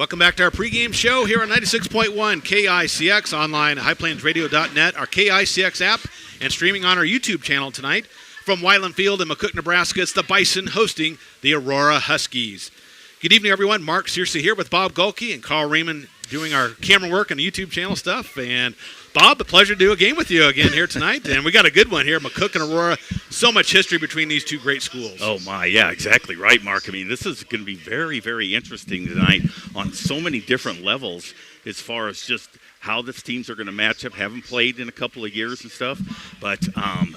Welcome back to our pregame show here on 96.1 KICX, online at highplainsradio.net, our KICX app, and streaming on our YouTube channel tonight. From Wyland Field in McCook, Nebraska, it's the Bison hosting the Aurora Huskies. Good evening, everyone. Mark Searcy here with Bob Golke and Carl Raymond doing our camera work and the YouTube channel stuff. And Bob, a pleasure to do a game with you again here tonight. And we got a good one here, McCook and Aurora. So much history between these two great schools. Oh, my, yeah, exactly right, Mark. I mean, this is going to be very, very interesting tonight on so many different levels as far as just how these teams are going to match up. Haven't played in a couple of years and stuff. But,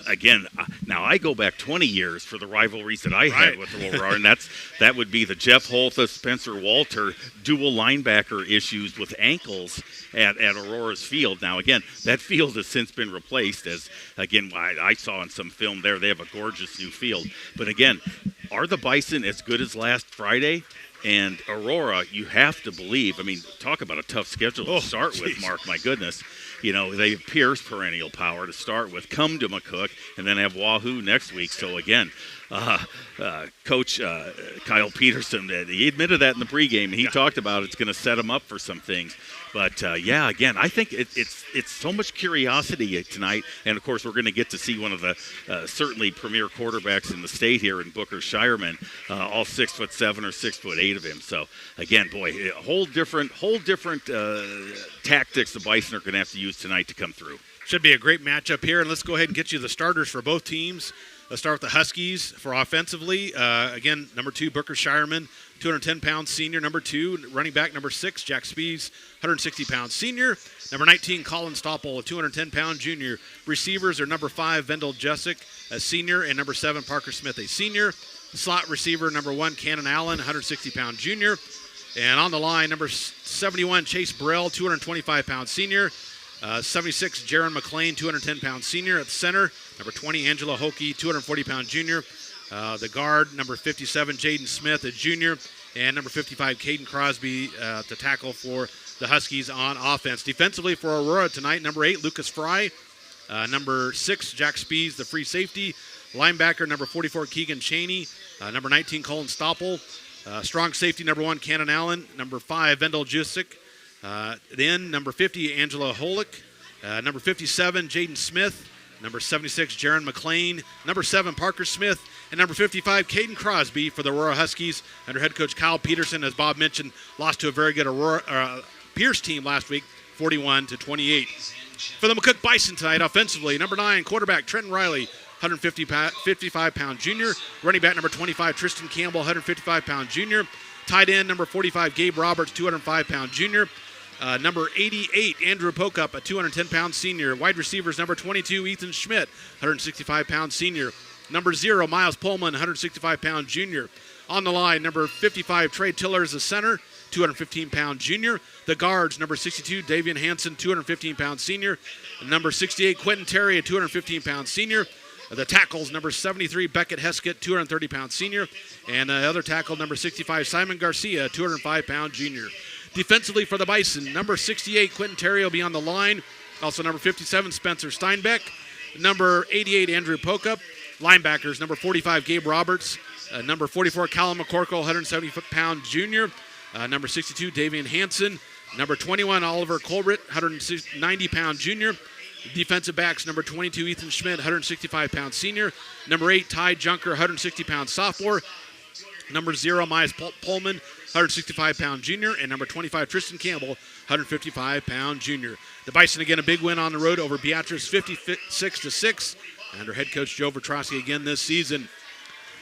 again, now I go back 20 years for the rivalries that I had with Aurora, and that would be the Jeff Holtha, Spencer Walter dual linebacker issues with ankles at Aurora's field. Now, again, that field has since been replaced as, again, I saw in some film there, they have a gorgeous new field. But, again, are the Bison as good as last Friday? And Aurora, you have to believe, I mean, talk about a tough schedule to start with, Mark, my goodness. You know, they have Pierce perennial power to start with, come to McCook, and then have Wahoo next week. So, again, Coach Kyle Peterson, he admitted that in the pregame, and he talked about it's going to set him up for some things. But, yeah, again, I think it's so much curiosity tonight. And, of course, we're going to get to see one of the certainly premier quarterbacks in the state here in Booker Shireman, all 6'7" or 6'8" of him. So, again, boy, whole different tactics the Bison are going to have to use tonight to come through. Should be a great matchup here. And let's go ahead and get you the starters for both teams. Let's start with the Huskies for offensively. Again, number 2, Booker Shireman, 210-pound senior. Number 2, running back number 6, Jack Spees, 160-pound senior. Number 19, Colin Stoppel, a 210-pound junior. Receivers are number 5, Vendel Jessic, a senior, and number 7, Parker Smith, a senior. Slot receiver, number 1, Cannon Allen, 160-pound junior. And on the line, number 71, Chase Burrell, 225-pound senior. 76, Jaron McLean, 210-pound senior. At the center, number 20, Angela Hokey, 240-pound junior. The guard, number 57, Jaden Smith, a junior. And number 55, Caden Crosby, to tackle for the Huskies on offense. Defensively for Aurora tonight, number 8, Lucas Fry. Number 6, Jack Spees, the free safety. Linebacker, number 44, Keegan Cheney. Number 19, Colin Stoppel. Strong safety, number 1, Cannon Allen. Number 5, Vendel Jusic. Then number 50, Angela Holick. Number 57, Jaden Smith. Number 76, Jaron McLean. Number 7, Parker Smith. And number 55, Caden Crosby for the Aurora Huskies under head coach Kyle Peterson. As Bob mentioned, lost to a very good Aurora Pierce team last week, 41-28. For the McCook Bison tonight, offensively, number 9, quarterback Trenton Riley, 155-pound junior. Running back number 25, Tristan Campbell, 155-pound junior. Tight end number 45, Gabe Roberts, 205-pound junior. Number 88, Andrew Pokup, a 210-pound senior. Wide receivers, number 22, Ethan Schmidt, 165-pound senior. Number 0, Miles Pullman, 165-pound junior. On the line, number 55, Trey Tiller is the center, 215-pound junior. The guards, number 62, Davian Hansen, 215-pound senior. And number 68, Quentin Terry, a 215-pound senior. The tackles, number 73, Beckett Heskett, 230-pound senior. And the other tackle, number 65, Simon Garcia, 205-pound junior. Defensively for the Bison, number 68, Quentin Terry will be on the line. Also number 57, Spencer Steinbeck. Number 88, Andrew Pokup. Linebackers, number 45, Gabe Roberts. Number 44, Callum McCorkle, 170-pound junior. Number 62, Davian Hansen. Number 21, Oliver Colbert, 190-pound junior. Defensive backs, number 22, Ethan Schmidt, 165-pound senior. Number 8, Ty Junker, 160-pound sophomore. Number 0, Miles Pullman, 165-pound junior. And number 25, Tristan Campbell, 155-pound junior. The Bison, again, a big win on the road over Beatrice, 56-6. Under head coach Joe Vertrosky again this season.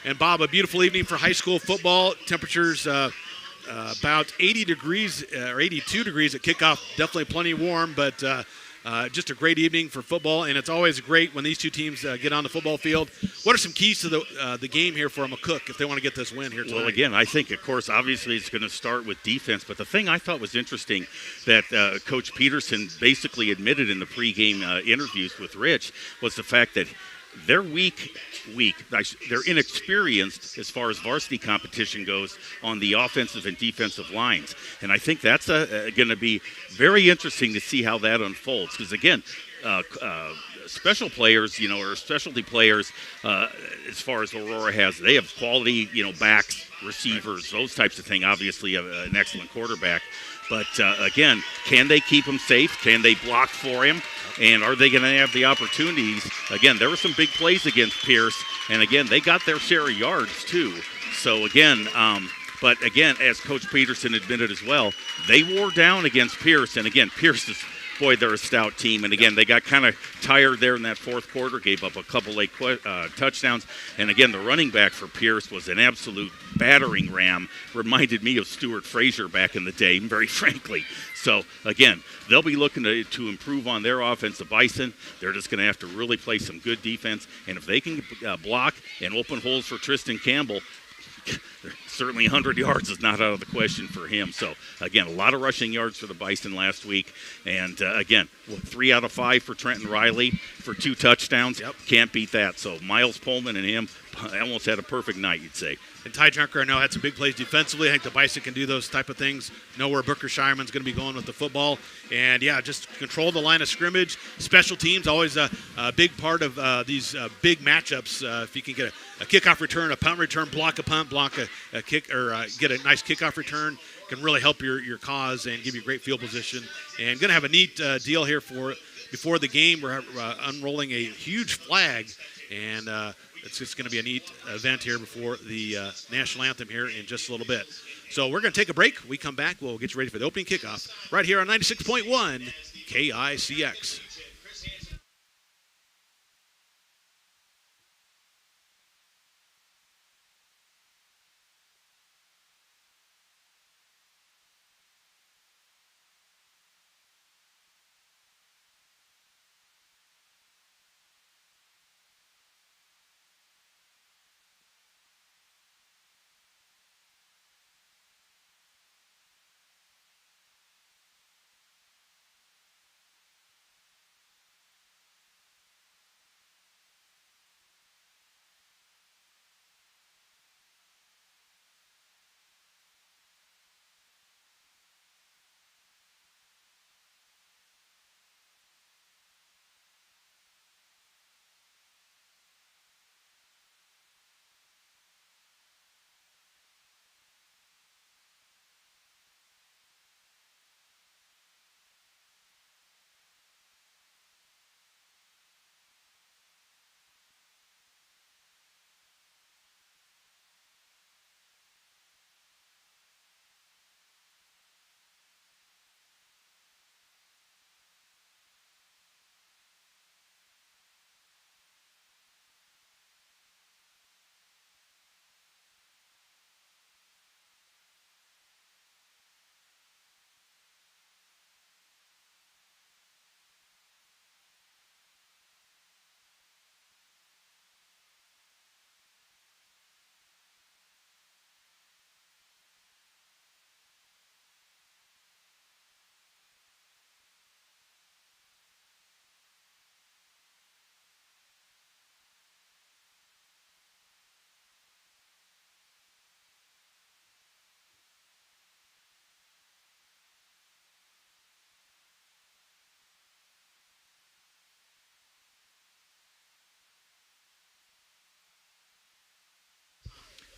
And, Bob, a beautiful evening for high school football. Temperatures about 80 degrees or 82 degrees at kickoff. Definitely plenty warm, but just a great evening for football. And it's always great when these two teams get on the football field. What are some keys to the game here for McCook if they want to get this win here tonight? Well, again, I think, of course, obviously it's going to start with defense. But the thing I thought was interesting that Coach Peterson basically admitted in the pregame interviews with Rich was the fact that they're weak. They're inexperienced as far as varsity competition goes on the offensive and defensive lines. And I think that's going to be very interesting to see how that unfolds. Because, again, special players, or specialty players, as far as Aurora has, they have quality, backs, receivers, those types of things. Obviously, an excellent quarterback. But, again, can they keep him safe? Can they block for him? And are they going to have the opportunities? Again, there were some big plays against Pierce. And, again, they got their share of yards, too. So, again, but, again, as Coach Peterson admitted as well, they wore down against Pierce. And, again, Pierce is, boy, they're a stout team. And, again, they got kind of tired there in that fourth quarter, gave up a couple late touchdowns. And, again, the running back for Pierce was an absolute battering ram. Reminded me of Stuart Frazier back in the day, very frankly. So, again, they'll be looking to improve on their offense. The Bison, they're just going to have to really play some good defense. And if they can block and open holes for Tristan Campbell, certainly 100 yards is not out of the question for him. So, again, a lot of rushing yards for the Bison last week. And, again, 3 out of 5 for Trenton Riley for 2 touchdowns. Yep. Can't beat that. So, Miles Pullman and him almost had a perfect night, you'd say. And Ty Junker, I know, had some big plays defensively. I think the Bison can do those type of things. Know where Booker Shireman's going to be going with the football. And, yeah, just control the line of scrimmage. Special teams, always a big part of these big matchups. If you can get a kickoff return, a punt return, block a punt, block a kick, or get a nice kickoff return, can really help your cause and give you great field position. And going to have a neat deal here before the game. We're unrolling a huge flag, and it's just going to be a neat event here before the national anthem here in just a little bit. So we're going to take a break. We come back. We'll get you ready for the opening kickoff right here on 96.1 KICX.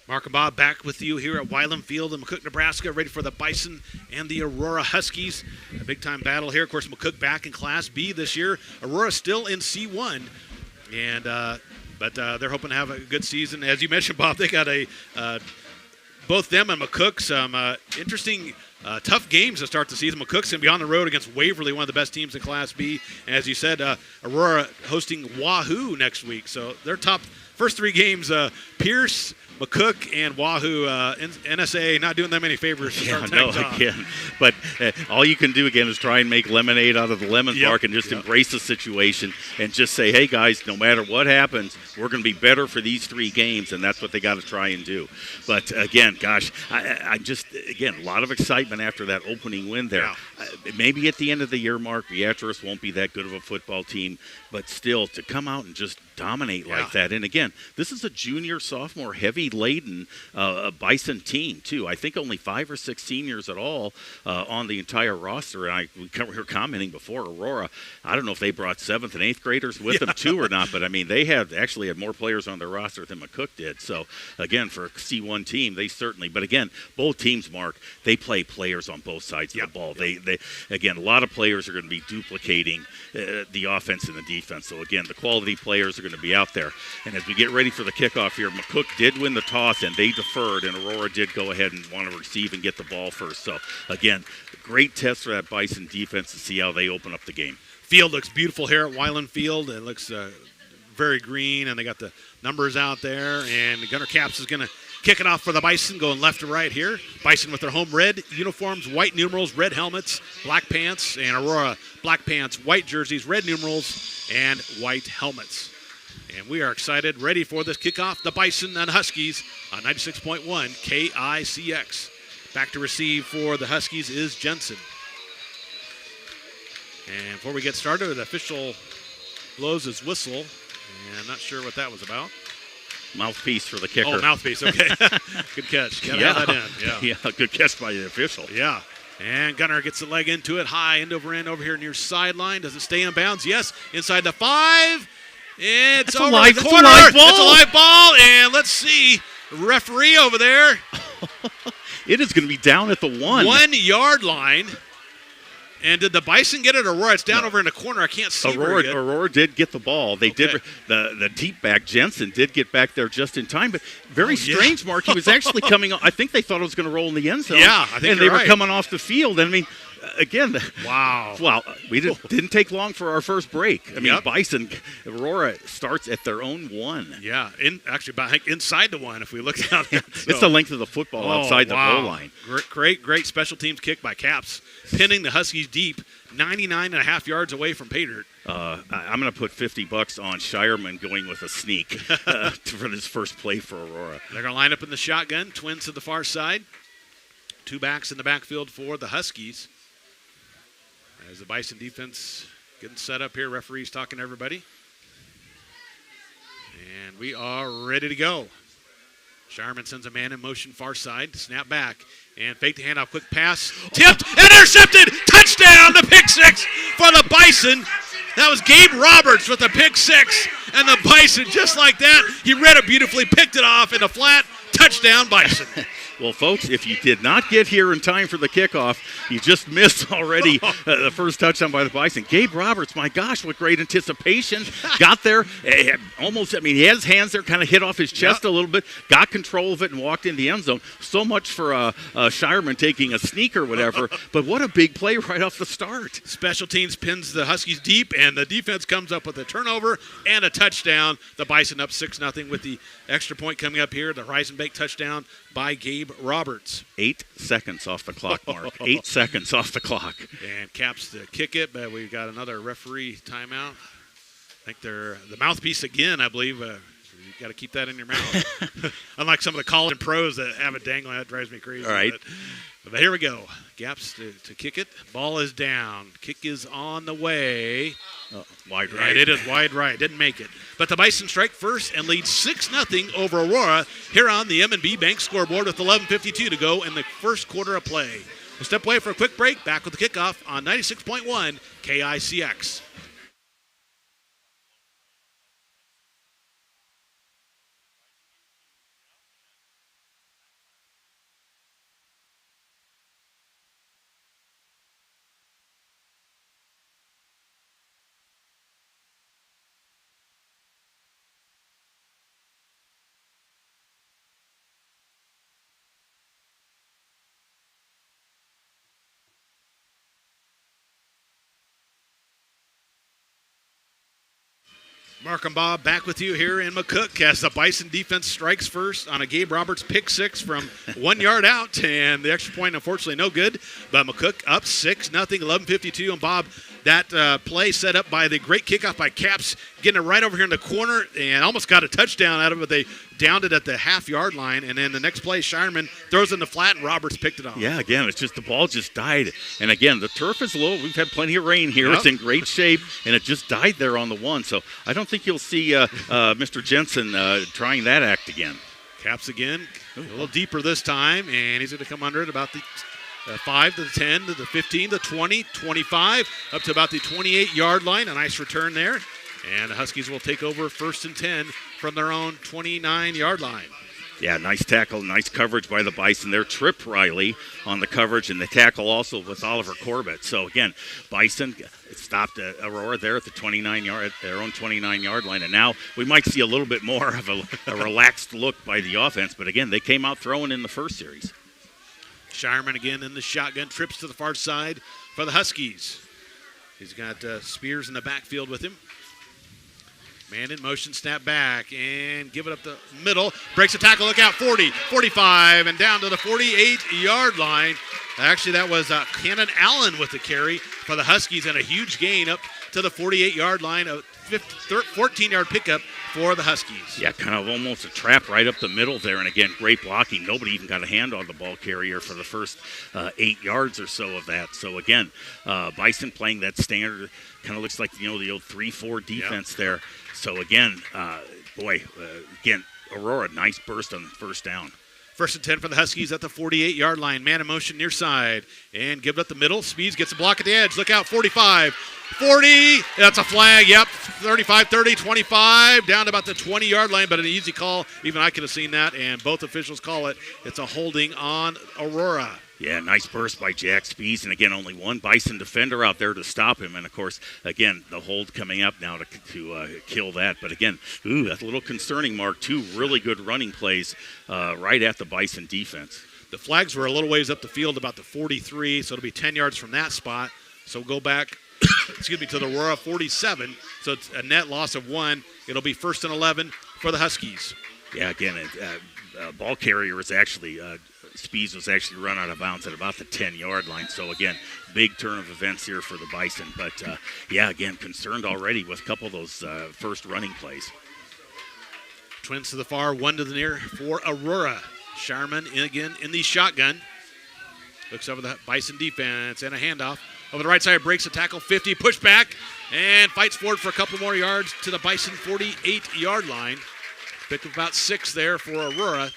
Mark and Bob back with you here at Wylam Field in McCook, Nebraska, ready for the Bison and the Aurora Huskies. A big-time battle here. Of course, McCook back in Class B this year. Aurora still in C1. And but they're hoping to have a good season. As you mentioned, Bob, they got both them and McCook some interesting tough games to start the season. McCook's going to be on the road against Waverly, one of the best teams in Class B. And as you said, Aurora hosting Wahoo next week. So their top first 3 games, Pierce, McCook and Wahoo, NSA, not doing them any favors. Yeah, no, again. But all you can do, again, is try and make lemonade out of the lemon bark and just embrace the situation and just say, hey, guys, no matter what happens, we're going to be better for these 3 games, and that's what they got to try and do. But, again, gosh, I just, again, a lot of excitement after that opening win there. Yeah. Maybe at the end of the year, Mark, Beatrice won't be that good of a football team, but still, to come out and just dominate like that. And, again, this is a junior, sophomore, heavy-laden Bison team, too. I think only 5 or 6 seniors at all on the entire roster. And we were commenting before, Aurora, I don't know if they brought 7th and 8th graders with them, too, or not. But, I mean, they actually had more players on their roster than McCook did. So, again, for a C1 team, they certainly – but, again, both teams, Mark, they play players on both sides of the ball. They again, a lot of players are going to be duplicating the offense and the defense. So, again, the quality players are going to be out there. And as we get ready for the kickoff here, McCook did win the toss, and they deferred, and Aurora did go ahead and want to receive and get the ball first. So, again, great test for that Bison defense to see how they open up the game. Field looks beautiful here at Weiland Field. It looks very green, and they got the numbers out there. And Gunnar Caps is going to kick it off for the Bison, going left to right here. Bison with their home red uniforms, white numerals, red helmets, black pants, and Aurora black pants, white jerseys, red numerals, and white helmets. And we are excited, ready for this kickoff. The Bison and Huskies on 96.1 KICX. Back to receive for the Huskies is Jensen. And before we get started, the official blows his whistle. And I'm not sure what that was about. Mouthpiece for the kicker. Oh, mouthpiece, okay. Good catch. Got to have that in. Yeah, good catch by the official. Yeah. And Gunnar gets the leg into it, high, end over near sideline. Does it stay in bounds? Yes. Inside the 5. It's over the corner. It's a live ball. And let's see. Referee over there. It is going to be down at the 1. 1 yard line. And did the Bison get it, or Aurora? It's down over in the corner. I can't see. Aurora did get the ball. They did. The deep back Jensen did get back there just in time. But very strange, Mark. He was actually coming. I think they thought it was going to roll in the end zone. Yeah, I think and they were coming off the field. And I mean, again, wow. Well, we didn't take long for our first break. I mean, Bison, Aurora starts at their own 1. Yeah, inside the 1. If we look down, it's the length of the football outside the goal line. Great special teams kick by Caps, pinning the Huskies deep, 99.5 yards away from pay dirt. I'm going to put $50 on Shireman going with a sneak for this first play for Aurora. They're going to line up in the shotgun, twins to the far side. 2 backs in the backfield for the Huskies. As the Bison defense getting set up here, referees talking to everybody. And we are ready to go. Shireman sends a man in motion far side, snap back, and fake the handoff, quick pass, tipped, intercepted, touchdown, the pick 6 for the Bison. That was Gabe Roberts with the pick 6, and the Bison, just like that, he read it beautifully, picked it off in a flat, touchdown Bison. Well, folks, if you did not get here in time for the kickoff, you just missed already the first touchdown by the Bison. Gabe Roberts, my gosh, what great anticipation. Got there, almost, I mean, he had his hands there, kind of hit off his chest a little bit, got control of it, and walked in the end zone. So much for Shireman taking a sneak or whatever, but what a big play right off the start. Special teams pins the Huskies deep, and the defense comes up with a turnover and a touchdown. The Bison up 6-0 with the extra point coming up here, the rise and bake touchdown by Gabe Roberts. 8 seconds off the clock, Mark. 8 seconds off the clock. And Caps to kick it, but we've got another referee timeout. I think they're the mouthpiece again, I believe. You got to keep that in your mouth. Unlike some of the college pros that have it dangling, that drives me crazy. All right. But here we go. Caps to kick it. Ball is down. Kick is on the way. Wide right. And it is wide right. Didn't make it. But the Bison strike first and lead 6-0 over Aurora here on the M&B Bank scoreboard with 11:52 to go in the first quarter of play. We'll step away for a quick break. Back with the kickoff on 96.1 KICX. Mark and Bob back with you here in McCook as the Bison defense strikes first on a Gabe Roberts pick six from 1 yard out, and the extra point unfortunately no good. But McCook up 6-0, 11:52, and Bob, that play set up by the great kickoff by Caps, getting it right over here in the corner and almost got a touchdown out of it. They downed it at the half-yard line, and then the next play, Shireman throws in the flat, and Roberts picked it off. Yeah, again, it's just the ball just died. And again, the turf is low. We've had plenty of rain here. Yep. It's in great shape, and it just died there on the one. So I don't think you'll see Mr. Jensen trying that act again. Caps again, a little deeper this time, and he's going to come under it about the 5 to the 10 to the 15 to 20, 25, up to about the 28-yard line. A nice return there. And the Huskies will take over 1st and 10 from their own 29-yard line. Yeah, nice tackle, nice coverage by the Bison. They're tripped Riley on the coverage, and the tackle also with Oliver Corbett. So, again, Bison stopped Aurora there at the 29-yard, their own 29-yard line. And now we might see a little bit more of a relaxed look by the offense. But, again, they came out throwing in the first series. Shireman again in the shotgun, trips to the far side for the Huskies. He's got Spears in the backfield with him. Man in motion, snap back, and give it up the middle. Breaks the tackle, look out, 40, 45, and down to the 48-yard line. Actually, that was Cannon Allen with the carry for the Huskies, and a huge gain up to the 48-yard line, a 14-yard pickup for the Huskies. Yeah, kind of almost a trap right up the middle there, and again, great blocking. Nobody even got a hand on the ball carrier for the first 8 yards or so of that. So, again, Bison playing that standard, kind of looks like, the old 3-4 defense there. So, again, again, Aurora, nice burst on the first down. 1st and 10 for the Huskies at the 48-yard line. Man in motion near side. And give it up the middle. Speeds gets a block at the edge. Look out, 45, 40. That's a flag. Yep, 35, 30, 25. Down to about the 20-yard line, but an easy call. Even I could have seen that, and both officials call it. It's a holding on Aurora. Yeah, nice burst by Jack Spees, and again, only one Bison defender out there to stop him. And, of course, again, the hold coming up now to kill that. But, again, that's a little concerning, Mark. 2 really good running plays right at the Bison defense. The flags were a little ways up the field, about the 43, so it'll be 10 yards from that spot. So we'll go back, to the Aurora 47. So it's a net loss of 1. It'll be 1st and 11 for the Huskies. Yeah, again, ball carrier is actually Spees was actually run out of bounds at about the 10-yard line. So, again, big turn of events here for the Bison. But, again, concerned already with a couple of those first running plays. Twins to the far, 1 to the near for Aurora. Shireman again in the shotgun. Looks over the Bison defense and a handoff. Over the right side, breaks the tackle, 50, push back, and fights forward for a couple more yards to the Bison 48-yard line. Pick up about 6 there for Aurora.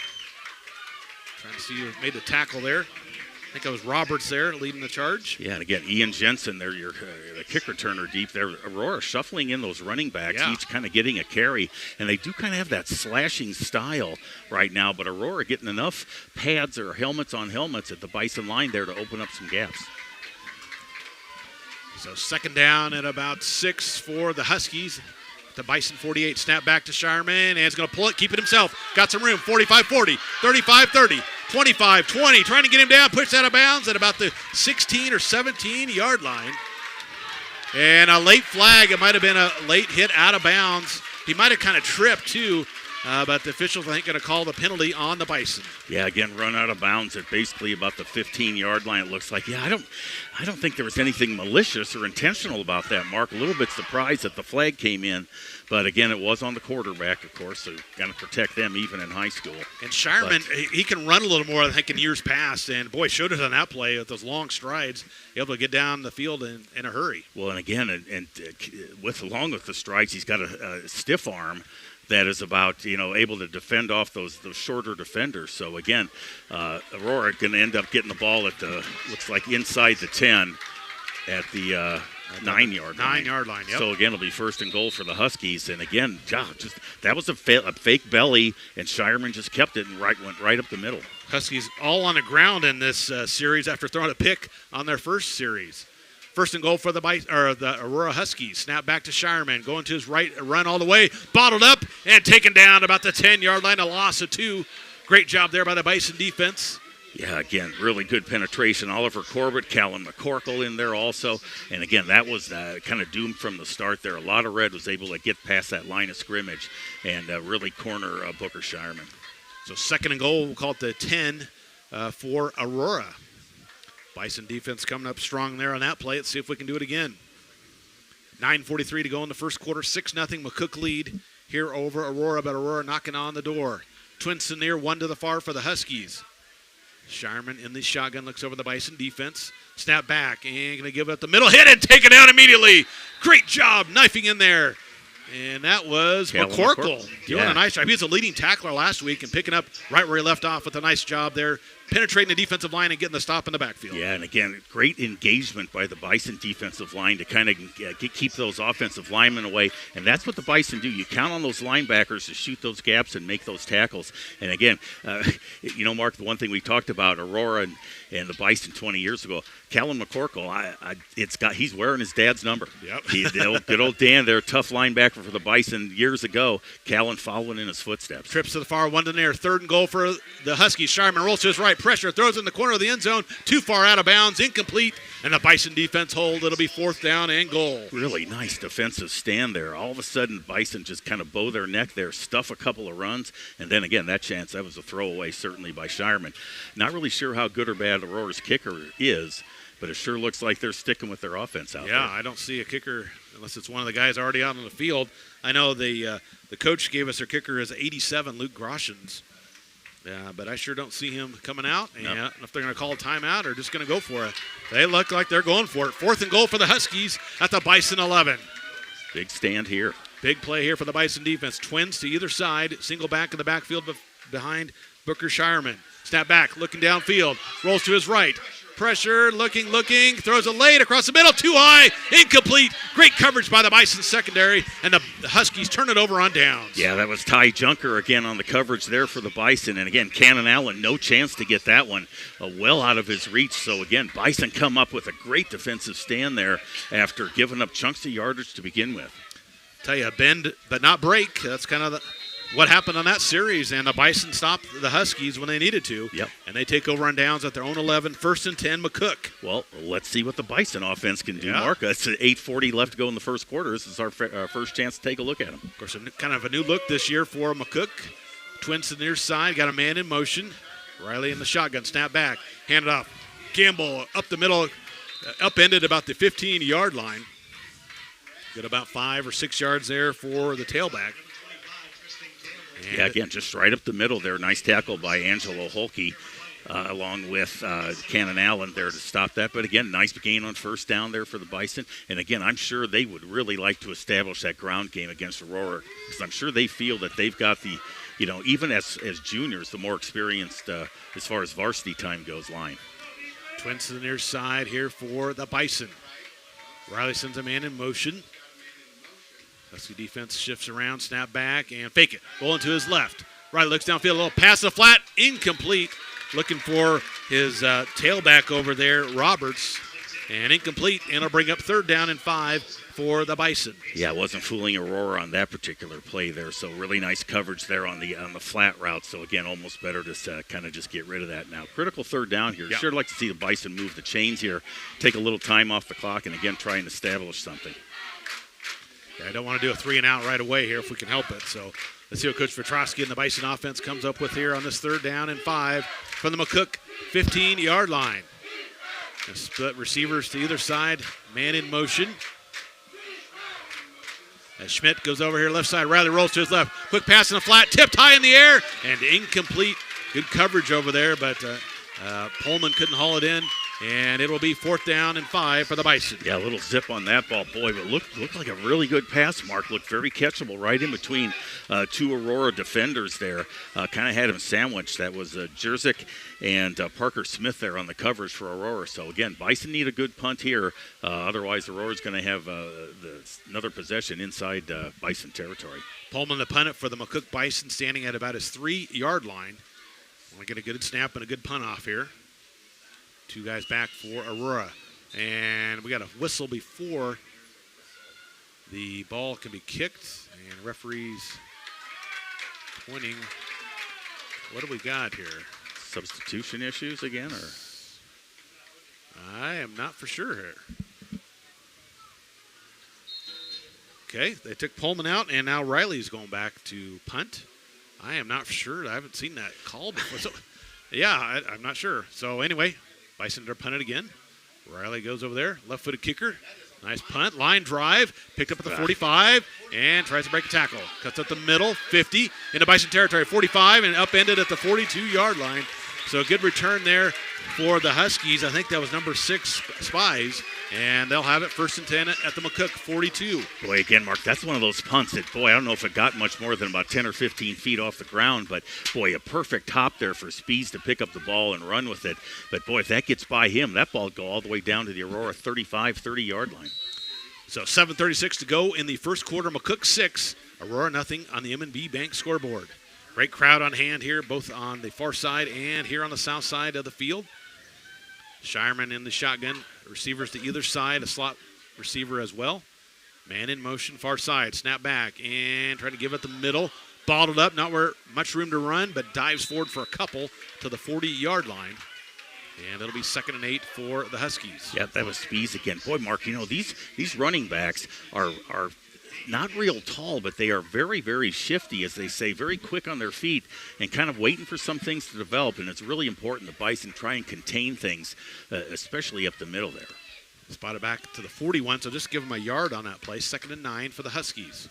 Trying to see who made the tackle there. I think it was Roberts there leading the charge. Yeah, and again, Ian Jensen there, the kick returner deep there. Aurora shuffling in those running backs, each kind of getting a carry. And they do kind of have that slashing style right now, but Aurora getting enough pads or helmets on helmets at the Bison line there to open up some gaps. So 2nd down at about 6 for the Huskies. The Bison 48, snap back to Shireman, and he's going to pull it, keep it himself. Got some room, 45-40, 35-30, 25-20, trying to get him down, pushed out of bounds at about the 16 or 17-yard line. And a late flag, it might have been a late hit out of bounds. He might have kind of tripped, too, but the officials, I think, going to call the penalty on the Bison. Yeah, again, run out of bounds at basically about the 15-yard line, it looks like. Yeah, I don't think there was anything malicious or intentional about that, Mark. A little bit surprised that the flag came in. But, again, it was on the quarterback, of course, so got to protect them even in high school. And Shireman, he can run a little more, I think, in years past. And, boy, showed it on that play with those long strides, able to get down the field in a hurry. Well, and, again, along with the strides, he's got a stiff arm that is about, able to defend off those shorter defenders. So, again, Aurora going to end up getting the ball at looks like inside the 10 at the 9-yard line. 9-yard line, yep. So, again, it'll be 1st and goal for the Huskies. And, again, that was a fake belly, and Shireman just kept it and went right up the middle. Huskies all on the ground in this series after throwing a pick on their first series. 1st and goal for the Aurora Huskies. Snap back to Shireman, going to his right, run all the way, bottled up, and taken down about the 10-yard line, a loss of 2. Great job there by the Bison defense. Yeah, again, really good penetration. Oliver Corbett, Callan McCorkle in there also. And again, that was kind of doomed from the start there. A lot of red was able to get past that line of scrimmage and really corner Booker Shireman. So 2nd and goal, we'll call it the 10 for Aurora. Bison defense coming up strong there on that play. Let's see if we can do it again. 9:43 to go in the first quarter. 6-0 McCook lead here over Aurora, but Aurora knocking on the door. Twinson near, one to the far for the Huskies. Shireman in the shotgun, looks over the Bison defense. Snap back and going to give it up the middle. Hit and take it down immediately. Great job knifing in there. And that was McCorkle doing a nice job. He was a leading tackler last week and picking up right where he left off with a nice job there, penetrating the defensive line and getting the stop in the backfield. Yeah, and again, great engagement by the Bison defensive line to kind of keep those offensive linemen away. And that's what the Bison do. You count on those linebackers to shoot those gaps and make those tackles. And again, Mark, the one thing we talked about, Aurora and the Bison 20 years ago, Callan McCorkle, he's wearing his dad's number. Yep. Good old Dan there, tough linebacker for the Bison years ago. Callan following in his footsteps. Trips to the far, one to near. 3rd and goal for the Huskies. Shireman rolls to his right, pressure, throws in the corner of the end zone, too far out of bounds, incomplete, and the Bison defense hold. It'll be 4th down and goal. Really nice defensive stand there. All of a sudden, Bison just kind of bow their neck there, stuff a couple of runs, and then again, that was a throwaway certainly by Shireman. Not really sure how good or bad Aurora's kicker is, but it sure looks like they're sticking with their offense out there. Yeah, I don't see a kicker unless it's one of the guys already out on the field. I know the coach gave us their kicker as 87, Luke Groshans. But I sure don't see him coming out. And no. If they're going to call a timeout or just going to go for it. They look like they're going for it. 4th and goal for the Huskies at the Bison 11. Big stand here. Big play here for the Bison defense. Twins to either side. Single back in the backfield behind Booker Shireman. Snap back, looking downfield. Rolls to his right. Pressure, looking, throws it late across the middle, too high, incomplete. Great coverage by the Bison secondary, and the Huskies turn it over on downs. Yeah, that was Ty Junker again on the coverage there for the Bison. And again, Cannon Allen, no chance to get that one well out of his reach. So again, Bison come up with a great defensive stand there after giving up chunks of yardage to begin with. Tell you, bend but not break. That's kind of what happened on that series, and the Bison stopped the Huskies when they needed to. Yep. And they take over on downs at their own 11, 1st and 10, McCook. Well, let's see what the Bison offense can do, Yeah. Mark. It's 8:40 left to go in the first quarter. This is our first chance to take a look at them. Of course, kind of a new look this year for McCook. Twins to the near side, got a man in motion. Riley in the shotgun, snap back, hand it off. Campbell up the middle, upended about the 15-yard line. Got about 5 or 6 yards there for the tailback. Yeah, again, just right up the middle there. Nice tackle by Angelo Holke, along with Cannon Allen there to stop that. But again, nice gain on 1st down there for the Bison. And again, I'm sure they would really like to establish that ground game against Aurora, because I'm sure they feel that they've got the, even as juniors, the more experienced as far as varsity time goes line. Twins to the near side here for the Bison. Riley sends a man in motion. Husky defense shifts around, snap back, and fake it. Rolling to his left. Riley looks downfield, a little pass to the flat, incomplete. Looking for his tailback over there, Roberts, and incomplete. And it'll bring up 3rd down and 5 for the Bison. Yeah, wasn't fooling Aurora on that particular play there. So really nice coverage there on the flat route. So again, almost better to kind of just get rid of that now. Critical 3rd down here. Yeah. Sure like to see the Bison move the chains here, take a little time off the clock, and again try and establish something. Yeah, I don't want to do a 3-and-out right away here if we can help it. So let's see what Coach Petrosky and the Bison offense comes up with here on this 3rd down and 5 from the McCook 15-yard line. Split receivers to either side, man in motion. As Schmidt goes over here left side, Riley rolls to his left. Quick pass in the flat, tipped high in the air, and incomplete. Good coverage over there, but Pullman couldn't haul it in. And it will be 4th down and 5 for the Bison. Yeah, a little zip on that ball. Boy, but looked like a really good pass, Mark. Looked very catchable right in between 2 Aurora defenders there. Kind of had him sandwiched. That was Jerzyk and Parker Smith there on the coverage for Aurora. So, again, Bison need a good punt here. Otherwise, Aurora's going to have another possession inside Bison territory. Pullman, the punter for the McCook Bison, standing at about his 3-yard line. Want to get a good snap and a good punt off here. 2 guys back for Aurora. And we got a whistle before the ball can be kicked. And referees pointing. What do we got here? Substitution issues again, or? I am not for sure here. Okay, they took Pullman out, and now Riley's going back to punt. I am not for sure. I haven't seen that call before. So, yeah, I'm not sure. So, anyway, Bison are punted again. Riley goes over there, left-footed kicker. Nice punt, line drive, picked up at the 45, and tries to break a tackle. Cuts up the middle, 50, into Bison territory, 45, and upended at the 42-yard line. So a good return there for the Huskies. I think that was number 6, Spies, and they'll have it 1st and 10 at the McCook 42. Boy, again, Mark, that's one of those punts that, boy, I don't know if it got much more than about 10 or 15 feet off the ground, but, boy, a perfect hop there for Spies to pick up the ball and run with it. But, boy, if that gets by him, that ball will go all the way down to the Aurora 35, 30-yard line. So 7:36 to go in the first quarter. McCook 6, Aurora nothing on the M&B Bank scoreboard. Great crowd on hand here, both on the far side and here on the south side of the field. Shireman in the shotgun. Receivers to either side, a slot receiver as well. Man in motion, far side. Snap back and try to give it the middle. Bottled up, not where much room to run, but dives forward for a couple to the 40-yard line. And it'll be 2nd and 8 for the Huskies. Yeah, that was Spies again. Boy, Mark, these running backs are not real tall, but they are very, very shifty, as they say, very quick on their feet and kind of waiting for some things to develop. And it's really important the Bison try and contain things, especially up the middle there. Spotted back to the 41, so just give them a yard on that play. 2nd and 9 for the Huskies.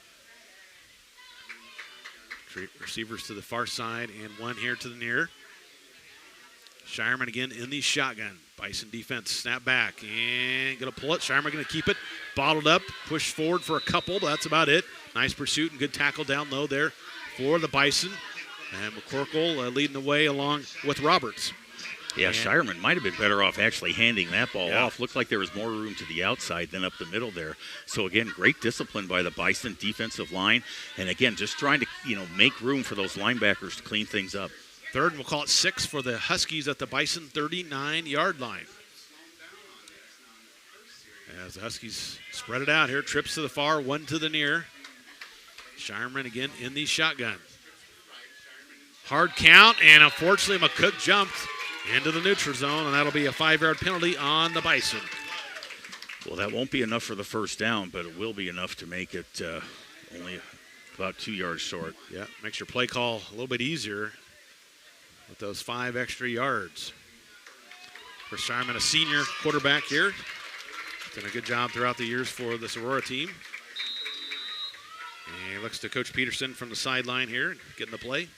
Receivers to the far side and one here to the near. Shireman again in the shotgun. Bison defense snap back and going to pull it. Shireman going to keep it. Bottled up, push forward for a couple, but that's about it. Nice pursuit and good tackle down low there for the Bison. And McCorkle leading the way along with Roberts. Yeah, and Shireman might have been better off actually handing that ball off. Looked like there was more room to the outside than up the middle there. So, again, great discipline by the Bison defensive line. And, again, just trying to, make room for those linebackers to clean things up. 3rd, and we'll call it 6 for the Huskies at the Bison 39-yard line. As the Huskies spread it out here, trips to the far, one to the near. Shireman again in the shotgun. Hard count, and unfortunately McCook jumped into the neutral zone, and that'll be a 5-yard penalty on the Bison. Well, that won't be enough for the first down, but it will be enough to make it only about 2 yards short. Yeah, makes your play call a little bit easier with those 5 extra yards. For Shireman, a senior quarterback here. Done a good job throughout the years for this Aurora team. And looks to Coach Peterson from the sideline here, getting the play.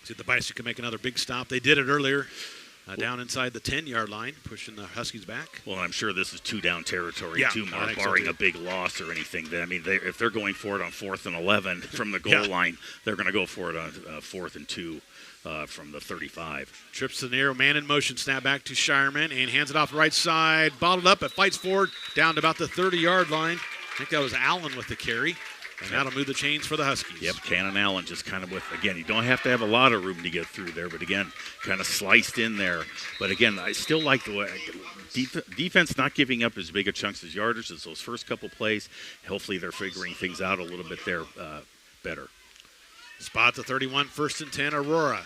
See if the Bison can make another big stop. They did it earlier down inside the 10-yard line, pushing the Huskies back. Well, I'm sure this is 2-down territory, too, Mark, barring a big loss or anything. I mean, if they're going for it on 4th and 11 from the goal line, they're going to go for it on 4th and 2 from the 35. Trips to the narrow, man in motion, snap back to Shireman, and hands it off the right side. Bottled up, it fights forward down to about the 30-yard line. I think that was Allen with the carry. And that'll move the chains for the Huskies. Yep, Cannon Allen just kind of again, you don't have to have a lot of room to get through there, but again, kind of sliced in there. But again, I still like the way defense not giving up as big a chunks as yardage as those first couple plays. Hopefully they're figuring things out a little bit there better. Spot the 31, 1st and 10, Aurora.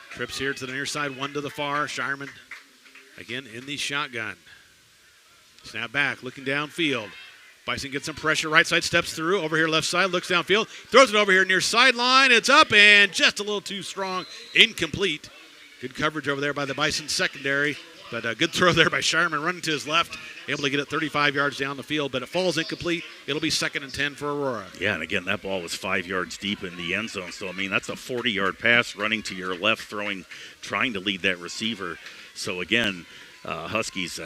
Trips here to the near side, one to the far. Shireman again in the shotgun. Snap back, looking downfield. Bison gets some pressure, right side steps through, over here left side, looks downfield, throws it over here near sideline, it's up and just a little too strong, incomplete. Good coverage over there by the Bison secondary, but a good throw there by Shireman running to his left, able to get it 35 yards down the field, but it falls incomplete. It'll be 2nd and 10 for Aurora. Yeah, and again, that ball was 5 yards deep in the end zone, so I mean, that's a 40-yard pass running to your left, trying to lead that receiver. So again, Huskies...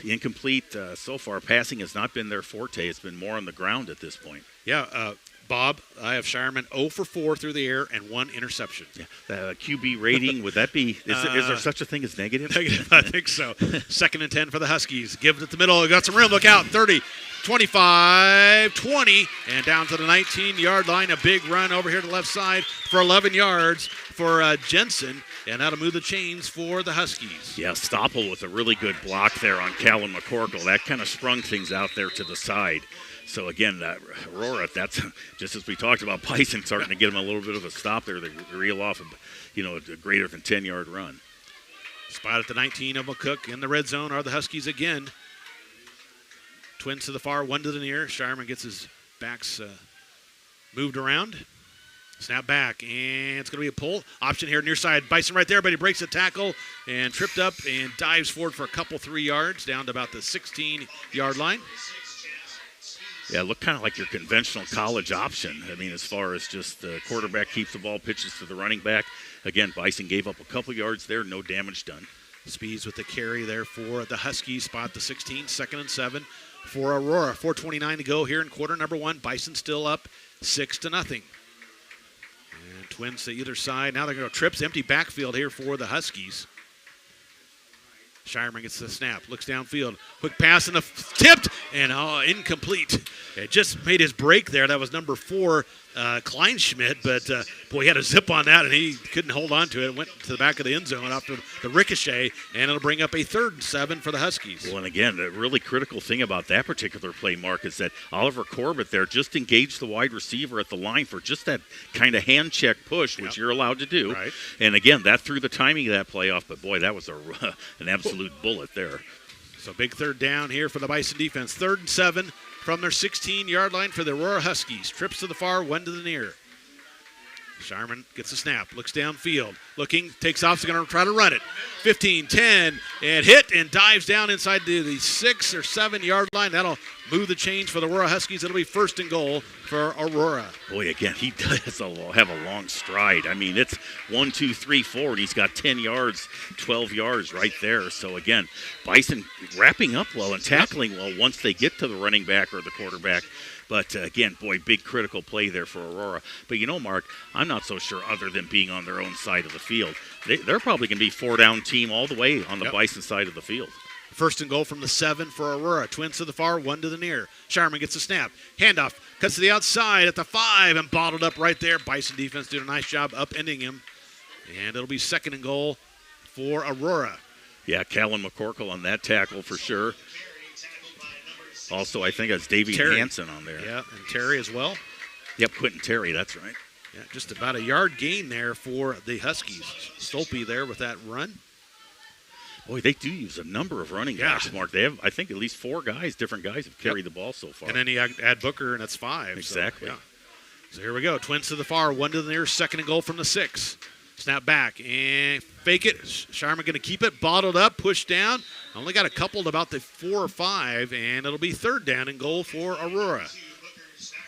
incomplete so far. Passing has not been their forte. It's been more on the ground at this point. Yeah, Bob, I have Shireman 0 for 4 through the air and 1 interception. Yeah. The QB rating, would that be, is there such a thing as negative? Negative, I think so. 2nd and 10 for the Huskies. Give it at the middle. Got some room. Look out. 30, 25, 20, and down to the 19-yard line. A big run over here to the left side for 11 yards for Jensen. and that'll move the chains for the Huskies. Yeah, Stoppel with a really good block there on Callan McCorkle. That kind of sprung things out there to the side. So, again, Aurora, that's just as we talked about, Bison starting to get him a little bit of a stop there. They reel off a greater than 10-yard run. Spot at the 19 of McCook. In the red zone are the Huskies again. Twins to the far, one to the near. Shireman gets his backs moved around. Snap back, and it's going to be a pull. Option here near side. Bison right there, but he breaks a tackle and tripped up and dives forward for a couple 3 yards down to about the 16-yard line. Yeah, look kind of like your conventional college option. I mean, as far as just the quarterback keeps the ball, pitches to the running back. Again, Bison gave up a couple yards there, no damage done. Speeds with the carry there for the Huskies. Spot the 16, 2nd and 7 for Aurora. 4:29 to go here in quarter number 1. Bison still up 6-0. And Twins to either side. Now they're going to go trips. Empty backfield here for the Huskies. Shireman gets the snap, looks downfield, quick pass and tipped, and incomplete. It just made his break there. That was number 4, Kleinschmidt, but boy, he had a zip on that, and he couldn't hold on to it. It went to the back of the end zone after the ricochet, and it'll bring up a 3rd and 7 for the Huskies. Well, and again, the really critical thing about that particular play, Mark, is that Oliver Corbett there just engaged the wide receiver at the line for just that kind of hand check push, which you're allowed to do. Right. And again, that threw the timing of that play off, but boy, that was an absolute bullet there. So big 3rd down here for the Bison defense. 3rd and 7 from their 16-yard line for the Aurora Huskies. Trips to the far, one to the near. Shireman gets a snap, looks downfield, looking, takes off, is going to try to run it. 15, 10, and hit and dives down inside the 6 or 7-yard line. That'll move the chains for the Aurora Huskies. It'll be 1st and goal for Aurora. Boy, again, he does have a long stride. I mean, it's 1, 2, 3, 4, and he's got 10 yards, 12 yards right there. So, again, Bison wrapping up well and tackling well once they get to the running back or the quarterback. But, again, boy, big critical play there for Aurora. But, Mark, I'm not so sure other than being on their own side of the field. They're probably going to be 4-down team all the way on the Bison side of the field. 1st and goal from the 7 for Aurora. Twins to the far, one to the near. Shireman gets a snap. Handoff. Cuts to the outside at the 5 and bottled up right there. Bison defense did a nice job upending him. And it'll be 2nd and goal for Aurora. Yeah, Callan McCorkle on that tackle for sure. Also, I think it's Davey Hansen on there. Yeah, and Terry as well. Yep, Quentin Terry, that's right. Yeah, just about a yard gain there for the Huskies. Stolpe there with that run. Boy, they do use a number of running backs, Mark. They have, I think, at least 4 different guys have carried the ball so far. And then you add Booker, and that's 5. Exactly. So here we go. Twins to the far, one to the near, 2nd and goal from the 6. Snap back and fake it. Shireman going to keep it bottled up, pushed down. Only got a couple to about the 4 or 5, and it'll be 3rd down and goal for Aurora.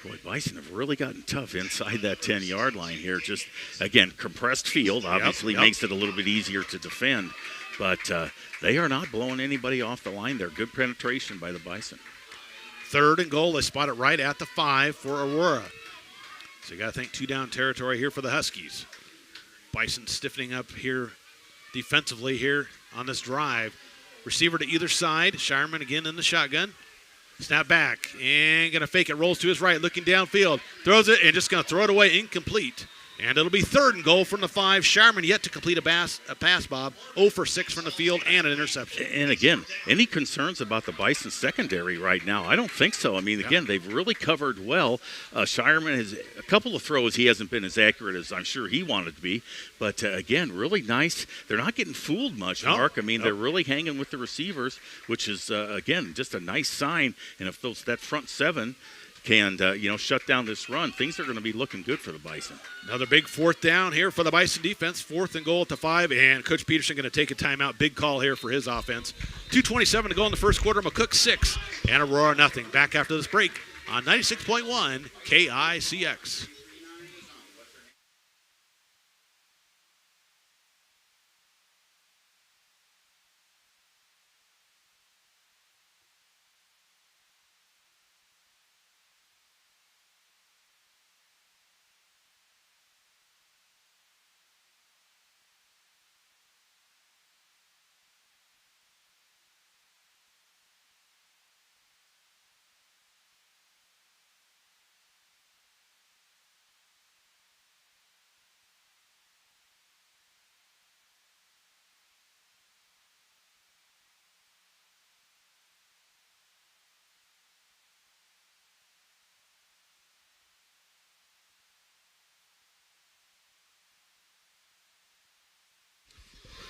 Boy, Bison have really gotten tough inside that 10-yard line here. Just, again, compressed field obviously makes it a little bit easier to defend. But they are not blowing anybody off the line there. Good penetration by the Bison. 3rd and goal. They spot it right at the 5 for Aurora. So you got to think 2-down territory here for the Huskies. Bison stiffening up here defensively here on this drive. Receiver to either side. Shireman again in the shotgun. Snap back and going to fake it. Rolls to his right, looking downfield. Throws it and just going to throw it away incomplete. And it'll be 3rd and goal from the 5. Shireman yet to complete a pass, Bob. 0 for 6 from the field and an interception. And again, any concerns about the Bison secondary right now? I don't think so. I mean, again, they've really covered well. Shireman has a couple of throws. He hasn't been as accurate as I'm sure he wanted to be. But again, really nice. They're not getting fooled much, Mark. I mean, they're really hanging with the receivers, which is, again, just a nice sign. And if that front 7 can, shut down this run, things are going to be looking good for the Bison. Another big 4th down here for the Bison defense. 4th and goal at the 5, and Coach Peterson going to take a timeout. Big call here for his offense. 2:27 to go in the first quarter. McCook 6 and Aurora nothing. Back after this break on 96.1 KICX.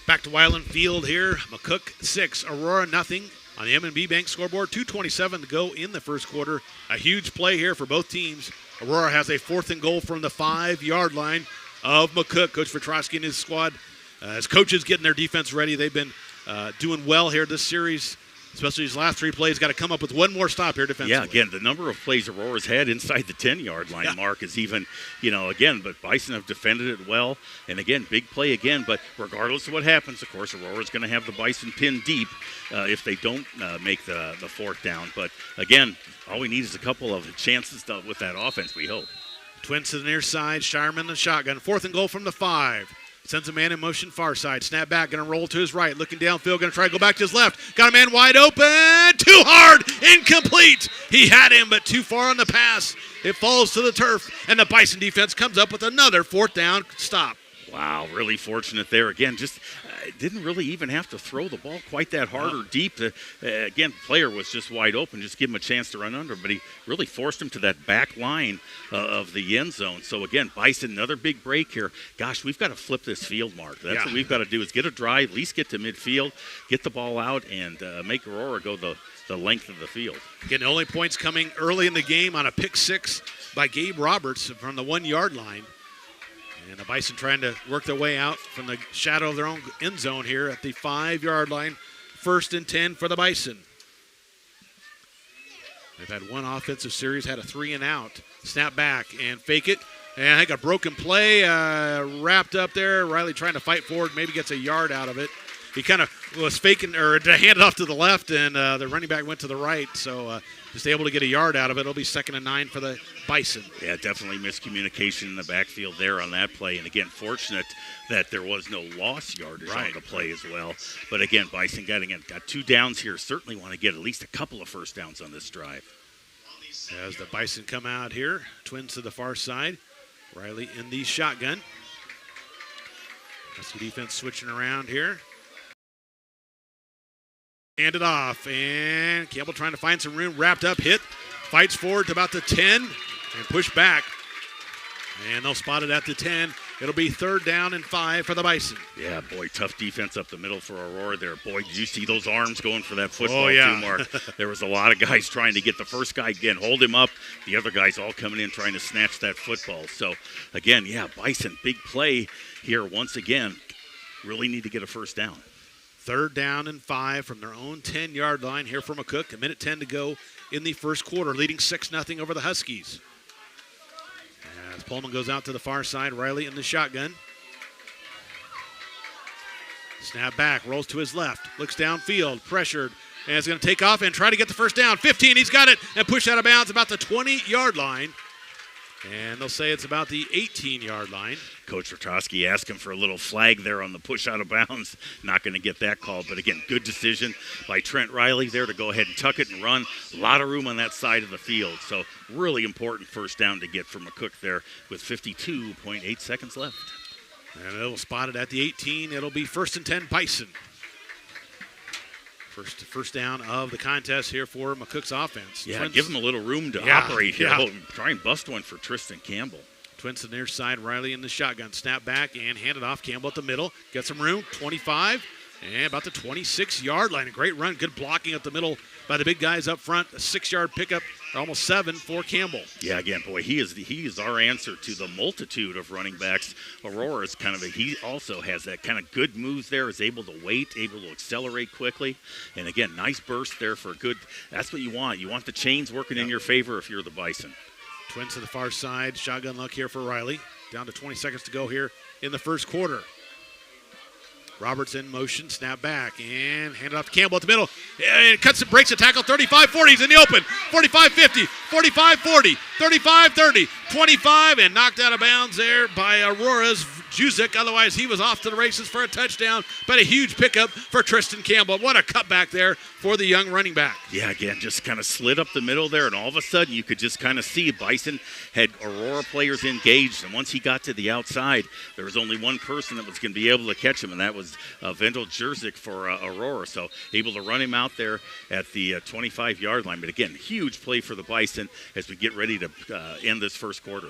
Back to Weiland Field here. McCook 6, Aurora nothing on the M&B Bank scoreboard. 2:27 to go in the first quarter. A huge play here for both teams. Aurora has a 4th and goal from the 5-yard line of McCook. Coach Petrosky and his squad, as coaches getting their defense ready, they've been doing well here this series. Especially these last 3 plays, got to come up with one more stop here defensively. Yeah, again, the number of plays Aurora's had inside the 10-yard line mark is even, again, but Bison have defended it well. And again, big play again. But regardless of what happens, of course, Aurora's going to have the Bison pinned deep if they don't make the 4th down. But again, all we need is a couple of chances with that offense, we hope. Twins to the near side, Shireman the shotgun. 4th and goal from the 5. Sends a man in motion far side. Snap back, going to roll to his right. Looking downfield, going to try to go back to his left. Got a man wide open. Too hard. Incomplete. He had him, but too far on the pass. It falls to the turf, and the Bison defense comes up with another 4th down stop. Wow, really fortunate there. Again, just didn't really even have to throw the ball quite that hard or deep. Again, the player was just wide open. Just give him a chance to run under, but he really forced him to that back line of the end zone. So, again, Bison, another big break here. Gosh, we've got to flip this field, Mark. That's what we've got to do is get a drive, at least get to midfield, get the ball out, and make Aurora go the length of the field. Again, the only points coming early in the game on a pick 6 by Gabe Roberts from the 1-yard line. And the Bison trying to work their way out from the shadow of their own end zone here at the 5-yard line. 1st and 10 for the Bison. They've had one offensive series, had a 3-and-out. Snap back and fake it. And I think a broken play wrapped up there. Riley trying to fight forward, maybe gets a yard out of it. He kind of was faking or handed off to the left, and the running back went to the right. So just able to get a yard out of it. It'll be 2nd and 9 for the Bison. Yeah, definitely miscommunication in the backfield there on that play. And, again, fortunate that there was no lost yardage on the play as well. But, again, Bison got 2 downs here. Certainly want to get at least a couple of first downs on this drive. As the Bison come out here, Twins to the far side. Riley in the shotgun. Husky defense switching around here. Hand it off, and Campbell trying to find some room, wrapped up, hit, fights forward to about the 10, and push back. And they'll spot it at the 10. It'll be 3rd down and 5 for the Bison. Yeah, boy, tough defense up the middle for Aurora there. Boy, did you see those arms going for that football too, Mark? There was a lot of guys trying to get the first guy, again, hold him up. The other guys all coming in trying to snatch that football. So, again, Bison, big play here once again. Really need to get a first down. 3rd down and 5 from their own 10-yard line here for McCook. 1:10 to go in the first quarter, leading 6-0 over the Huskies. As Pullman goes out to the far side, Riley in the shotgun. Snap back, rolls to his left, looks downfield, pressured, and is going to take off and try to get the first down. 15, he's got it, and pushed out of bounds about the 20-yard line. And they'll say it's about the 18-yard line. Coach Rotowski asked him for a little flag there on the push out of bounds. Not going to get that call. But, again, good decision by Trent Riley there to go ahead and tuck it and run. A lot of room on that side of the field. So, really important first down to get for McCook there with 52.8 seconds left. And it'll spot it at the 18. It'll be 1st and 10 Bison. First down of the contest here for McCook's offense. Yeah, give him a little room to operate here. Oh, try and bust one for Tristan Campbell. Twins to the near side, Riley in the shotgun. Snap back and hand it off. Campbell at the middle. Got some room, 25, and about the 26-yard line. A great run, good blocking up the middle by the big guys up front. A 6-yard pickup, almost 7 for Campbell. Yeah, again, boy, he is our answer to the multitude of running backs. Aurora is he also has that kind of good moves there, is able to wait, able to accelerate quickly. And again, nice burst there for a good, that's what you want. You want the chains working in your favor if you're the Bison. Twins to the far side, shotgun luck here for Riley. Down to 20 seconds to go here in the first quarter. Roberts in motion, snap back, and hand it off to Campbell at the middle. And cuts it, breaks the tackle, 35-40, he's in the open. 45-50, 45-40, 35-30, 25, and knocked out of bounds there by Aurora's Juzik. Otherwise, he was off to the races for a touchdown, but a huge pickup for Tristan Campbell. What a cutback there for the young running back. Yeah, again, just kind of slid up the middle there, and all of a sudden you could just kind of see Bison had Aurora players engaged, and once he got to the outside, there was only one person that was going to be able to catch him, and that was Vendel Jerzik for Aurora. So able to run him out there at the 25-yard line. But again, huge play for the Bison as we get ready to end this first quarter.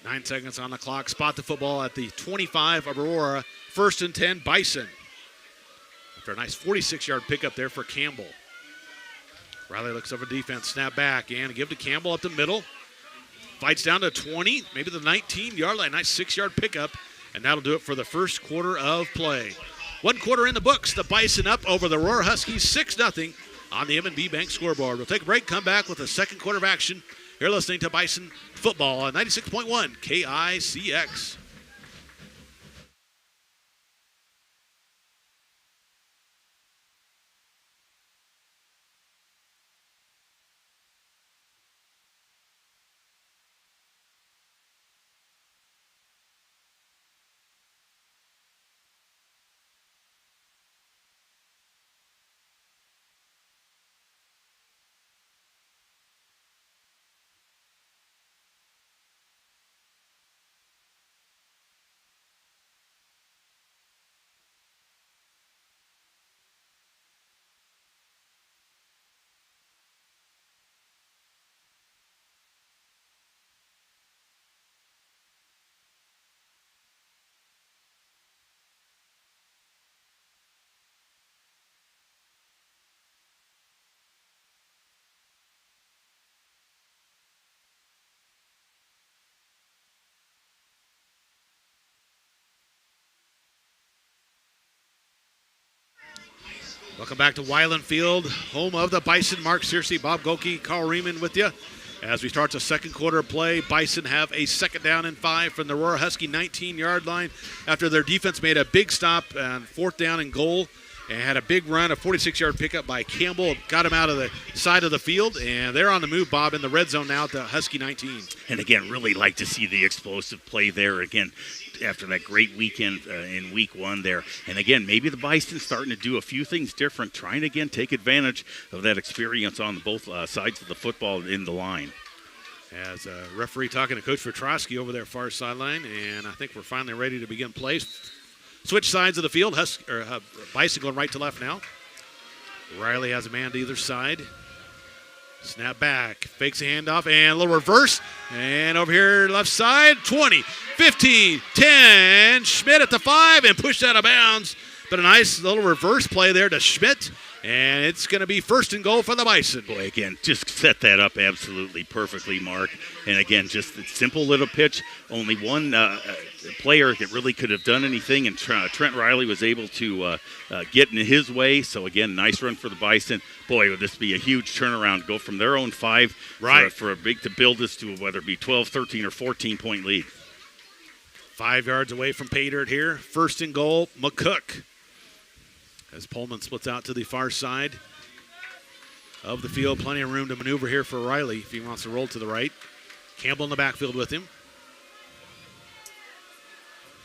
9 seconds on the clock. Spot the football at the 25 of Aurora. 1st and 10, Bison. after a nice 46-yard pickup there for Campbell. Riley looks over defense, snap back, and give to Campbell up the middle. Fights down to 20, maybe the 19-yard line. Nice 6-yard pickup, and that'll do it for the first quarter of play. 1 quarter in the books. The Bison up over the Aurora Huskies 6-0 on the M&B Bank scoreboard. We'll take a break, come back with the second quarter of action. You're listening to Bison Football on 96.1 KICX. Welcome back to Weiland Field, home of the Bison. Mark Searcy, Bob Goki, Carl Riemann with you. As we start the second quarter of play, Bison have a 2nd down and 5 from the Aurora Husky 19-yard line after their defense made a big stop on 4th down and goal and had a big run, a 46-yard pickup by Campbell, got him out of the side of the field, and they're on the move, Bob, in the red zone now at the Husky 19. And again, really like to see the explosive play there again after that great weekend in week 1 there. And again, maybe the Bison starting to do a few things different, trying to again take advantage of that experience on both sides of the football in the line. As a referee talking to Coach Petrosky over there far sideline, and I think we're finally ready to begin play. Switch sides of the field. Bison going right to left now. Riley has a man to either side. Snap back, fakes a handoff, and a little reverse. And over here, left side, 20, 15, 10. Schmidt at the 5 and pushed out of bounds. But a nice little reverse play there to Schmidt. And it's going to be 1st and goal for the Bison. Boy, again, just set that up absolutely perfectly, Mark. And again, just a simple little pitch. Only one player that really could have done anything, and Trent Riley was able to get in his way. So, again, nice run for the Bison. Boy, would this be a huge turnaround. Go from their own 5 for a big to build this to whether it be 12, 13, or 14-point lead. 5 yards away from pay dirt here. 1st and goal, McCook. As Pullman splits out to the far side of the field. Plenty of room to maneuver here for Riley if he wants to roll to the right. Campbell in the backfield with him.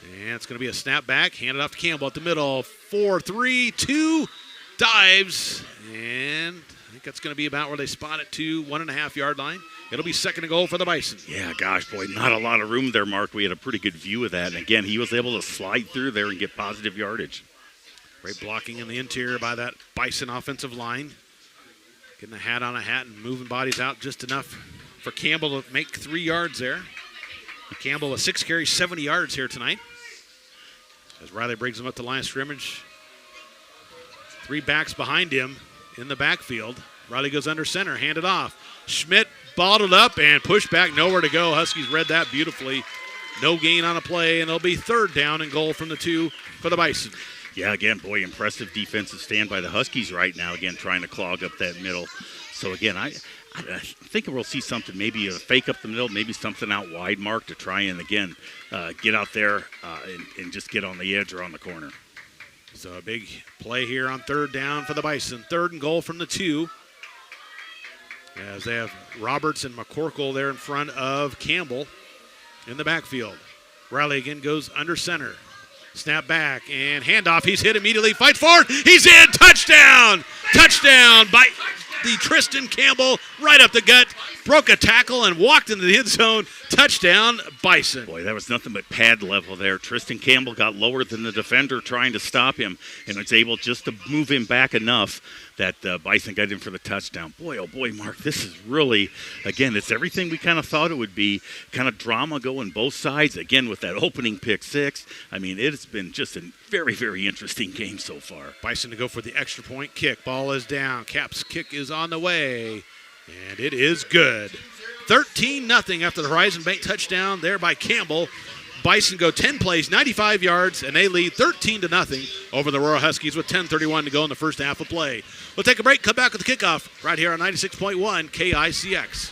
And it's going to be a snap back. Handed off to Campbell at the middle. 4-3-2. Dives. And I think that's going to be about where they spot it to 1.5-yard line. It'll be 2nd and goal for the Bison. Yeah, gosh, boy, not a lot of room there, Mark. We had a pretty good view of that. And again, he was able to slide through there and get positive yardage. Great blocking in the interior by that Bison offensive line. Getting a hat on a hat and moving bodies out just enough for Campbell to make 3 yards there. Campbell with 6 carries, 70 yards here tonight. As Riley brings him up the line of scrimmage. 3 backs behind him in the backfield. Riley goes under center, handed off. Schmidt balled it up and pushed back, nowhere to go. Huskies read that beautifully. No gain on a play, and it'll be 3rd down and goal from the 2 for the Bison. Yeah, again, boy, impressive defensive stand by the Huskies right now, again, trying to clog up that middle. So, again, I think we'll see something, maybe a fake up the middle, maybe something out wide, Mark, to try and, again, get out there and just get on the edge or on the corner. So a big play here on 3rd down for the Bison. 3rd and goal from the 2. As they have Roberts and McCorkle there in front of Campbell in the backfield. Riley again goes under center. Snap back and handoff. He's hit immediately. Fights forward. He's in. Touchdown. Touchdown by the Tristan Campbell right up the gut. broke a tackle and walked into the end zone. Touchdown, Bison. Boy, that was nothing but pad level there. Tristan Campbell got lower than the defender trying to stop him and was able just to move him back enough that Bison got in for the touchdown. Boy, oh boy, Mark, this is really, again, it's everything we kind of thought it would be. Kind of drama going both sides. Again, with that opening pick six. I mean, it's been just a very, very interesting game so far. Bison to go for the extra point kick. Ball is down. Cap's kick is on the way, and it is good. 13-0 after the Horizon Bank touchdown there by Campbell. Bison go 10 plays, 95 yards, and they lead 13-0 over the Aurora Huskies with 10:31 to go in the first half of play. We'll take a break, come back with the kickoff right here on 96.1 KICX.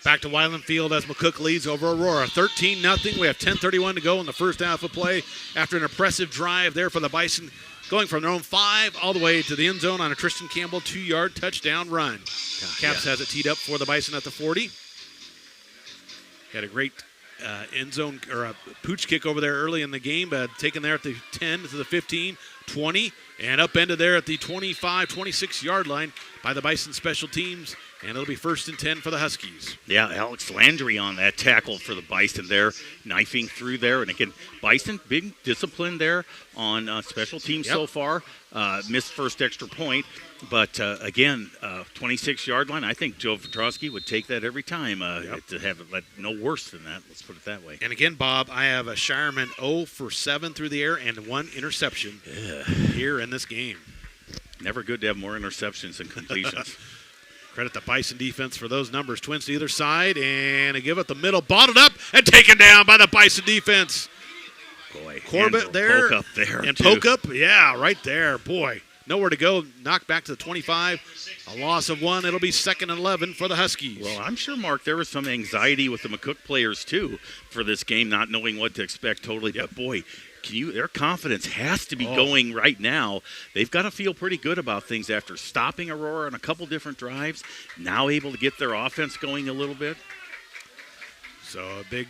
Back to Weiland Field as McCook leads over Aurora. 13-0. We have 10:31 to go in the first half of play after an impressive drive there for the Bison, going from their own 5 all the way to the end zone on a Tristan Campbell 2-yard touchdown run. Caps has it teed up for the Bison at the 40. Had a great end zone or a pooch kick over there early in the game, taken there at the 10 to the 15, 20, and upended there at the 25, 26-yard line by the Bison special teams. And it'll be 1st and 10 for the Huskies. Yeah, Alex Landry on that tackle for the Bison there, knifing through there. And again, Bison, big discipline there on special teams so far. Missed first extra point. But again, 26-yard line, I think Joe Petrosky would take that every time to have it no worse than that. Let's put it that way. And again, Bob, I have a Shireman 0 for 7 through the air and 1 interception here in this game. Never good to have more interceptions than completions. Credit the Bison defense for those numbers. Twins to either side, and a give up the middle. Bottled up and taken down by the Bison defense. Boy, Corbett there. Poke up there. And poke up, yeah, right there. Boy, nowhere to go. Knocked back to the 25. A loss of 1. It'll be 2nd and 11 for the Huskies. Well, I'm sure, Mark, there was some anxiety with the McCook players, too, for this game, not knowing what to expect totally. But, boy, their confidence has to be going right now. They've got to feel pretty good about things after stopping Aurora on a couple different drives, now able to get their offense going a little bit. So a big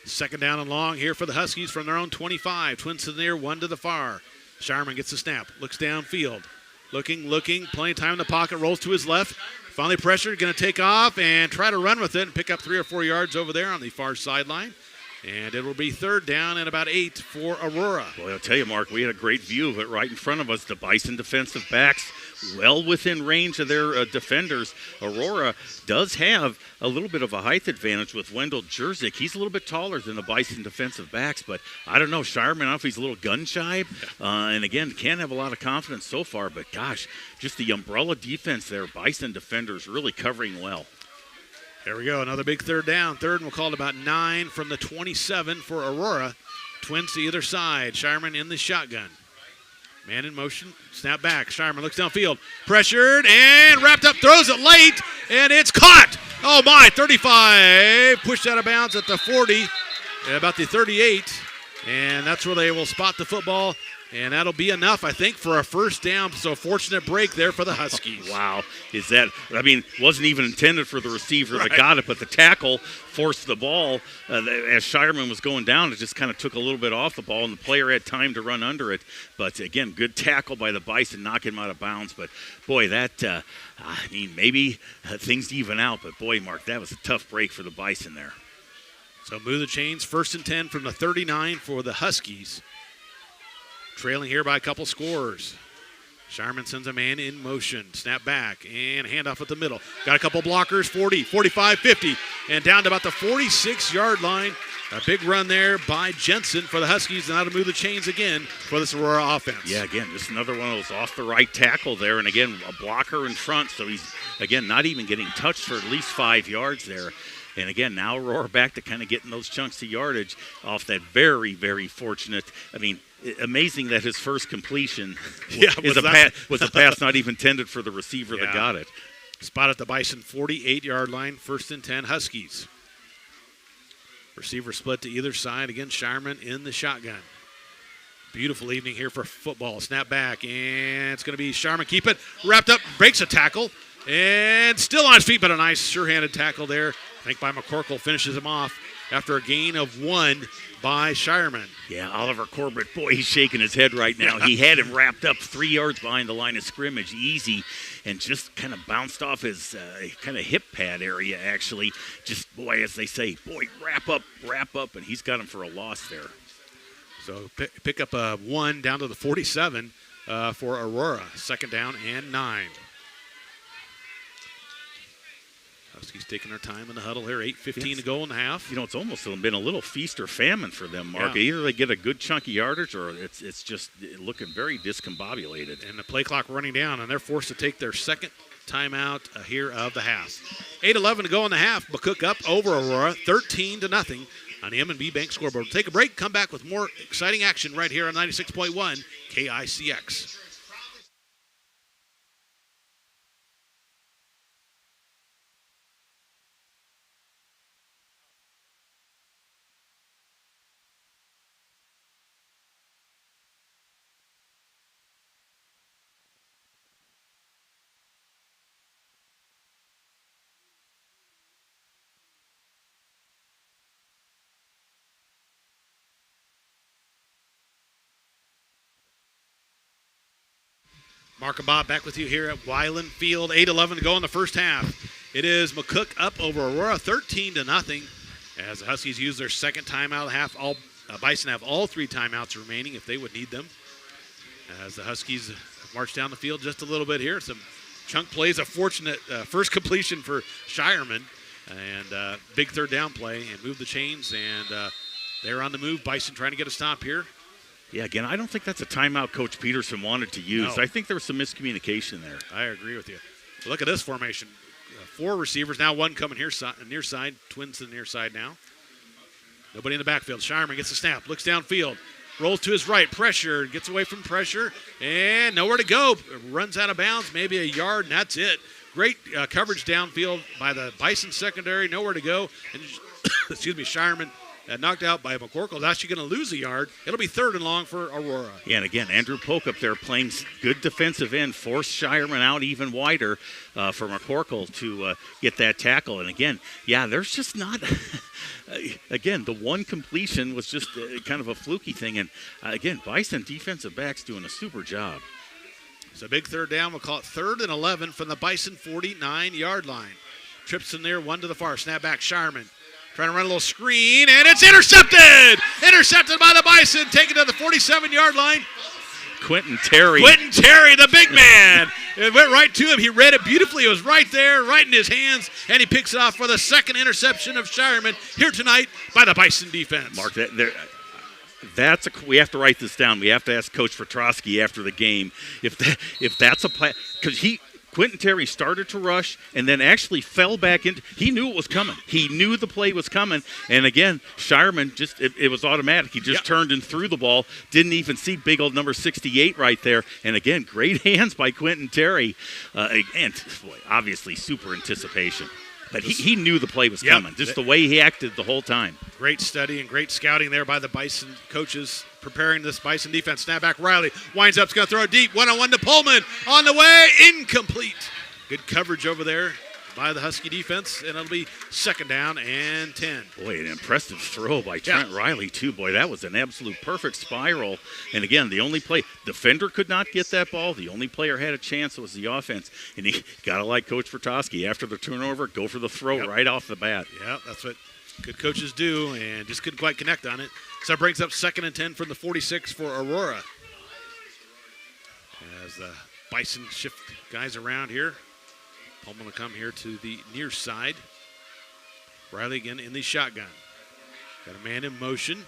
2nd down and long here for the Huskies from their own 25. Twins to the near, 1 to the far. Shireman gets the snap, looks downfield. Looking, plenty of time in the pocket, rolls to his left. Finally pressured, going to take off and try to run with it and pick up 3 or 4 yards over there on the far sideline. And it will be 3rd down and about 8 for Aurora. Well, I'll tell you, Mark, we had a great view of it right in front of us. The Bison defensive backs well within range of their defenders. Aurora does have a little bit of a height advantage with Wendell Jerzik. He's a little bit taller than the Bison defensive backs, but I don't know. Shireman, I don't know if he's a little gun-shy. And, again, can't have a lot of confidence so far. But, gosh, just the umbrella defense there. Bison defenders really covering well. There we go, another big 3rd down. 3rd, and we'll call it about 9 from the 27 for Aurora. Twins to either side. Shireman in the shotgun. Man in motion, snap back. Shireman looks downfield, pressured and wrapped up, throws it late, and it's caught. Oh my, 35, pushed out of bounds at the 40, about the 38, and that's where they will spot the football. And that'll be enough, I think, for a 1st down. So fortunate break there for the Huskies. Wow. Wasn't even intended for the receiver that got it, but the tackle forced the ball. As Shireman was going down, it just kind of took a little bit off the ball, and the player had time to run under it. But, again, good tackle by the Bison, knocking him out of bounds. But, boy, maybe things even out. But, boy, Mark, that was a tough break for the Bison there. So move the chains, 1st and 10 from the 39 for the Huskies. Trailing here by a couple scores. Shireman sends a man in motion. Snap back and handoff at the middle. Got a couple blockers, 40, 45, 50, and down to about the 46-yard line. A big run there by Jensen for the Huskies, and that'll move the chains again for this Aurora offense. Yeah, again, just another one of those off the right tackle there, and again, a blocker in front, so he's, again, not even getting touched for at least 5 yards there. And again, now Aurora back to kind of getting those chunks of yardage off that very, very fortunate. I mean, amazing that his first completion was a pass not even intended for the receiver that got it. Spot at the Bison 48-yard line, 1st and 10, Huskies. Receiver split to either side. Again, Shireman in the shotgun. Beautiful evening here for football. Snap back, and it's going to be Shireman. Keep it wrapped up, breaks a tackle, and still on his feet, but a nice sure-handed tackle there. I think by McCook finishes him off after a gain of 1 by Shireman. Yeah, Oliver Corbett, boy, he's shaking his head right now. He had him wrapped up 3 yards behind the line of scrimmage, easy, and just kind of bounced off his kind of hip pad area, actually. Just, boy, as they say, boy, wrap up, and he's got him for a loss there. So pick up a 1 down to the 47 for Aurora. 2nd down and 9. Huskies taking their time in the huddle here. 8:15 to go in the half. You know, it's almost been a little feast or famine for them, Mark. Yeah. Either they get a good chunk of yardage or it's just looking very discombobulated. And the play clock running down, and they're forced to take their second timeout here of the half. 8:11 to go in the half. McCook up over Aurora, 13-0 on the M&B Bank scoreboard. We'll take a break, come back with more exciting action right here on 96.1 KICX. Mark and Bob back with you here at Weiland Field. 8:11 to go in the first half. It is McCook up over Aurora, 13-0, as the Huskies use their second timeout of the half. Bison have all 3 timeouts remaining if they would need them. As the Huskies march down the field just a little bit here. Some chunk plays, a fortunate first completion for Shireman, and big third down play, and move the chains, and they're on the move. Bison trying to get a stop here. Yeah, again, I don't think that's a timeout Coach Peterson wanted to use. No. I think there was some miscommunication there. I agree with you. Look at this formation. 4 receivers, now 1 coming here, near side. Twins to the near side now. Nobody in the backfield. Shireman gets the snap, looks downfield, rolls to his right, pressure, gets away from pressure, and nowhere to go. Runs out of bounds, maybe a yard, and that's it. Great coverage downfield by the Bison secondary, nowhere to go. And excuse me, Shireman knocked out by McCook. Is actually going to lose a yard. It'll be 3rd and long for Aurora. Yeah, and again, Andrew Polk up there playing good defensive end, forced Shireman out even wider for McCook to get that tackle. And again, yeah, there's just not again, the one completion was just kind of a fluky thing. And again, Bison defensive backs doing a super job. It's a big 3rd down. We'll call it 3rd and 11 from the Bison 49-yard line. Trips in there, 1 to the far. Snap back, Shireman. Trying to run a little screen, and it's intercepted! Intercepted by the Bison, taken to the 47-yard line. Quentin Terry, the big man. It went right to him. He read it beautifully. It was right there, right in his hands, and he picks it off for the second interception of Shireman here tonight by the Bison defense. Mark, we have to write this down. We have to ask Coach Petrosky after the game if that's a play, because Quentin Terry started to rush and then actually fell back into. He knew it was coming. He knew the play was coming. And again, Shireman it was automatic. He just turned and threw the ball. Didn't even see big old number 68 right there. And again, great hands by Quentin Terry. And boy, obviously super anticipation. But he knew the play was coming, just the way he acted the whole time. Great study and great scouting there by the Bison coaches preparing this Bison defense. Snapback Riley winds up, going to throw it deep. 1-on-1 to Pullman. On the way, incomplete. Good coverage over there by the Husky defense, and it'll be 2nd down and 10. Boy, an impressive throw by Trent Riley, too. Boy, that was an absolute perfect spiral. And again, the only play, defender could not get that ball. The only player had a chance was the offense. And he got to like Coach Vertosky. After the turnover, go for the throw right off the bat. Yeah, that's what good coaches do, and just couldn't quite connect on it. So that brings up 2nd and 10 from the 46 for Aurora. As the Bison shift guys around here. Pullman will come here to the near side. Riley again in the shotgun. Got a man in motion.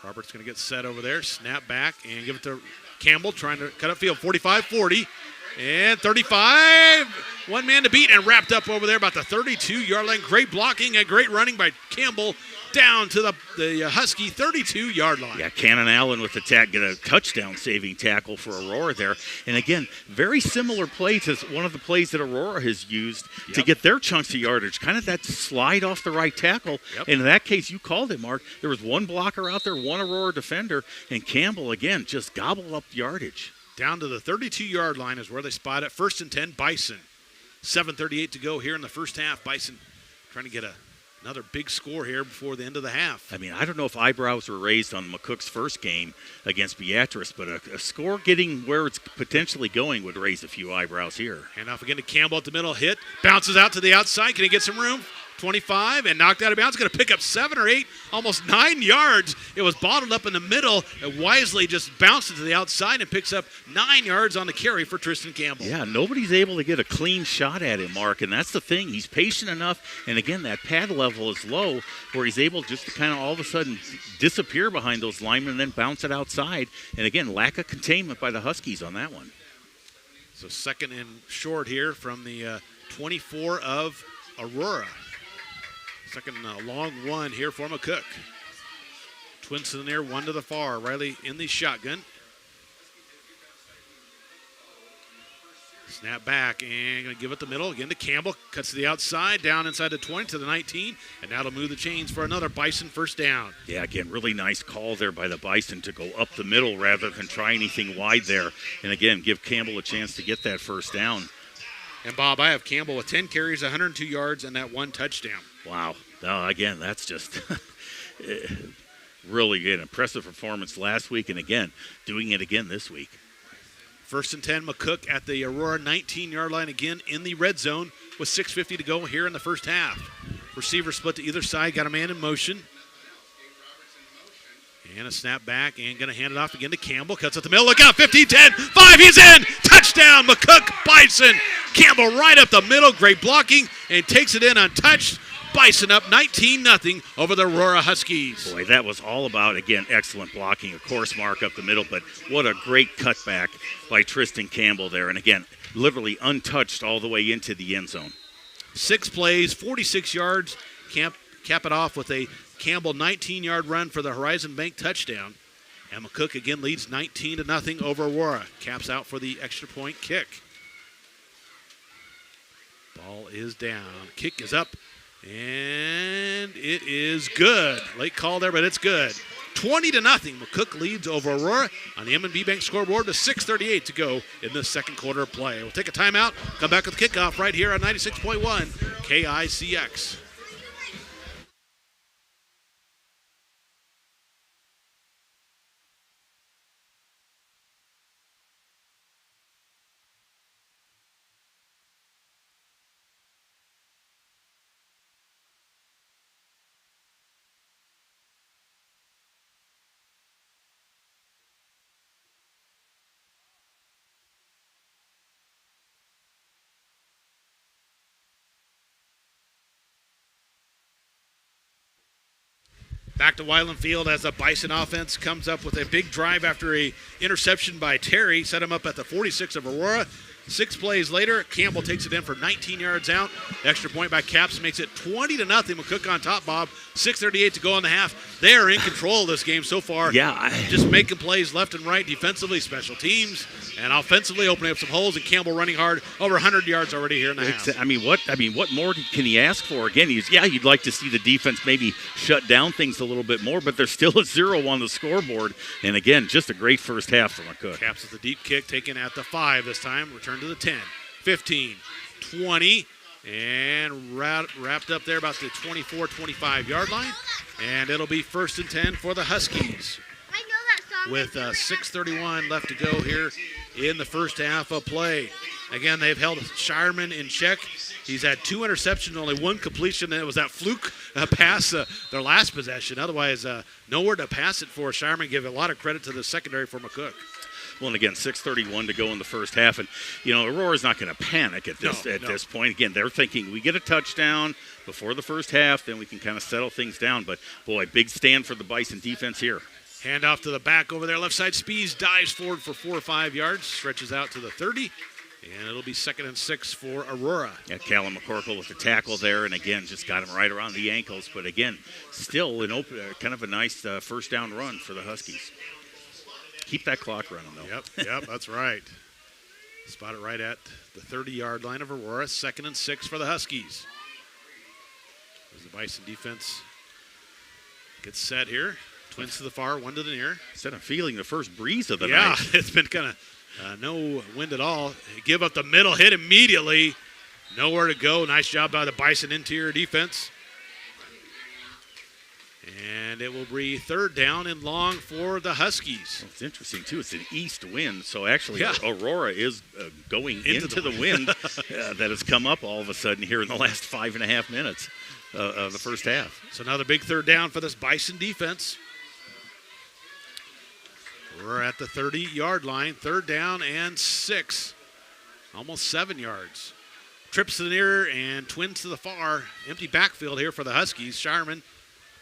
Roberts going to get set over there. Snap back and give it to Campbell, trying to cut upfield. 45-40 and 35. One man to beat and wrapped up over there about the 32-yard line. Great blocking and great running by Campbell down to the Husky 32-yard line. Yeah, Cannon Allen with the get a touchdown-saving tackle for Aurora there. And again, very similar play to one of the plays that Aurora has used to get their chunks of yardage. Kind of that slide off the right tackle. Yep. And in that case, you called it, Mark. There was one blocker out there, one Aurora defender, and Campbell, again, just gobbled up yardage. Down to the 32-yard line is where they spot it. 1st and 10, Bison. 7:38 to go here in the first half. Bison trying to get another big score here before the end of the half. I mean, I don't know if eyebrows were raised on McCook's first game against Beatrice, but a score getting where it's potentially going would raise a few eyebrows here. Hand off again to Campbell at the middle. Hit. Bounces out to the outside. Can he get some room? 25 and knocked out of bounds. Going to pick up 7 or 8, almost 9 yards. It was bottled up in the middle. And wisely just bounced it to the outside and picks up 9 yards on the carry for Tristan Campbell. Yeah, nobody's able to get a clean shot at him, Mark, and that's the thing. He's patient enough, and again, that pad level is low where he's able just to kind of all of a sudden disappear behind those linemen and then bounce it outside. And again, lack of containment by the Huskies on that one. So 2nd and short here from the 24 of Aurora. Second long one here for McCook. Twins to the near, one to the far. Riley in the shotgun. Snap back and going to give it the middle. Again to Campbell. Cuts to the outside, down inside the 20 to the 19. And now to move the chains for another Bison first down. Yeah, again, really nice call there by the Bison to go up the middle rather than try anything wide there. And again, give Campbell a chance to get that first down. And Bob, I have Campbell with 10 carries, 102 yards, and that 1 touchdown. Wow. Again, that's just really good. Impressive performance last week, and again, doing it again this week. 1st and 10, McCook at the Aurora 19-yard line again in the red zone with 6:50 to go here in the first half. Receiver split to either side, got a man in motion. And a snap back and going to hand it off again to Campbell. Cuts at the middle. Look out, 15, 10, 5, he's in. Touchdown, McCook, Bison. Campbell right up the middle. Great blocking and takes it in untouched. Bison up 19-0 over the Aurora Huskies. Boy, that was all about, again, excellent blocking. Of course, Mark up the middle, but what a great cutback by Tristan Campbell there. And again, literally untouched all the way into the end zone. 6 plays, 46 yards. Cap it off with a Campbell 19-yard run for the Horizon Bank touchdown. And McCook again leads 19-0 over Aurora. Caps out for the extra point kick. Ball is down. Kick is up. And it is good. Late call there, but it's good. 20-0. McCook leads over Aurora on the M&B Bank scoreboard with 6:38 to go in the second quarter of play. We'll take a timeout, come back with the kickoff right here on 96.1 KICX. Back to Weiland Field as the Bison offense comes up with a big drive after a interception by Terry. Set him up at the 46 of Aurora. 6 plays later, Campbell takes it in for 19 yards out. Extra point by Caps makes it 20-0. McCook on top, Bob. 6:38 to go in the half. They are in control of this game so far. Yeah. Just making plays left and right, defensively, special teams, and offensively opening up some holes, and Campbell running hard, over 100 yards already here in the half. I mean, what more can he ask for? Again, you'd like to see the defense maybe shut down things a little bit more, but there's still a 0 on the scoreboard. And again, just a great first half for McCook. Caps with the deep kick, taken at the 5 this time. Return to the 10, 15, 20, and wrapped up there about the 24, 25-yard line. And it'll be 1st and 10 for the Huskies. I know that song. With 6:31 left to go here in the first half of play. Again, they've held Shireman in check. He's had 2 interceptions, only 1 completion, and it was that fluke pass their last possession. Otherwise, nowhere to pass it for Shireman. Give a lot of credit to the secondary for McCook. Well, and again, 6:31 to go in the first half. And, Aurora's not going to panic at this point. Again, they're thinking we get a touchdown before the first half, then we can kind of settle things down. But, boy, big stand for the Bison defense here. Hand off to the back over there. Left side, Spees dives forward for 4 or 5 yards, stretches out to the 30. And it'll be 2nd and 6 for Aurora. Yeah, Callum McCook with the tackle there, and again, just got him right around the ankles. But again, still kind of a nice first down run for the Huskies. Keep that clock running, though. Yep, that's right. Spot it right at the 30-yard line of Aurora. 2nd and 6 for the Huskies. As the Bison defense gets set here. Twins to the far, one to the near. Instead of feeling the first breeze of the night. Yeah, it's been kind of no wind at all. Give up the middle, hit immediately. Nowhere to go. Nice job by the Bison interior defense. And it will be 3rd down and long for the Huskies. Well, it's interesting, too. It's an east wind, so actually Aurora is going into the wind that has come up all of a sudden here in the last 5.5 minutes of the first half. So another big 3rd down for this Bison defense. We're at the 30-yard line, 3rd down and 6. Almost 7 yards. Trips to the near and twins to the far. Empty backfield here for the Huskies. Shireman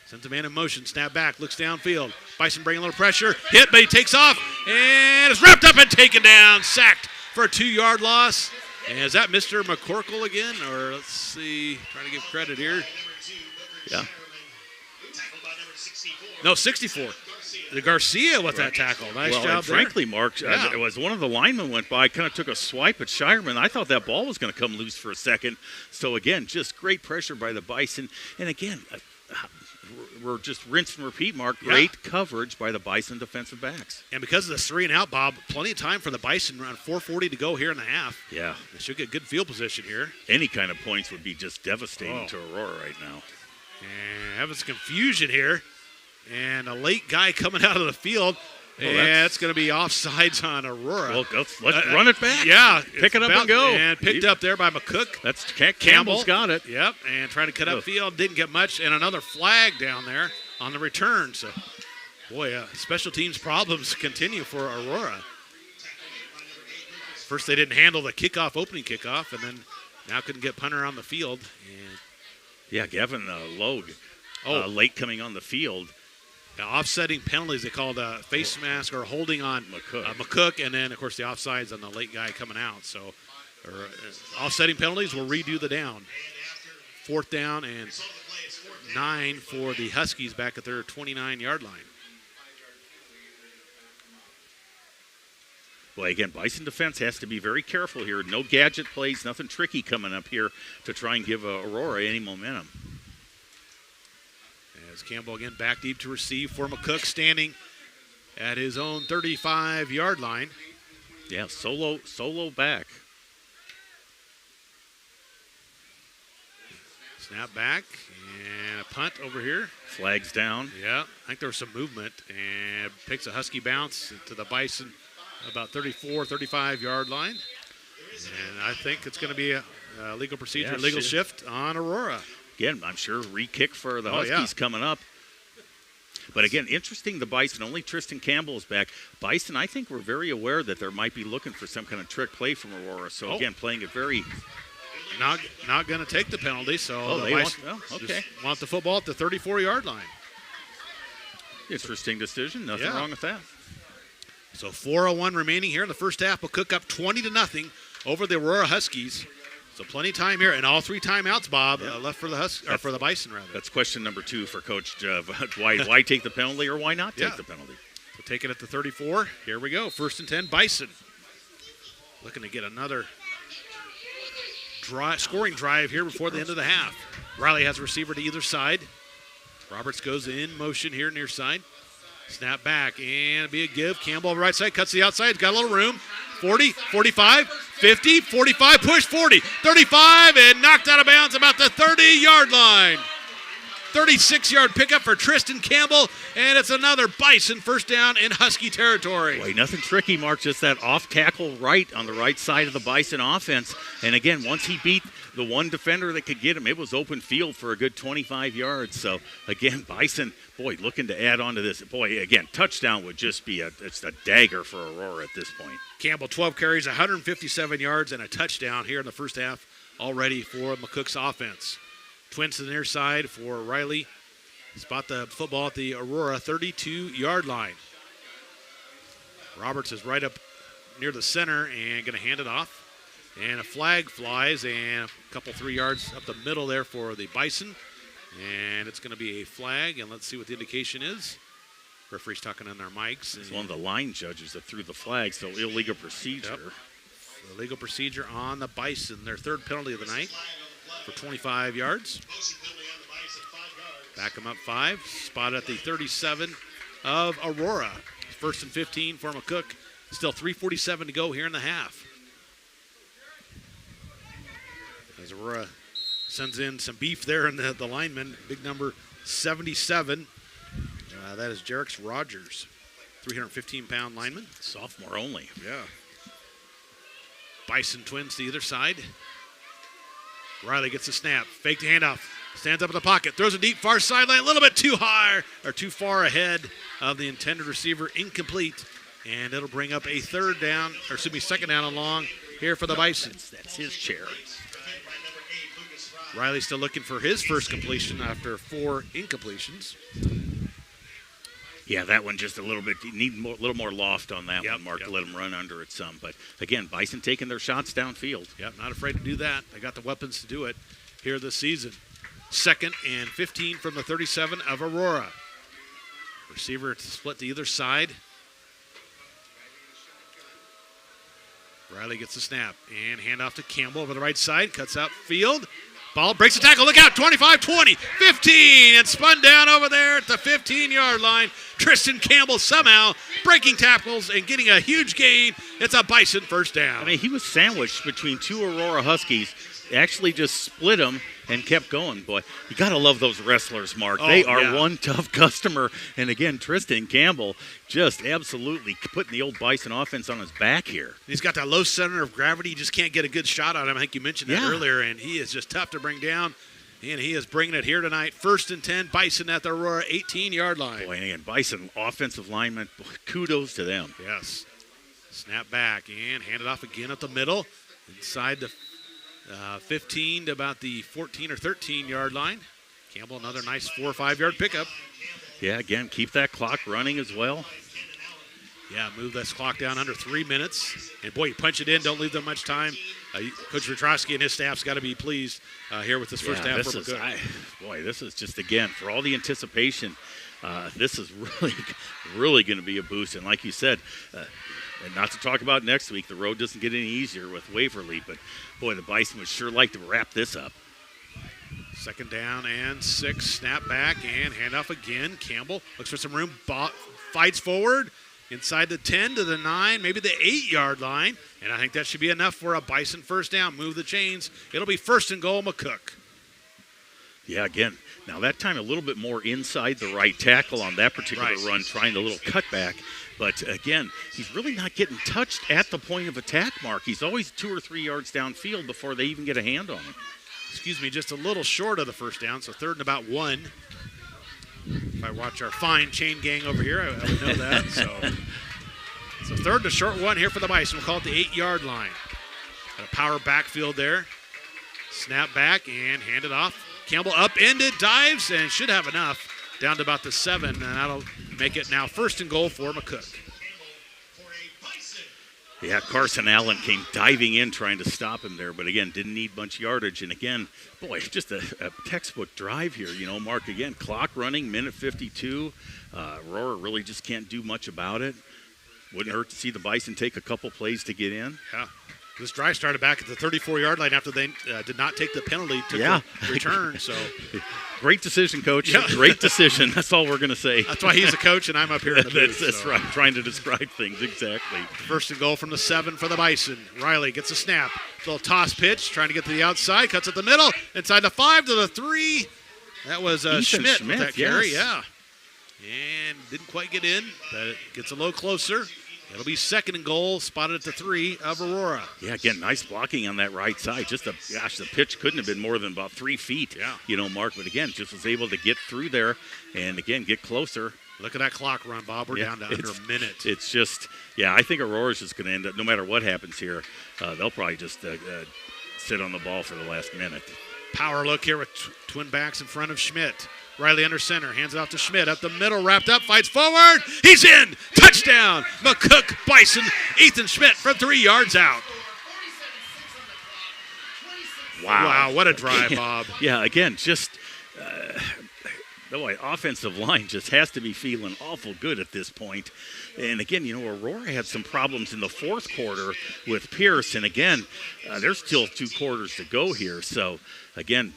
sends a man in motion, snap back, looks downfield. Bison bringing a little pressure, hit, but he takes off, and is wrapped up and taken down, sacked for a 2-yard loss. And is that Mr. McCorkle again? Or let's see, trying to give credit here. Yeah. No, 64. The Garcia with that tackle. Nice job there. Frankly, Mark, it was one of the linemen went by, kind of took a swipe at Shireman. I thought that ball was going to come loose for a second. So, again, just great pressure by the Bison. And, again, we're just rinse and repeat, Mark. Great coverage by the Bison defensive backs. And because of this 3 and out, Bob, plenty of time for the Bison. Around 4:40 to go here in the half. Yeah. They should get good field position here. Any kind of points would be just devastating to Aurora right now. And having some confusion here. And a late guy coming out of the field. It's going to be offsides on Aurora. Well, let's run it back. Yeah. Pick it up and go. And picked up there by McCook. That's Campbell's got it. Yep, and trying to cut up field. Didn't get much. And another flag down there on the return. So, boy, special teams problems continue for Aurora. First they didn't handle the opening kickoff, and then now couldn't get punter on the field. And yeah, Gavin Logue late coming on the field. Offsetting penalties, they called a face mask or holding on McCook, and then, of course, the offsides on the late guy coming out. So, offsetting penalties will redo the down. 4th down and 9 for the Huskies back at their 29-yard line. Well, again, Bison defense has to be very careful here. No gadget plays, nothing tricky coming up here to try and give Aurora any momentum. As Campbell again back deep to receive for McCook, standing at his own 35-yard line. Yeah, solo back. Snap back and a punt over here. Flags down. Yeah, I think there was some movement and picks a Husky bounce to the Bison about 35-yard line. And I think it's going to be a legal procedure, legal shift on Aurora. Again, I'm sure re-kick for the Huskies coming up. But again, interesting, the Bison, only Tristan Campbell is back. Bison, I think we're very aware that there might be looking for some kind of trick play from Aurora. So again, playing it very... Not going to take the penalty, so they Bison want the football at the 34-yard line. Interesting decision. Nothing wrong with that. So 4:01 remaining here in the first half. McCook up 20-0 over the Aurora Huskies. So plenty of time here, and all 3 timeouts, Bob, left for the for the Bison, rather. That's question number 2 for Coach Jeff. Why take the penalty or why not take the penalty? So take it at the 34. Here we go. 1st and 10, Bison. Looking to get another scoring drive here before the end of the half. Riley has a receiver to either side. Roberts goes in motion here near side. Snap back, and be a give. Campbell right side, cuts the outside. He's got a little room. 40, 45, 50, 45, push 40, 35, and knocked out of bounds about the 30-yard line. 36-yard pickup for Tristan Campbell, and it's another Bison first down in Husky territory. Boy, nothing tricky, Mark, just that off tackle right on the right side of the Bison offense. And again, once he beat the one defender that could get him, it was open field for a good 25 yards. So again, Bison, boy, looking to add on to this. Boy, again, touchdown would just be it's a dagger for Aurora at this point. Campbell, 12 carries, 157 yards, and a touchdown here in the first half already for McCook's offense. Twins to the near side for Riley. Spot the football at the Aurora 32-yard line. Roberts is right up near the center and going to hand it off. And a flag flies, and a couple 3 yards up the middle there for the Bison. And it's going to be a flag, and let's see what the indication is. Referee's talking on their mics. It's one of the line judges that threw the flag, so illegal procedure. Yep. Illegal procedure on the Bison, their third penalty of the night for 25 yards. Back them up 5. Spotted at the 37 of Aurora. First and 15 for McCook. Still 3:47 to go here in the half. As Aurora sends in some beef there in the lineman. Big number 77. That is Jerix Rogers, 315-pound lineman. Sophomore only. Yeah. Bison Twins to either side. Riley gets the snap. Fake the handoff. Stands up in the pocket. Throws a deep far sideline. A little bit too high or too far ahead of the intended receiver. Incomplete. And it'll bring up a second down and long here for the Bison. That's his chair. Riley still looking for his first completion after 4 incompletions. Yeah, that one just a little bit. You need a little more loft on that one, Mark, yep. to let them run under it some. But again, Bison taking their shots downfield. Yep, not afraid to do that. They got the weapons to do it here this season. 2nd and 15 from the 37 of Aurora. Receiver split to either side. Riley gets the snap and handoff to Campbell over the right side. Cuts out field. Ball breaks the tackle. Look out. 25, 20, 15. And spun down over there at the 15-yard line. Tristan Campbell somehow breaking tackles and getting a huge gain. It's a Bison first down. I mean, he was sandwiched between 2 Aurora Huskies. Actually just split them and kept going. Boy, you got to love those wrestlers, Mark. They are one tough customer. And again, Tristan Campbell just absolutely putting the old Bison offense on his back here. He's got that low center of gravity. You just can't get a good shot on him. I think you mentioned that earlier. And he is just tough to bring down. And he is bringing it here tonight. 1st and 10, Bison at the Aurora 18-yard line. Boy, and again, Bison offensive lineman, boy, kudos to them. Yes. Snap back and hand it off again at the middle. Inside the 15 to about the 14 or 13-yard line. Campbell, another nice 4 or 5-yard pickup. Yeah, again, keep that clock running as well. Yeah, move this clock down under 3 minutes. And, boy, you punch it in, don't leave them much time. Coach Vitrosky and his staff's got to be pleased here with this first half for McCook. This is just, again, for all the anticipation, this is really, really going to be a boost. And like you said, and not to talk about next week, the road doesn't get any easier with Waverly, but, boy, the Bison would sure like to wrap this up. 2nd down and 6. Snap back and handoff again. Campbell looks for some room, fights forward inside the 10 to the 9, maybe the 8-yard line. And I think that should be enough for a Bison first down. Move the chains. It'll be 1st and goal, McCook. Yeah, again, now that time a little bit more inside the right tackle on that particular run, trying the little cutback. But, again, he's really not getting touched at the point of attack, Mark. He's always 2 or 3 yards downfield before they even get a hand on him. Just a little short of the first down, so 3rd and about 1. If I watch our fine chain gang over here, I would know that. So 3rd and a short 1 here for the Bison. We'll call it the 8-yard line. Got a power backfield there. Snap back and hand it off. Campbell upended, dives, and should have enough. Down to about the 7, and that'll make it now 1st and goal for McCook. Yeah, Carson Allen came diving in trying to stop him there, but again, didn't need much yardage. And again, boy, just a textbook drive here, Mark. Again, clock running, minute 52. Aurora really just can't do much about it. Wouldn't hurt to see the Bison take a couple plays to get in. Yeah. This drive started back at the 34-yard line after they did not take the penalty to the return. So, great decision, Coach. Yeah. Great decision. That's all we're going to say. That's why he's a coach and I'm up here in the booth. That's right. Trying to describe things exactly. 1st and goal from the 7 for the Bison. Riley gets a snap. Little toss pitch, trying to get to the outside. Cuts at the middle. Inside the 5 to the 3. That was Schmidt with that carry, yeah. And didn't quite get in, but it gets a little closer. It'll be 2nd and goal, spotted at the 3 of Aurora. Yeah, again, nice blocking on that right side. The pitch couldn't have been more than about 3 feet, Mark. But again, just was able to get through there and, again, get closer. Look at that clock run, Bob. We're down to under a minute. It's just, I think Aurora's just going to end up, no matter what happens here, they'll probably just sit on the ball for the last minute. Power look here with twin backs in front of Schmidt. Riley under center, hands it off to Schmidt. Up the middle, wrapped up, fights forward. He's in. Touchdown. McCook, Bison, Ethan Schmidt from 3 yards out. Wow, what a drive, Bob. Yeah, again, just the offensive line just has to be feeling awful good at this point. And again, Aurora had some problems in the 4th quarter with Pierce. And again, there's still 2 quarters to go here. So, again,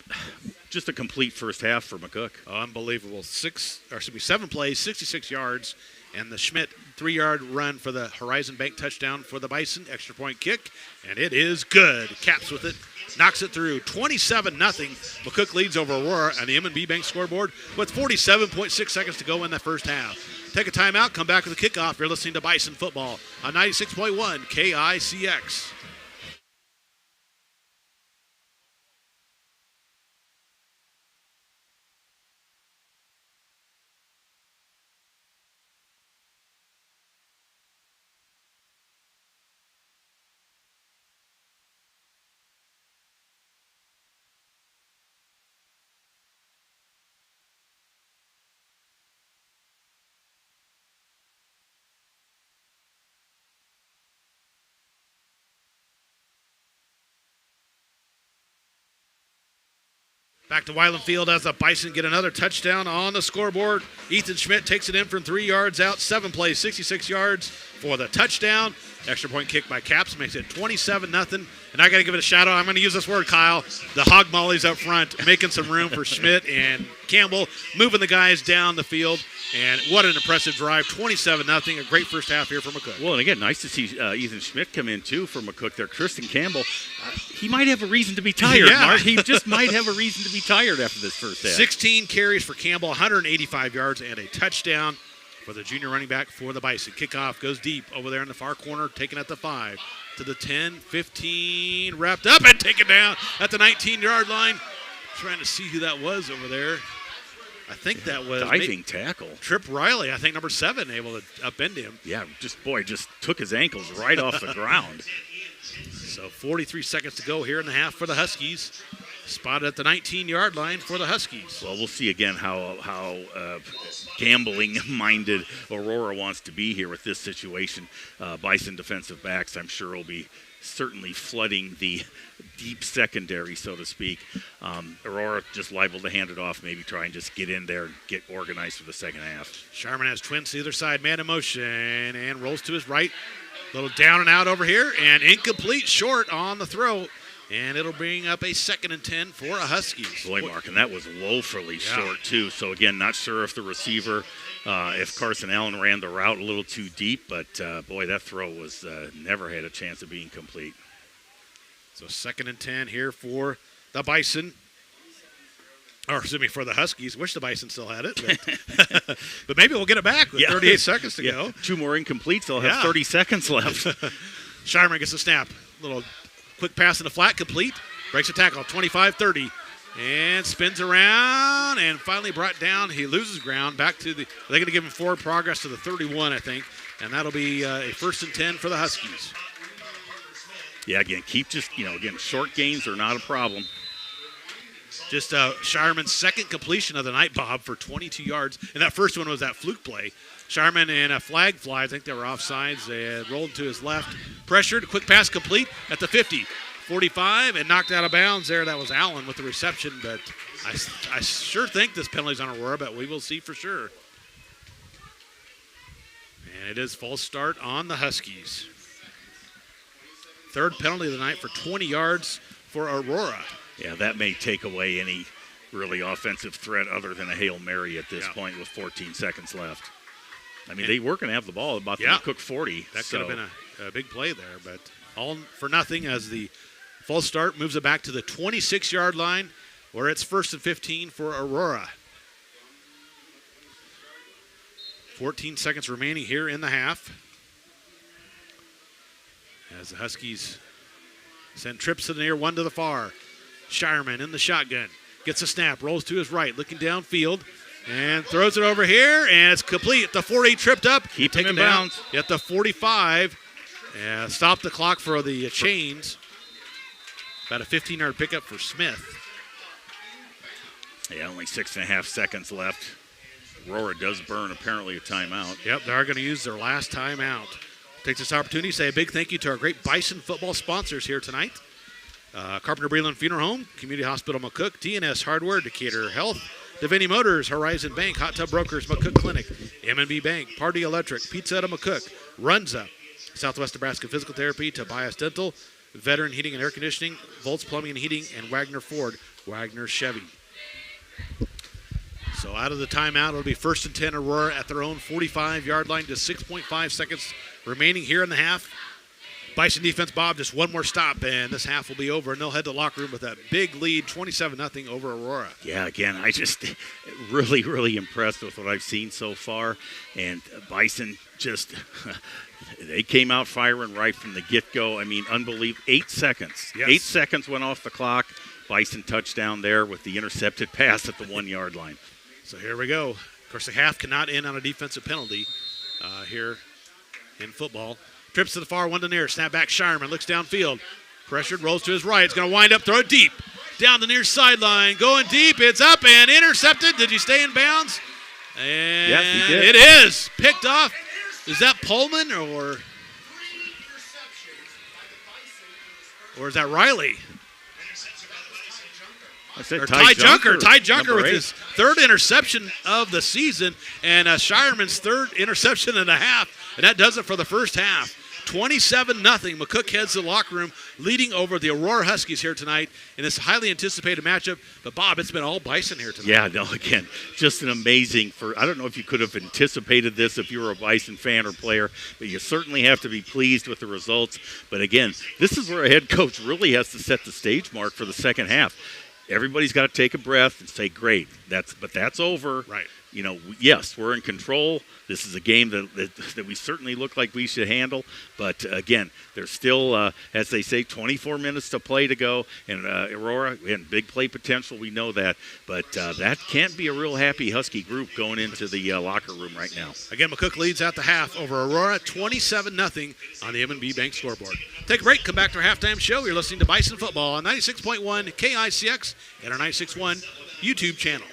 just a complete first half for McCook. Unbelievable. 7 plays, 66 yards. And the Schmidt 3-yard run for the Horizon Bank touchdown for the Bison. Extra point kick. And it is good. Caps with it. Knocks it through. 27-0. McCook leads over Aurora on the M&B Bank scoreboard with 47.6 seconds to go in the first half. Take a timeout. Come back with a kickoff. You're listening to Bison Football on 96.1 KICX. Back to Weiland Field as the Bison get another touchdown on the scoreboard. Ethan Schmidt takes it in from 3 yards out. 7 plays, 66 yards for the touchdown. Extra point kick by Caps makes it 27-0. And I got to give it a shout out. I'm going to use this word, Kyle. The hog mollies up front, making some room for Schmidt and Campbell, moving the guys down the field. And what an impressive drive. 27-0. A great first half here for McCook. Well, and again, nice to see Ethan Schmidt come in, too, for McCook there. Tristan Campbell, he might have a reason to be tired, Mark. He just might have a reason to be tired after this first half. 16 carries for Campbell, 185 yards, and a touchdown for the junior running back for the Bison. Kickoff goes deep over there in the far corner, taken at the 5 to the 10, 15, wrapped up and taken down at the 19-yard line. Trying to see who that was over there. I think that was diving tackle. Trip Riley, I think number 7, able to upend him. Yeah, just took his ankles right off the ground. So 43 seconds to go here in the half for the Huskies. Spotted at the 19-yard line for the Huskies. Well, we'll see again how gambling-minded Aurora wants to be here with this situation. Bison defensive backs, I'm sure, will be certainly flooding the deep secondary, so to speak. Aurora just liable to hand it off, maybe try and just get in there and get organized for the second half. Sharman has twins to either side, man in motion, and rolls to his right. Little down and out over here, and incomplete, short on the throw. And it'll bring up a 2nd and 10 for a Huskies. Boy, Mark, and that was woefully short, too. So, again, not sure if the receiver, if Carson Allen ran the route a little too deep. But, boy, that throw was never had a chance of being complete. So 2nd and 10 here for the Bison. Or, excuse me, for the Huskies. Wish the Bison still had it. But, but maybe we'll get it back with 38 seconds to go. 2 more incompletes. They'll have 30 seconds left. Sharman gets the snap. Little quick pass in the flat, complete. Breaks a tackle, 25-30. And spins around and finally brought down. He loses ground. Back to the, they're going to give him forward progress to the 31, I think. And that'll be a 1st and 10 for the Huskies. Yeah, again, short gains are not a problem. Just Sharman's 2nd completion of the night, Bob, for 22 yards. And that first one was that fluke play. Sharman and a flag fly. I think they were offsides. They rolled to his left. Pressured. Quick pass complete at the 50. 45 and knocked out of bounds there. That was Allen with the reception. But I sure think this penalty's on Aurora, but we will see for sure. And it is false start on the Huskies. 3rd penalty of the night for 20 yards for Aurora. Yeah, that may take away any really offensive threat other than a Hail Mary at this point with 14 seconds left. I mean, they were going to have the ball about the McCook 40. That could have been a big play there, but all for nothing as the false start moves it back to the 26-yard line. where it's 1st and 15 for Aurora. 14 seconds remaining here in the half. As the Huskies send trips to the near, one to the far. Shireman in the shotgun. Gets a snap, rolls to his right, looking downfield, and throws it over here, and it's complete. The 40 tripped up. Keep him in down bounds. at the 45. Stop the clock for the chains. About a 15-yard pickup for Smith. Yeah, only 6.5 seconds left. Aurora does burn apparently a timeout. Yep, they are going to use their last timeout. Take this opportunity to say a big thank you to our great Bison football sponsors here tonight. Carpenter Breland Funeral Home, Community Hospital McCook, DNS Hardware, Decatur Health, Devaney Motors, Horizon Bank, Hot Tub Brokers, McCook Clinic, M&B Bank, Party Electric, Pizza at McCook, Runza, Southwest Nebraska Physical Therapy, Tobias Dental, Veteran Heating and Air Conditioning, Volts Plumbing and Heating, and Wagner Ford, Wagner Chevy. So out of the timeout, it'll be 1st and 10 Aurora at their own 45-yard line, just 6.5 seconds remaining here in the half. Bison defense, Bob, just one more stop, and this half will be over, and they'll head to the locker room with that big lead, 27-0 over Aurora. Yeah, again, I just really, really impressed with what I've seen so far. And Bison just, they came out firing right from the get-go. I mean, unbelievable. 8 seconds. Yes. 8 seconds went off the clock. Bison touchdown there with the intercepted pass at the 1-yard line. So here we go. Of course, the half cannot end on a defensive penalty here in football. Trips to the far, one to near. Snap back, Shireman looks downfield. Pressured, rolls to his right. It's going to wind up, throw it deep. Down the near sideline, going deep. It's up and intercepted. Did you stay in bounds? And yes, he did. It is picked off. Is that Pullman or is that Riley? I said Or Ty Junker. Ty Junker with 8. his 3rd interception of the season, and Shireman's 3rd interception and a half, and that does it for the first half. 27-0. McCook heads to the locker room, leading over the Aurora Huskies here tonight in this highly anticipated matchup. But, Bob, it's been all Bison here tonight. Yeah, no, again, just an amazing I don't know if you could have anticipated this if you were a Bison fan or player, but you certainly have to be pleased with the results. But, again, this is where a head coach really has to set the stage mark for the second half. Everybody's got to take a breath and say, great, but that's over. Right. You know, yes, we're in control. This is a game that we certainly look like we should handle. But, again, there's still, as they say, 24 minutes to play to go. And Aurora, and big play potential, we know that. But that can't be a real happy Husky group going into the locker room right now. Again, McCook leads at the half over Aurora, 27-0 on the M&B Bank scoreboard. Take a break, come back to our halftime show. You're listening to Bison Football on 96.1 KICX and our 96.1 YouTube channel.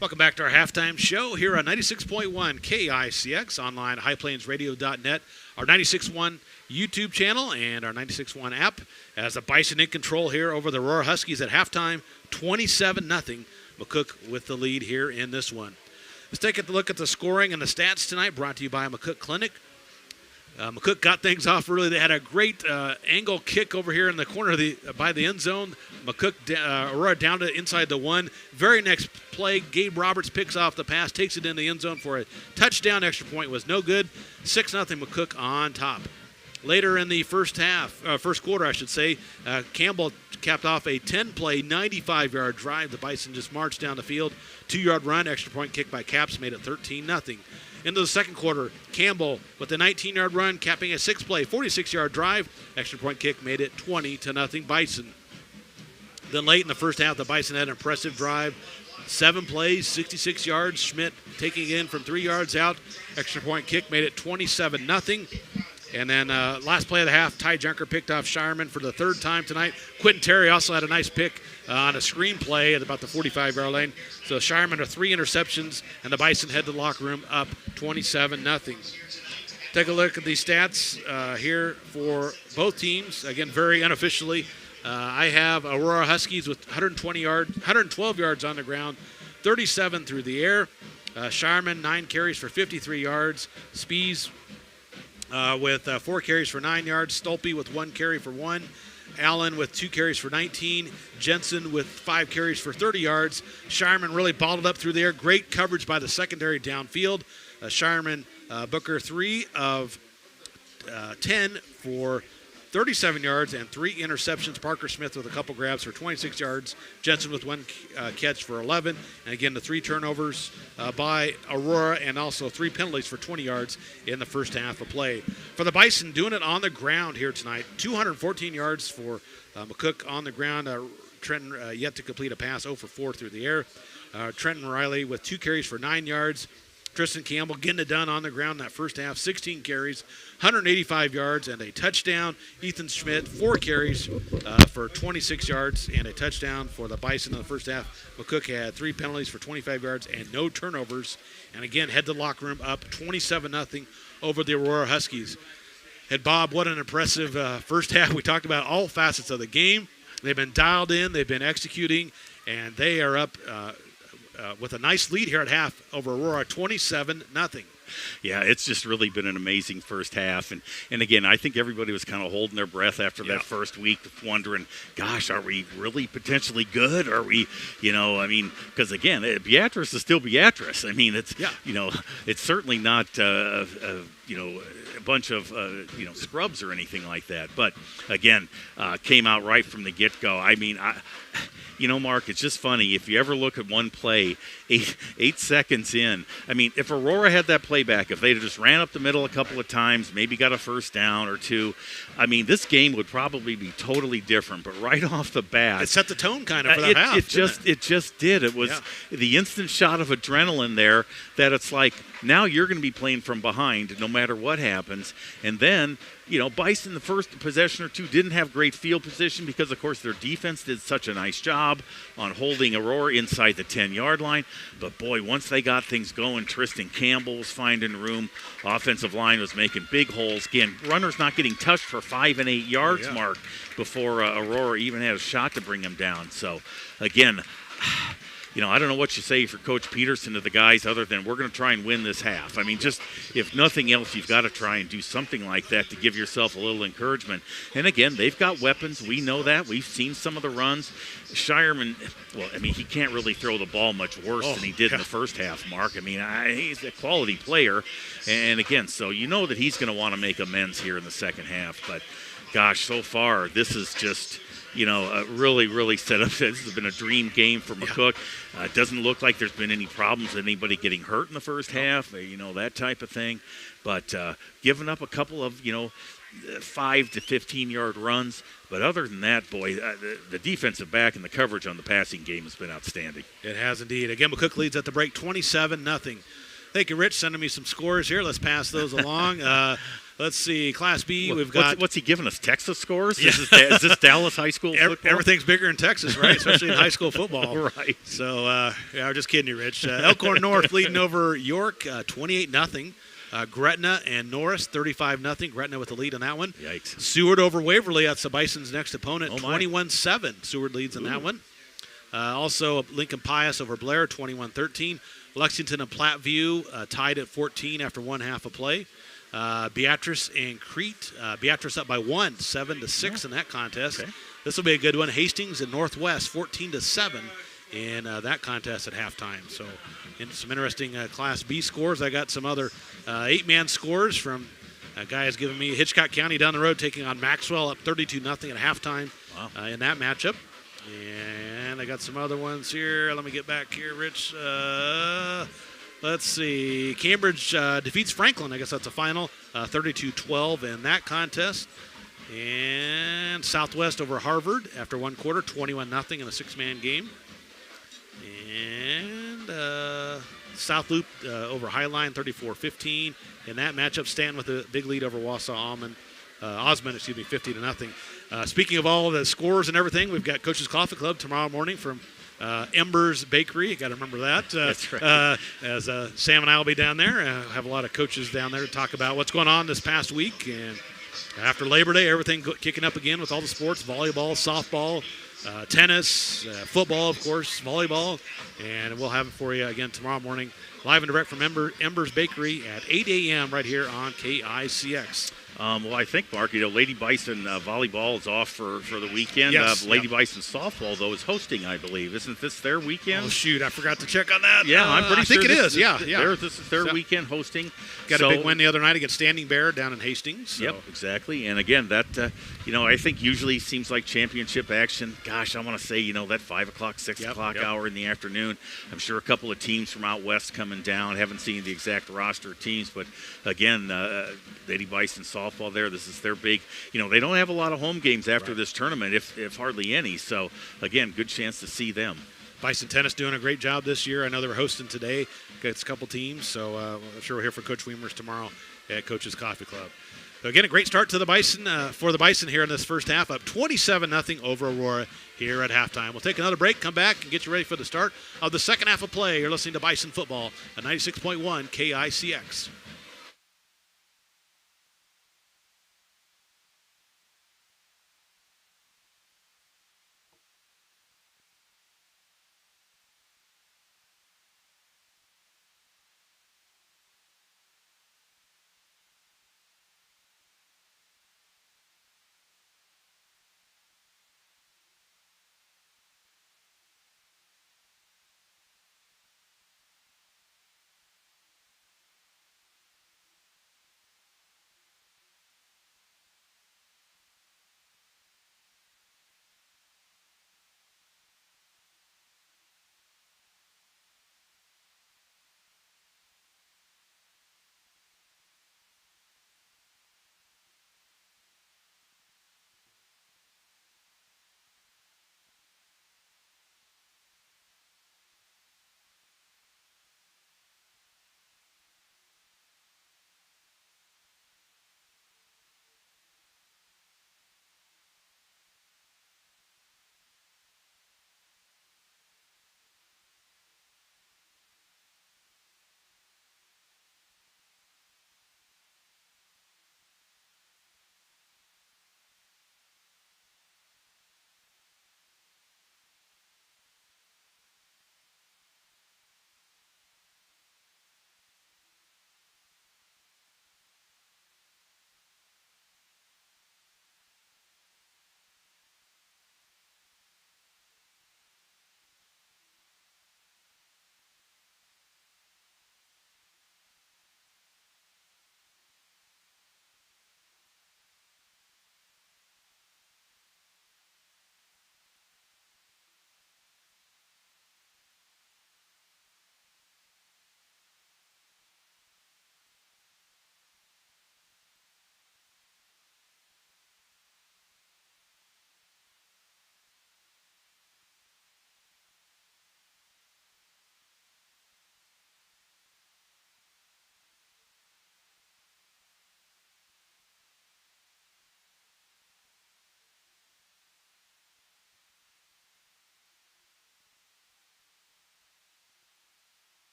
Welcome back to our halftime show here on 96.1 KICX, online at highplainsradio.net, our 96.1 YouTube channel, and our 96.1 app. As the Bison in control here over the Aurora Huskies at halftime, 27-0. McCook with the lead here in this one. Let's take a look at the scoring and the stats tonight, brought to you by McCook Clinic. McCook got things off early. They had a great angle kick over here in the corner of by the end zone. McCook, Aurora down to inside the one. Very next play, Gabe Roberts picks off the pass, takes it in the end zone for a touchdown. Extra point was no good. 6-0 McCook on top. Later in the first quarter, I should say, Campbell capped off a 10-play, 95-yard drive. The Bison just marched down the field. 2-yard run, extra point kick by Caps made it 13-0. Into the second quarter, Campbell with a 19-yard run, capping a 6-play, 46-yard drive. Extra point kick made it 20-0 Bison. Then late in the first half, the Bison had an impressive drive. 7 plays, 66 yards. Schmidt taking it in from 3 yards out. Extra point kick made it 27-0. And then last play of the half, Ty Junker picked off Shireman for the third time tonight. Quentin Terry also had a nice pick on a screen play at about the 45-yard line. So Shireman with 3 interceptions, and the Bison head to the locker room up 27-0. Take a look at the stats here for both teams. Again, very unofficially, I have Aurora Huskies with 112 yards on the ground, 37 through the air. Shireman, 9 carries for 53 yards. Spees with 4 carries for 9 yards. Stolpe with 1 carry for 1. Allen with 2 carries for 19. Jensen with 5 carries for 30 yards. Shireman really balled up through there. Great coverage by the secondary downfield. Shireman, Booker 3 of 10 for 37 yards and 3 interceptions. Parker Smith with a couple grabs for 26 yards. Jensen with 1 catch for 11. And again, the 3 turnovers by Aurora, and also 3 penalties for 20 yards in the first half of play. For the Bison, doing it on the ground here tonight. 214 yards for McCook on the ground. Trenton yet to complete a pass, 0 for 4 through the air. Trenton Riley with 2 carries for 9 yards. Tristan Campbell getting it done on the ground in that first half, 16 carries, 185 yards, and a touchdown. Ethan Schmidt, 4 carries for 26 yards and a touchdown for the Bison in the first half. McCook had 3 penalties for 25 yards and no turnovers. And again, head to the locker room up 27-0 over the Aurora Huskies. And Bob, what an impressive first half. We talked about all facets of the game. They've been dialed in, they've been executing, and they are up with a nice lead here at half over Aurora, 27-0. Yeah, it's just really been an amazing first half. And again, I think everybody was kind of holding their breath after that first week, wondering, gosh, are we really potentially good? Are we, because again, Beatrice is still Beatrice. I mean, it's, it's certainly not, a bunch of, scrubs or anything like that. But again, came out right from the get-go. I mean, Mark, it's just funny. If you ever look at one play, 8 seconds in, I mean, if Aurora had that play back, if they'd just ran up the middle a couple of times, maybe got a first down or 2, I mean, this game would probably be totally different. But right off the bat, it set the tone kind of for that half. It just did. It was the instant shot of adrenaline there that it's like, now you're going to be playing from behind no matter what happens. And then, Bison, the first possession or 2, didn't have great field position because, of course, their defense did such a nice job on holding Aurora inside the 10-yard line. But, boy, once they got things going, Tristan Campbell was finding room. Offensive line was making big holes. Again, runners not getting touched for 5 and 8 yards mark before Aurora even had a shot to bring him down. So, again, I don't know what you say for Coach Peterson to the guys other than we're going to try and win this half. I mean, just if nothing else, you've got to try and do something like that to give yourself a little encouragement. And again, they've got weapons. We know that. We've seen some of the runs. Shireman, he can't really throw the ball much worse than he did in the first half, Mark. I mean, he's a quality player. And again, so you know that he's going to want to make amends here in the second half. But, gosh, so far, this is just – really, really set up. This has been a dream game for McCook. It doesn't look like there's been any problems with anybody getting hurt in the first half, that type of thing. But giving up a couple of, 5 to 15-yard runs. But other than that, boy, the defensive back and the coverage on the passing game has been outstanding. It has indeed. Again, McCook leads at the break 27-0. Thank you, Rich, sending me some scores here. Let's pass those along. Let's see. Class B, we've got. What's he giving us? Texas scores? Yeah. Is this Dallas high school football? Everything's bigger in Texas, right? Especially in high school football. Right. So, I'm just kidding you, Rich. Elkhorn North leading over York, 28-0. Gretna and Norris, 35-0. Gretna with the lead on that one. Yikes. Seward over Waverly. That's the Bison's next opponent, Oh, my. 21-7. Seward leads in that one. Also, Lincoln Pius over Blair, 21-13. Lexington and Platteview tied at 14 after one half of play. Beatrice and Crete. Beatrice up by 1, 7-6 in that contest. Okay. This will be a good one. Hastings and Northwest, 14-7 in that contest at halftime. So, some interesting Class B scores. I got some other 8-man scores from a guy has given me Hitchcock County down the road taking on Maxwell up 32-0 at halftime. Wow. In that matchup. And I got some other ones here. Let me get back here, Rich. Let's see. Cambridge defeats Franklin. I guess that's a final. 32-12 in that contest. And Southwest over Harvard after one quarter, 21-0 in a 6-man game. And South Loop over Highline, 34-15. In that matchup, Stanton with a big lead over Wausau Osmond, 50-0. Speaking of all the scores and everything, we've got Coach's Coffee Club tomorrow morning from Embers Bakery. You got to remember that. That's right. As Sam and I will be down there, have a lot of coaches down there to talk about what's going on this past week. And after Labor Day, everything kicking up again with all the sports: volleyball, softball, tennis, football, of course, volleyball. And we'll have it for you again tomorrow morning, live and direct from Embers Bakery at 8 a.m. right here on KICX. Well, I think, Mark, Lady Bison volleyball is off for the weekend. Yes, Lady Bison softball, though, is hosting, I believe. Isn't this their weekend? Oh, shoot, I forgot to check on that. Yeah, I'm pretty sure. I think it is. Yeah. This is their weekend hosting. Got a big win the other night against Standing Bear down in Hastings. So. Yep, exactly. And again, that, I think usually seems like championship action. Gosh, I want to say, that 5 o'clock, 6 o'clock hour in the afternoon. I'm sure a couple of teams from out west coming down. Haven't seen the exact roster of teams, but again, Lady Bison softball there. This is their big, they don't have a lot of home games after this tournament, if hardly any. So, again, good chance to see them. Bison Tennis doing a great job this year. I know they were hosting today. Got a couple teams, so I'm sure we'll hear from Coach Weimers tomorrow at Coach's Coffee Club. So again, a great start to the Bison for the Bison here in this first half, up 27-0 over Aurora here at halftime. We'll take another break, come back, and get you ready for the start of the second half of play. You're listening to Bison Football at 96.1 KICX.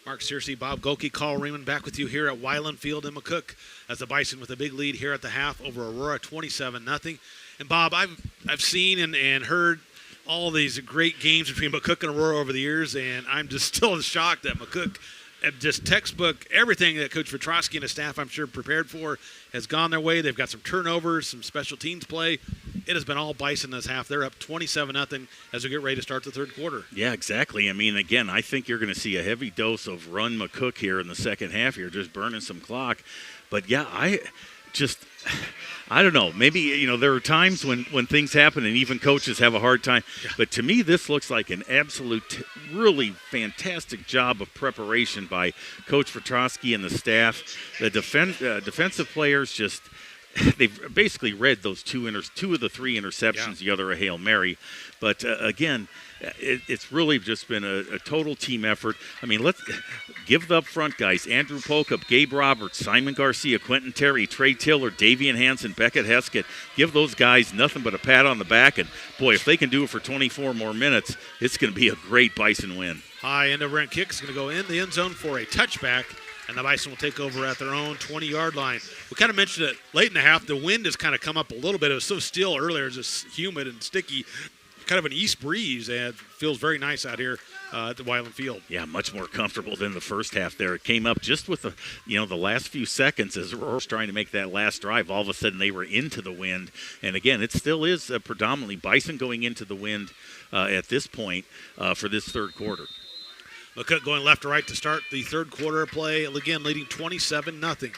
Mark Searcy, Bob Golke, Carl Raymond back with you here at Weiland Field in McCook as the Bison with a big lead here at the half over Aurora, 27-0. And Bob, I've seen and heard all these great games between McCook and Aurora over the years, and I'm just still in shock that McCook, just textbook, everything that Coach Petrosky and his staff, I'm sure, prepared for has gone their way. They've got some turnovers, some special teams play. It has been all Bison this half. They're up 27-0 as we get ready to start the third quarter. Yeah, exactly. I mean, again, I think you're going to see a heavy dose of run McCook here in the second half here, just burning some clock. But, yeah, I don't know. Maybe, there are times when things happen and even coaches have a hard time. Yeah. But to me, this looks like an absolute, really fantastic job of preparation by Coach Petrosky and the staff. The defensive players just – they've basically read those two of the three interceptions, the other a Hail Mary. But, again, it's really just been a total team effort. I mean, let's give the up front guys, Andrew Pokup, Gabe Roberts, Simon Garcia, Quentin Terry, Trey Tiller, Davian Hansen, Beckett Heskett. Give those guys nothing but a pat on the back. And, boy, if they can do it for 24 more minutes, it's going to be a great Bison win. High end over end kick is going to go in the end zone for a touchback. And the Bison will take over at their own 20-yard line. We kind of mentioned it late in the half. The wind has kind of come up a little bit. It was so still earlier. It was just humid and sticky. Kind of an east breeze, and it feels very nice out here at the Weiland Field. Yeah, much more comfortable than the first half there. It came up just with the last few seconds as Aurora was trying to make that last drive. All of a sudden they were into the wind. And, again, it still is predominantly Bison going into the wind at this point for this third quarter. McCook going left to right to start the third quarter play. Again, leading 27-0.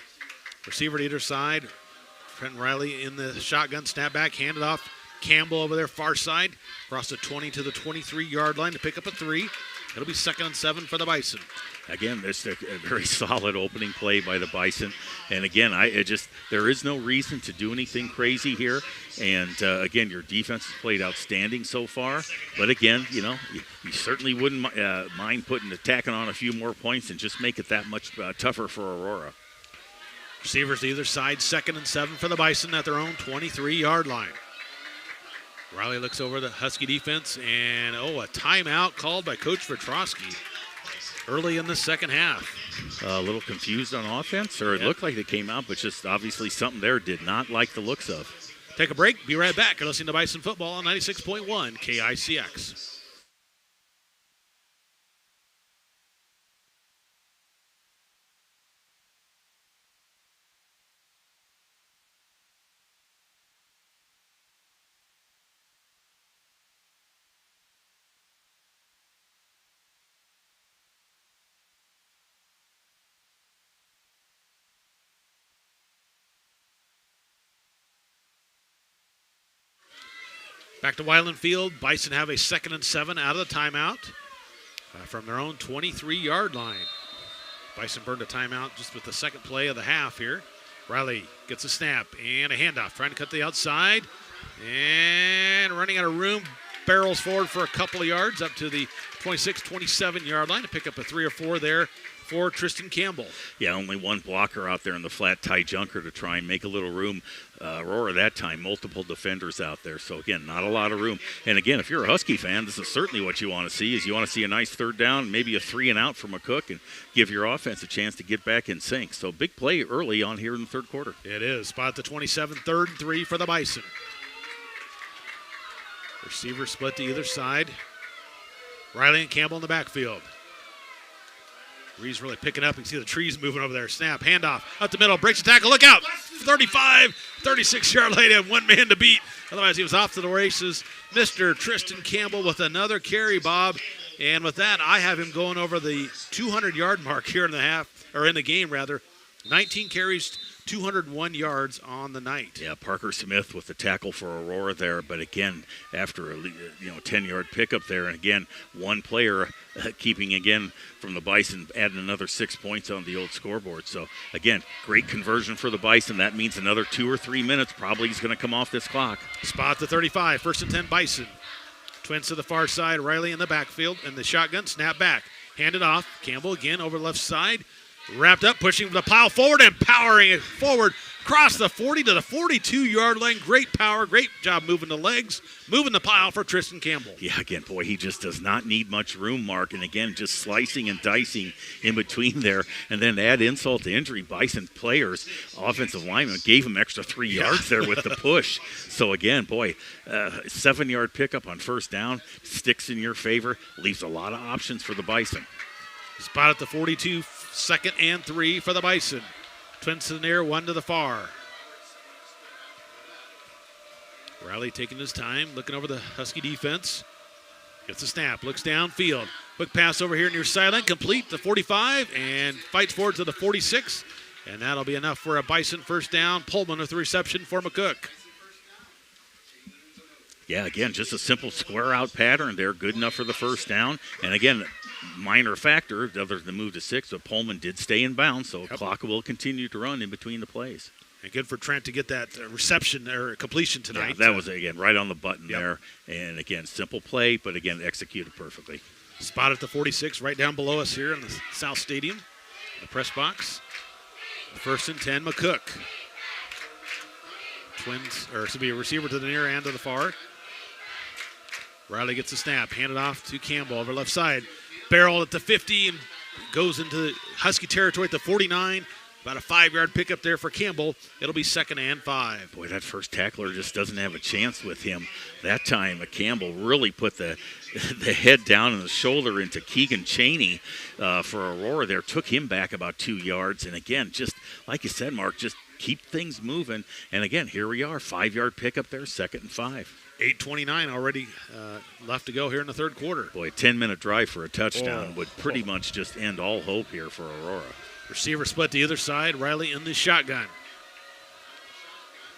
Receiver to either side. Trenton Riley in the shotgun, snap back, handed off. Campbell over there, far side. Across the 20 to the 23-yard line to pick up a 3. It'll be 2nd and 7 for the Bison. Again, this is a very solid opening play by the Bison. And, again, there is no reason to do anything crazy here. And, again, your defense has played outstanding so far. But, again, you certainly wouldn't mind tacking on a few more points and just make it that much tougher for Aurora. Receivers to either side, 2nd and 7 for the Bison at their own 23-yard line. Riley looks over the Husky defense, and, a timeout called by Coach Petrosky early in the second half. A little confused on offense, or it looked like they came out, but just obviously something there did not like the looks of. Take a break. Be right back. You're listening to Bison Football on 96.1 KICX. Back to Weiland Field. Bison have a 2nd and 7 out of the timeout from their own 23-yard line. Bison burned a timeout just with the second play of the half here. Riley gets a snap and a handoff, trying to cut the outside. And running out of room, barrels forward for a couple of yards up to the 26, 27-yard line to pick up a 3 or 4 there for Tristan Campbell. Yeah, only one blocker out there in the flat Ty Junker to try and make a little room. Aurora that time, multiple defenders out there. So, again, not a lot of room. And, again, if you're a Husky fan, this is certainly what you want to see, is you want to see a nice third down, maybe a 3 and out from McCook, and give your offense a chance to get back in sync. So, big play early on here in the third quarter. It is. Spot the 27, 3rd and 3 for the Bison. Receiver split to either side. Riley and Campbell in the backfield. Reed's really picking up. You can see the trees moving over there. Snap, handoff, up the middle, breaks the tackle. Look out! 35, 36-yard line, and one man to beat. Otherwise, he was off to the races. Mr. Tristan Campbell with another carry, Bob. And with that, I have him going over the 200-yard mark here in the game, rather. 19 carries, 201 yards on the night. Yeah, Parker Smith with the tackle for Aurora there, but again, after a 10-yard pickup there, and again, one player keeping again from the Bison, adding another 6 points on the old scoreboard. So again, great conversion for the Bison. That means another 2 or 3 minutes probably is going to come off this clock. Spot the 35, 1st and 10 Bison. Twins to the far side, Riley in the backfield, and the shotgun snap back. Handed off, Campbell again over the left side. Wrapped up, pushing the pile forward and powering it forward. Across the 40 to the 42-yard line. Great power, great job moving the legs, moving the pile for Tristan Campbell. Yeah, again, boy, he just does not need much room, Mark. And again, just slicing and dicing in between there. And then to add insult to injury, Bison players, offensive linemen, gave him extra 3 yards there with the push. So again, boy, 7-yard pickup on first down, sticks in your favor, leaves a lot of options for the Bison. Spot at the 42, 2nd and 3 for the Bison. Twins to the near, one to the far. Riley taking his time, looking over the Husky defense. Gets a snap, looks downfield. Quick pass over here near sideline, complete the 45, and fights forward to the 46. And that'll be enough for a Bison first down. Pullman with the reception for McCook. Yeah, again, just a simple square out pattern there, good enough for the first down. And again, minor factor, other than the move to 6, but Pullman did stay in bounds, so clock will continue to run in between the plays. And good for Trent to get that reception or completion tonight. Yeah, that was, again, right on the button there. And again, simple play, but again, executed perfectly. Spot at the 46, right down below us here in the South Stadium, the press box. 1st and 10, McCook. A receiver to the near end of the far. Riley gets a snap, handed off to Campbell over left side. Barrel at the 50 and goes into Husky territory at the 49. About a 5-yard pickup there for Campbell. It'll be 2nd and 5. Boy, that first tackler just doesn't have a chance with him. That time, Campbell really put the head down and the shoulder into Keegan Chaney for Aurora there. Took him back about 2 yards. And again, just like you said, Mark, just keep things moving. And again, here we are, 5-yard pickup there, 2nd and 5. 8:29 already left to go here in the third quarter. Boy, a 10-minute drive for a touchdown would pretty much just end all hope here for Aurora. Receiver split the other side. Riley in the shotgun.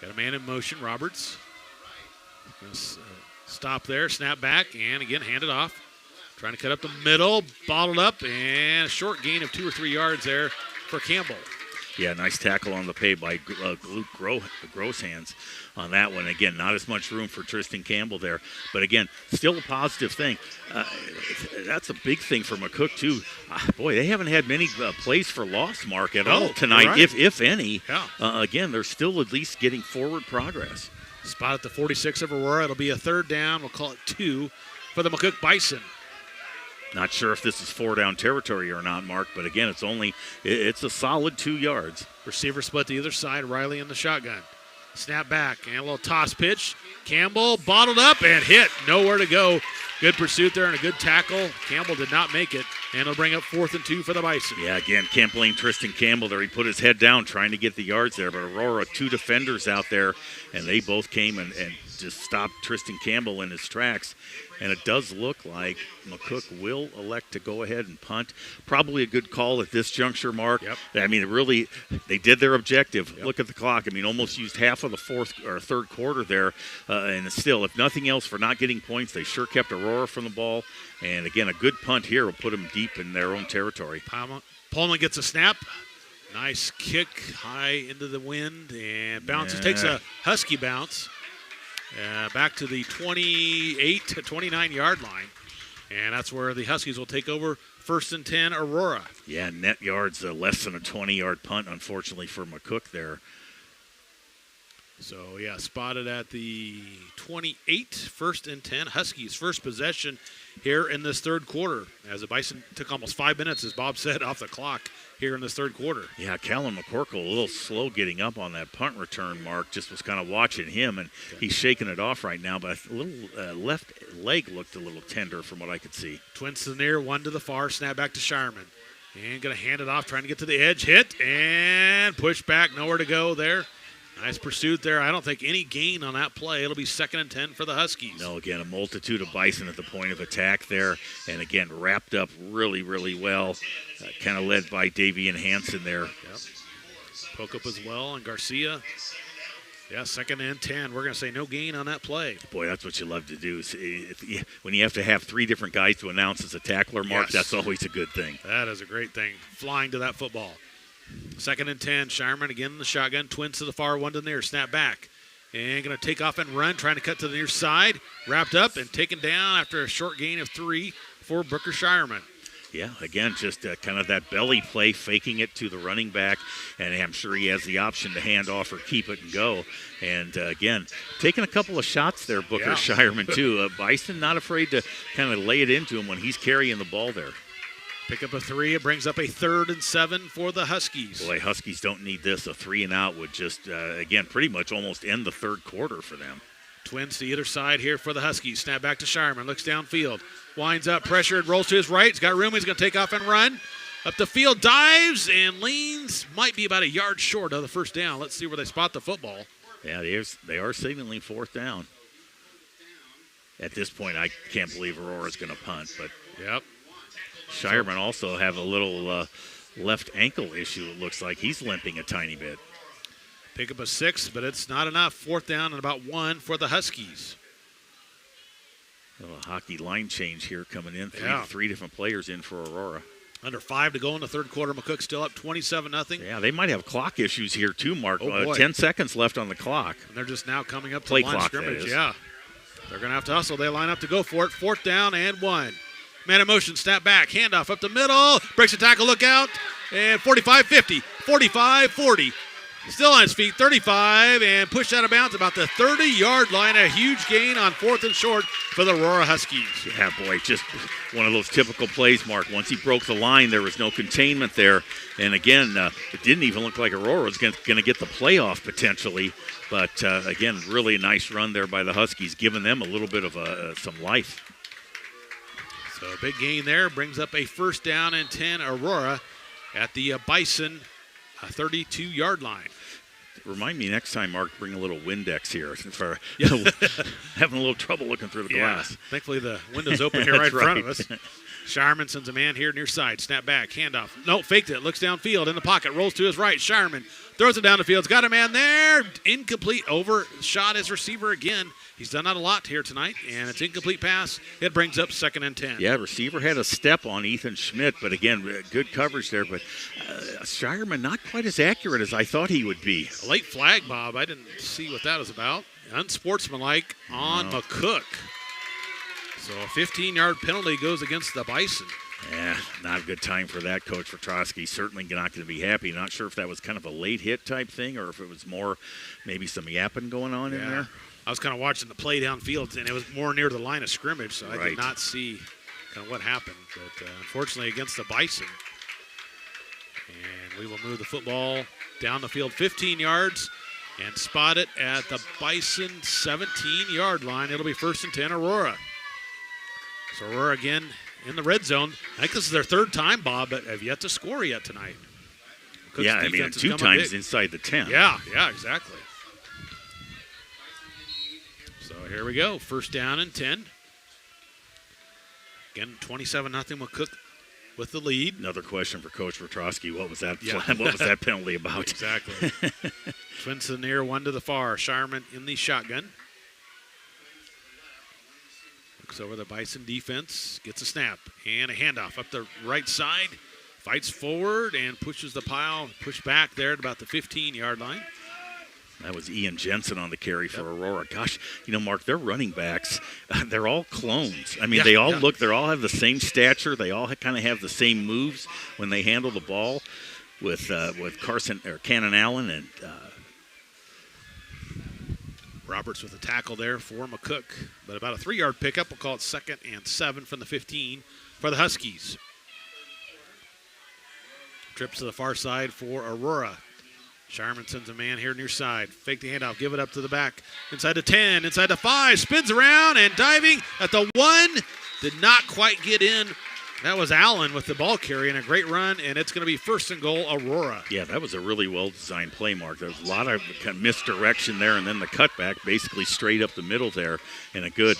Got a man in motion, Roberts. Stop there, snap back, and again handed off. Trying to cut up the middle, bottled up, and a short gain of 2 or 3 yards there for Campbell. Yeah, nice tackle on the pay by Luke Grosshands on that one. Again, not as much room for Tristan Campbell there. But again, still a positive thing. That's a big thing for McCook, too. Boy, they haven't had many plays for loss, Mark, at all tonight, right. if any. Yeah. Again, they're still at least getting forward progress. Spot at the 46 of Aurora. It'll be a 3rd down. We'll call it 2 for the McCook Bison. Not sure if this is 4-down territory or not, Mark, but again, it's a solid 2 yards. Receiver split the other side, Riley in the shotgun. Snap back, and a little toss pitch. Campbell bottled up and hit. Nowhere to go. Good pursuit there and a good tackle. Campbell did not make it, and it'll bring up 4th and 2 for the Bison. Yeah, again, can't blame Tristan Campbell there. He put his head down trying to get the yards there, but Aurora, 2 defenders out there, and they both came and just stopped Tristan Campbell in his tracks. And it does look like McCook will elect to go ahead and punt. Probably a good call at this juncture, Mark. Yep. I mean, really, they did their objective. Yep. Look at the clock. I mean, almost used half of the 4th or 3rd quarter there. And still, if nothing else for not getting points, they sure kept Aurora from the ball. And again, a good punt here will put them deep in their own territory. Pullman gets a snap. Nice kick high into the wind and bounces. Takes a Husky bounce. Back to the 28 to 29-yard line. And that's where the Huskies will take over 1st and 10, Aurora. Yeah, net yards, less than a 20-yard punt, unfortunately, for McCook there. So, yeah, spotted at the 28, 1st and 10. Huskies' first possession here in this 3rd quarter. As the Bison took almost 5 minutes, as Bob said, off the clock here in this 3rd quarter. Yeah, Callan McCorkle a little slow getting up on that punt return, Mark. Just was kind of watching him, and he's shaking it off right now. But a little left leg looked a little tender from what I could see. Twins to the near, one to the far. Snap back to Shireman. And going to hand it off, trying to get to the edge. Hit and push back. Nowhere to go there. Nice pursuit there. I don't think any gain on that play. It'll be 2nd and 10 for the Huskies. No, again, a multitude of Bison at the point of attack there. And again, wrapped up really, really well. Kind of led by Davian Hansen there. Yep. Poke up as well on Garcia. Yeah, 2nd and 10. We're going to say no gain on that play. Boy, that's what you love to do. When you have to have 3 different guys to announce as a tackler, Mark, that's always a good thing. That is a great thing. Flying to that football. 2nd and 10. Shireman again in the shotgun. Twins to the far, one to the near. Snap back. And going to take off and run, trying to cut to the near side. Wrapped up and taken down after a short gain of 3 for Booker Shireman. Yeah, again, just kind of that belly play, faking it to the running back, and I'm sure he has the option to hand off or keep it and go. And, again, taking a couple of shots there, Booker Shireman, too. Bison not afraid to kind of lay it into him when he's carrying the ball there. Pick up a 3. It brings up a 3rd and 7 for the Huskies. Boy, Huskies don't need this. A 3 and out would just, again, pretty much almost end the third quarter for them. Twins to either side here for the Huskies. Snap back to Shireman. Looks downfield. Winds up, pressured, rolls to his right. He's got room. He's going to take off and run. Up the field, dives, and leans. Might be about a yard short of the first down. Let's see where they spot the football. Yeah, they are signaling 4th down. At this point, I can't believe Aurora's going to punt. But yep. Shireman also have a little left ankle issue, it looks like. He's limping a tiny bit. Pick up a 6, but it's not enough. 4th down and about 1 for the Huskies. A hockey line change here coming in. Three different players in for Aurora. Under 5 to go in the third quarter. McCook still up 27-0. Yeah, they might have clock issues here too, Mark. Oh, 10 seconds left on the clock. And they're just now coming up to Play the line clock, of scrimmage. that is. Yeah. They're going to have to hustle. They line up to go for it. 4th down and 1. Man in motion, snap back, handoff up the middle. Breaks a tackle, look out. And 45-50, 45-40. Still on his feet, 35, and pushed out of bounds about the 30-yard line. A huge gain on 4th and short for the Aurora Huskies. Yeah, boy, just one of those typical plays, Mark. Once he broke the line, there was no containment there. And again, it didn't even look like Aurora was going to get the playoff potentially. But again, really a nice run there by the Huskies, giving them a little bit of some life. So a big gain there brings up a 1st down and 10 Aurora at the Bison 32-yard line. Remind me next time, Mark, bring a little Windex here for having a little trouble looking through the glass. Thankfully, the window's open here right in front of us. Shireman sends a man here near side. Snap back, handoff. No, faked it. Looks downfield in the pocket. Rolls to his right. Shireman throws it down the field. He's got a man there. Incomplete. Overshot his receiver again. He's done that a lot here tonight, and it's incomplete pass. It brings up 2nd and 10. Yeah, receiver had a step on Ethan Schmidt, but again, good coverage there. But Shireman not quite as accurate as I thought he would be. A late flag, Bob. I didn't see what that was about. Unsportsmanlike on McCook. So a 15-yard penalty goes against the Bison. Yeah, not a good time for that, Coach Vertrosky. Certainly not going to be happy. Not sure if that was kind of a late hit type thing or if it was more maybe some yapping going on in there. I was kind of watching the play downfield, and it was more near the line of scrimmage, so I did not see kind of what happened. But unfortunately against the Bison. And we will move the football down the field 15 yards and spot it at the Bison 17-yard line. It'll be 1st and 10 Aurora. So Aurora again in the red zone. I think this is their 3rd time, Bob, but have yet to score yet tonight. Cook's I mean, 2 times inside the 10. Yeah, exactly. So here we go. 1st down and 10. Again, 27-0 McCook with the lead. Another question for Coach Vertrosky. What was that? What was that penalty about? Exactly. Twins to the near, 1 to the far. Shireman in the shotgun. Looks over the Bison defense. Gets a snap and a handoff up the right side. Fights forward and pushes the pile. Push back there at about the 15-yard line. That was Ian Jensen on the carry for Aurora. Gosh, Mark, their running backs, they're all clones. I mean, they all have the same stature. They all kind of have the same moves when they handle the ball with Cannon Allen and Roberts with a tackle there for McCook. But about a 3-yard pickup. We'll call it 2nd and 7 from the 15 for the Huskies. Trips to the far side for Aurora. Shireman sends a man here near side. Fake the handoff, give it up to the back. Inside the 10, inside the 5, spins around and diving at the 1. Did not quite get in. That was Allen with the ball carry and a great run, and it's going to be 1st and goal, Aurora. Yeah, that was a really well-designed play, Mark. There was a lot of kind of misdirection there, and then the cutback basically straight up the middle there, and a good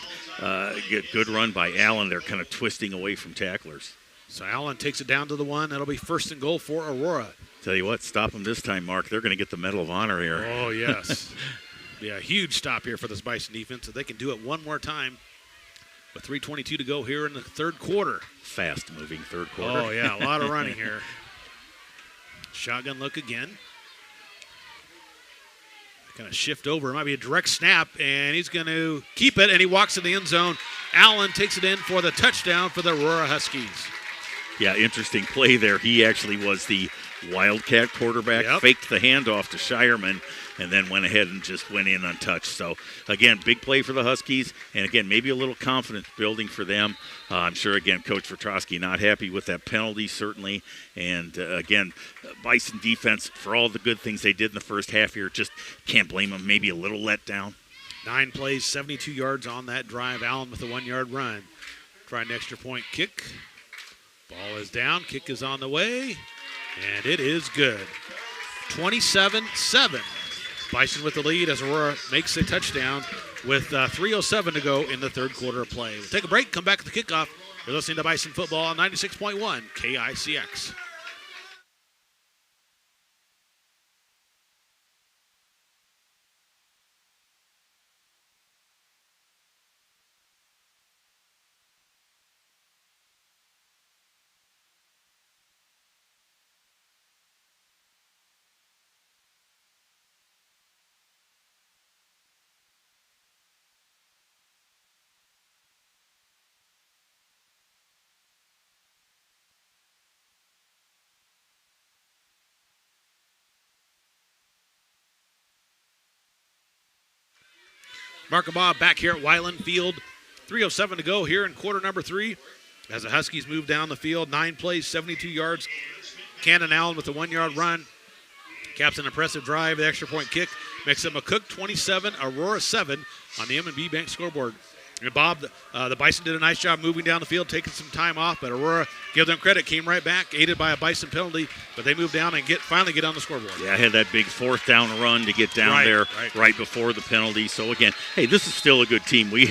run by Allen there, kind of twisting away from tacklers. So Allen takes it down to the 1. That'll be 1st and goal for Aurora. Tell you what, stop them this time, Mark. They're going to get the Medal of Honor here. Oh, yes. Yeah, huge stop here for this Bison defense. If they can do it one more time with 3:22 to go here in the third quarter. Fast-moving third quarter. Oh, yeah, a lot of running here. Shotgun look again. Kind of shift over. It might be a direct snap, and he's going to keep it, and he walks in the end zone. Allen takes it in for the touchdown for the Aurora Huskies. Yeah, interesting play there. He actually was the Wildcat quarterback, faked the handoff to Shireman, and then went ahead and just went in untouched. So, again, big play for the Huskies, and, again, maybe a little confidence building for them. I'm sure, again, Coach Vertrosky not happy with that penalty, certainly. And, again, Bison defense, for all the good things they did in the first half here, just can't blame them. Maybe a little letdown. 9 plays, 72 yards on that drive. Allen with a 1-yard run. Try an extra point kick. Ball is down. Kick is on the way. And it is good. 27-7. Bison with the lead as Aurora makes a touchdown with 3:07 to go in the third quarter of play. We'll take a break, come back at the kickoff. You're listening to Bison Football on 96.1 KICX. Mark and Bob back here at Weiland Field. 3:07 to go here in quarter number 3. As the Huskies move down the field, 9 plays, 72 yards. Cannon Allen with a 1-yard run. Caps an impressive drive. The extra point kick makes it McCook 27, Aurora 7 on the M&B Bank scoreboard. And Bob, the Bison did a nice job moving down the field, taking some time off, but Aurora, give them credit, came right back, aided by a Bison penalty, but they moved down and finally get on the scoreboard. Yeah, I had that big 4th down run to get down there right before the penalty. So, again, hey, this is still a good team. We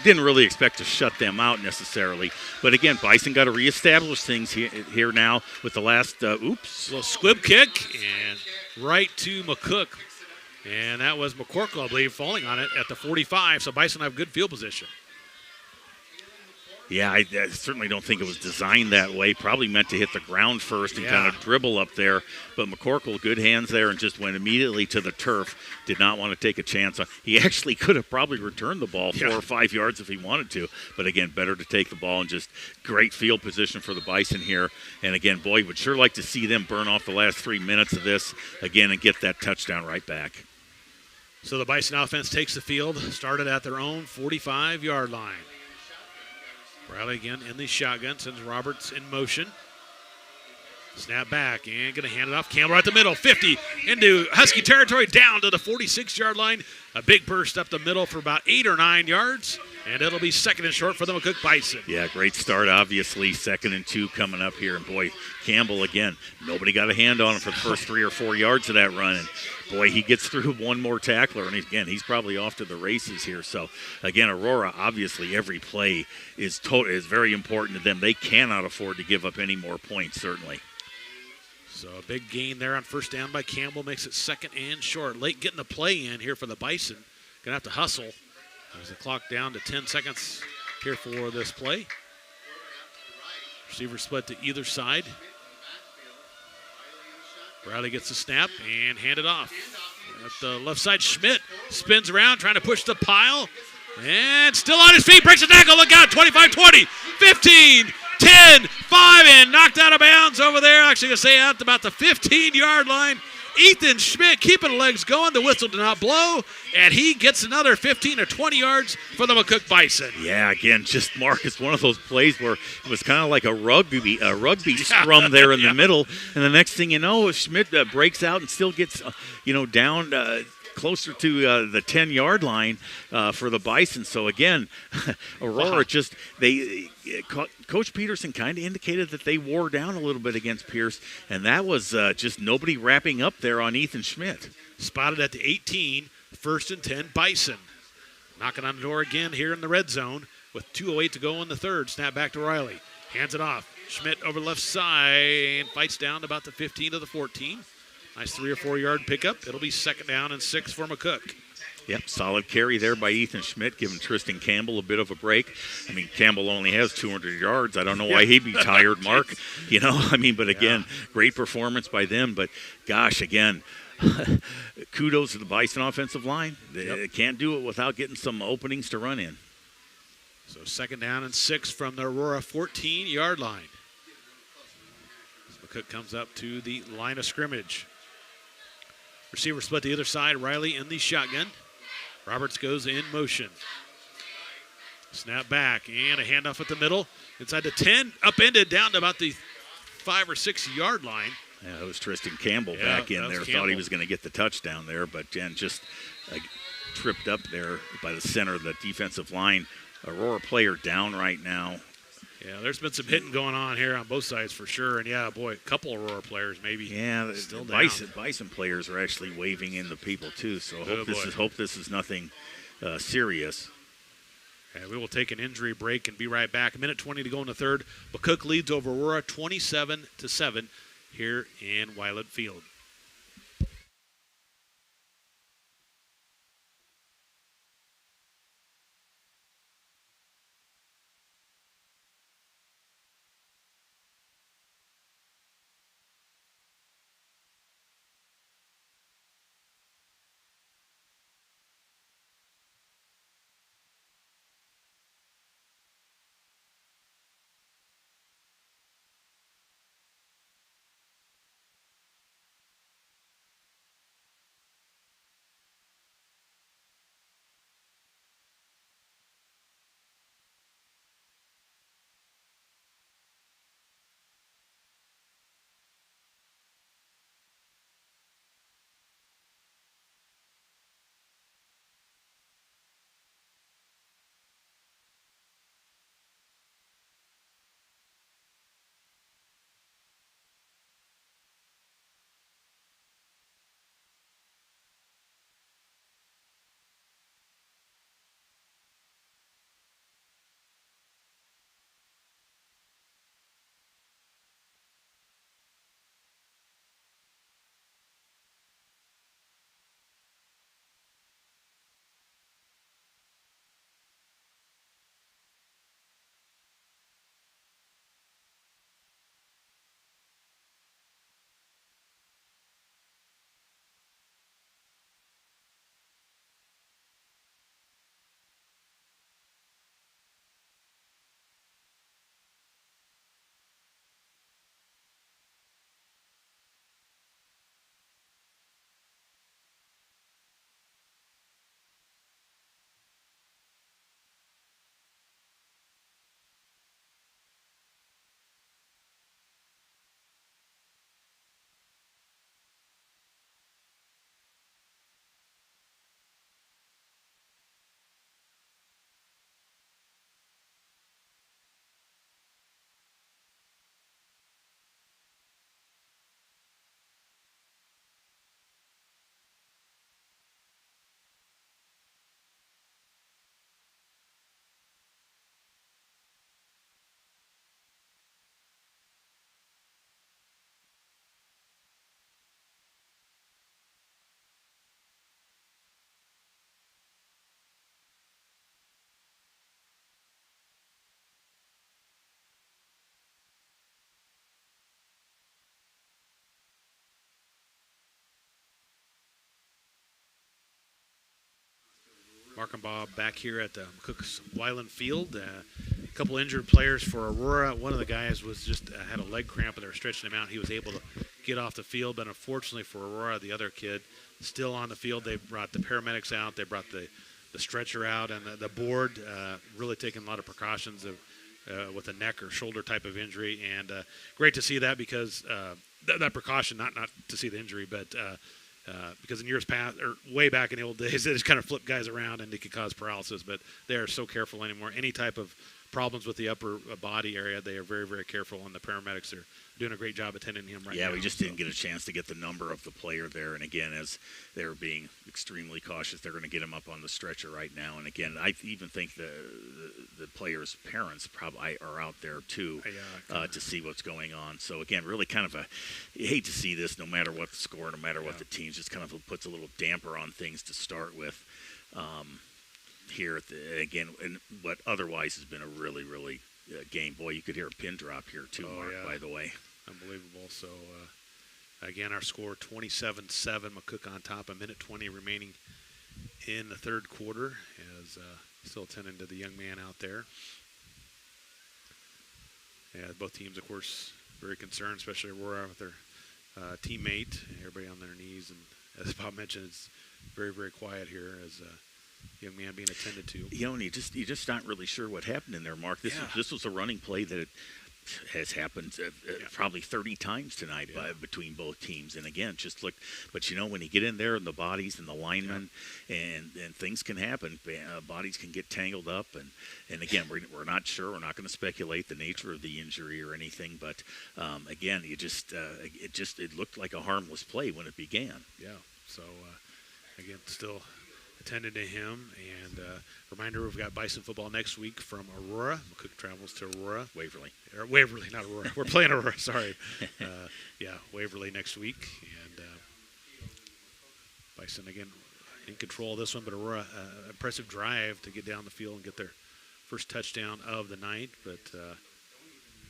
didn't really expect to shut them out necessarily. But, again, Bison got to reestablish things here now with the last, little squib kick, and right to McCook. And that was McCook, I believe, falling on it at the 45. So Bison have good field position. Yeah, I certainly don't think it was designed that way. Probably meant to hit the ground first and kind of dribble up there. But McCorkle, good hands there and just went immediately to the turf. Did not want to take a chance. He actually could have probably returned the ball 4 or 5 yards if he wanted to. But, again, better to take the ball and just great field position for the Bison here. And, again, boy, would sure like to see them burn off the last 3 minutes of this again and get that touchdown right back. So the Bison offense takes the field, started at their own 45-yard line. Bradley again in the shotgun, sends Roberts in motion. Snap back and going to hand it off. Campbell right the middle, 50 into Husky territory, down to the 46-yard line. A big burst up the middle for about 8 or 9 yards, and it'll be 2nd and short for the McCook Bison. Yeah, great start, obviously. 2nd and 2 coming up here. And, boy, Campbell again, nobody got a hand on him for the first 3 or 4 yards of that run. And, boy, he gets through one more tackler, and, again, he's probably off to the races here. So, again, Aurora, obviously, every play is very important to them. They cannot afford to give up any more points, certainly. So a big gain there on first down by Campbell makes it 2nd and short. Late getting the play in here for the Bison. Going to have to hustle. There's the clock down to 10 seconds here for this play. Receiver split to either side. Riley gets the snap and hand it off. At the left side, Schmidt spins around trying to push the pile. And still on his feet, breaks a tackle, look out, 25-20, 15, 10, 5, and knocked out of bounds over there. Actually going to say out about the 15-yard line. Ethan Schmidt keeping the legs going. The whistle did not blow, and he gets another 15 or 20 yards for the McCook Bison. Yeah, again, just Marcus, one of those plays where it was kind of like a rugby scrum there in the middle, and the next thing you know, Schmidt breaks out and still gets, down closer to the 10-yard line for the Bison. So, again, Aurora Coach Peterson kind of indicated that they wore down a little bit against Pierce, and that was just nobody wrapping up there on Ethan Schmidt. Spotted at the 18, 1st and 10, Bison. Knocking on the door again here in the red zone with 2:08 to go in the third. Snap back to Riley. Hands it off. Schmidt over the left side and fights down to about the 15 to the 14. Nice 3 or 4 yard pickup. It'll be 2nd down and 6 for McCook. Yep, solid carry there by Ethan Schmidt, giving Tristan Campbell a bit of a break. I mean, Campbell only has 200 yards. I don't know why he'd be tired, Mark. But again, great performance by them. But, gosh, again, kudos to the Bison offensive line. They can't do it without getting some openings to run in. So 2nd down and 6 from the Aurora 14-yard line. McCook comes up to the line of scrimmage. Receiver split the other side. Riley in the shotgun. Roberts goes in motion. Snap back and a handoff at the middle. Inside the 10, upended down to about the 5 or 6 yard line. Yeah, it was Tristan Campbell back in there. Thought he was going to get the touchdown there, but Jen just tripped up there by the center of the defensive line. Aurora player down right now. Yeah, there's been some hitting going on here on both sides for sure. And, yeah, boy, a couple of Aurora players maybe. Yeah, still Bison players are actually waving in the people, too. So hope this is nothing serious. And we will take an injury break and be right back. A minute 20 to go in the third. McCook leads over Aurora 27-7 here in Wyland Field. Mark and Bob back here at McCook's Wyland Field. A couple injured players for Aurora. One of the guys was just had a leg cramp and they were stretching him out. He was able to get off the field, but unfortunately for Aurora, the other kid still on the field. They brought the paramedics out. They brought the stretcher out, and the board really taking a lot of precautions with a neck or shoulder type of injury. And great to see that because that precaution, not to see the injury, but because in years past, or way back in the old days, they just kind of flip guys around and they could cause paralysis. But they are so careful anymore. Any type of problems with the upper body area, they are very, very careful, and the paramedics are doing a great job attending him right now. Yeah, we just didn't get a chance to get the number of the player there. And again, as they're being extremely cautious, they're going to get him up on the stretcher right now. And again, I even think the players' parents probably are out there too to see what's going on. So again, really kind of you hate to see this, no matter what the score, no matter what the team, just kind of puts a little damper on things to start with. Here again, and what otherwise has been a really, really game. Boy, you could hear a pin drop here too, Mark, by the way. Unbelievable. So, again, our score 27-7. McCook on top. A minute 20 remaining in the third quarter. As still tending to the young man out there. Yeah, both teams, of course, very concerned, especially Aurora with their teammate. Everybody on their knees, and as Bob mentioned, it's very, very quiet here as a young man being attended to. And you're just not really sure what happened in there, Mark. This was a running play that has happened probably 30 times tonight between both teams. And again, just look, but when you get in there and the bodies and the linemen and things can happen, bodies can get tangled up. And again, we're not sure. We're not going to speculate the nature of the injury or anything. But again, it looked like a harmless play when it began. Yeah. So again, still attended to him. And reminder, we've got Bison football next week from Aurora. McCook travels to Aurora. Waverly, not Aurora. We're playing Aurora, sorry. Waverly next week. And Bison, again, in control of this one, but Aurora, impressive drive to get down the field and get their first touchdown of the night. But,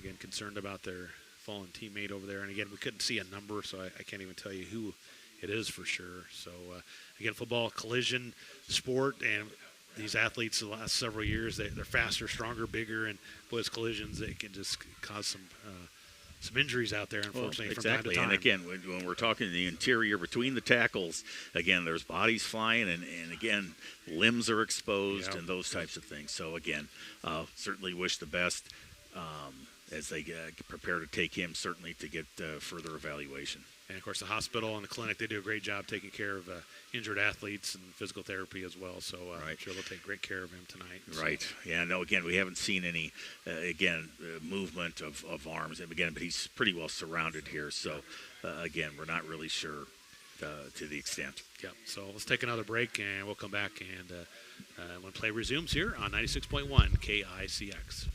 again, concerned about their fallen teammate over there. And, again, we couldn't see a number, so I can't even tell you who it is for sure. So, again, football, collision sport, and these athletes the last several years, they're faster, stronger, bigger, and with collisions, they can just cause some injuries out there, unfortunately, from time to time. And again, when we're talking the interior between the tackles, again, there's bodies flying, and again, limbs are exposed and those types of things. So, again, certainly wish the best as they prepare to take him, certainly to get further evaluation. And, of course, the hospital and the clinic, they do a great job taking care of injured athletes and physical therapy as well. So I'm sure they'll take great care of him tonight. Right. So. Yeah, no, again, we haven't seen any, movement of arms. And again, but he's pretty well surrounded here. So, again, we're not really sure to the extent. Yeah. So let's take another break, and we'll come back and when play resumes here on 96.1 KICX.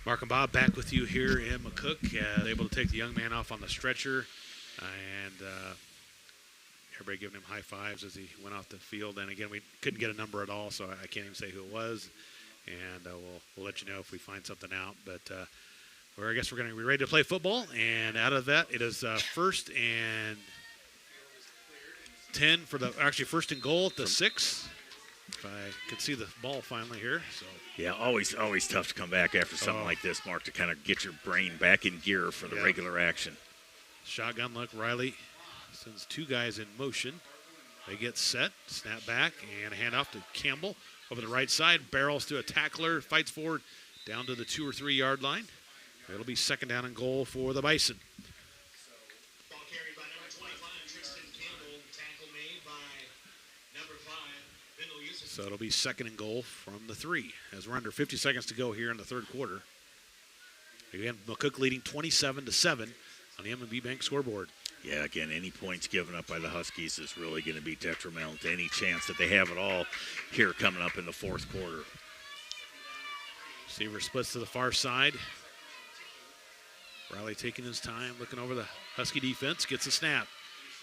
Mark and Bob back with you here in McCook, able to take the young man off on the stretcher, and everybody giving him high fives as he went off the field. And again, we couldn't get a number at all, so I can't even say who it was, and we'll let you know if we find something out. But I guess we're going to be ready to play football, and out of that, it is first and 10 for first and goal at the 6. If I could see the ball finally here. So yeah, always tough to come back after something like this, Mark, to kind of get your brain back in gear for the regular action. Shotgun look. Riley sends two guys in motion. They get set, snap back, and a handoff to Campbell over the right side. Barrels to a tackler, fights forward down to the 2 or 3 yard line. It'll be second down and goal for the Bison. Ball carried by number 25, Tristan Campbell. Tackle made by number 5. So it'll be second and goal from the 3 as we're under 50 seconds to go here in the third quarter. Again, McCook leading 27-7 on the M&B Bank scoreboard. Yeah, again, any points given up by the Huskies is really going to be detrimental to any chance that they have at all here coming up in the fourth quarter. Receiver splits to the far side. Riley taking his time, looking over the Husky defense, gets a snap.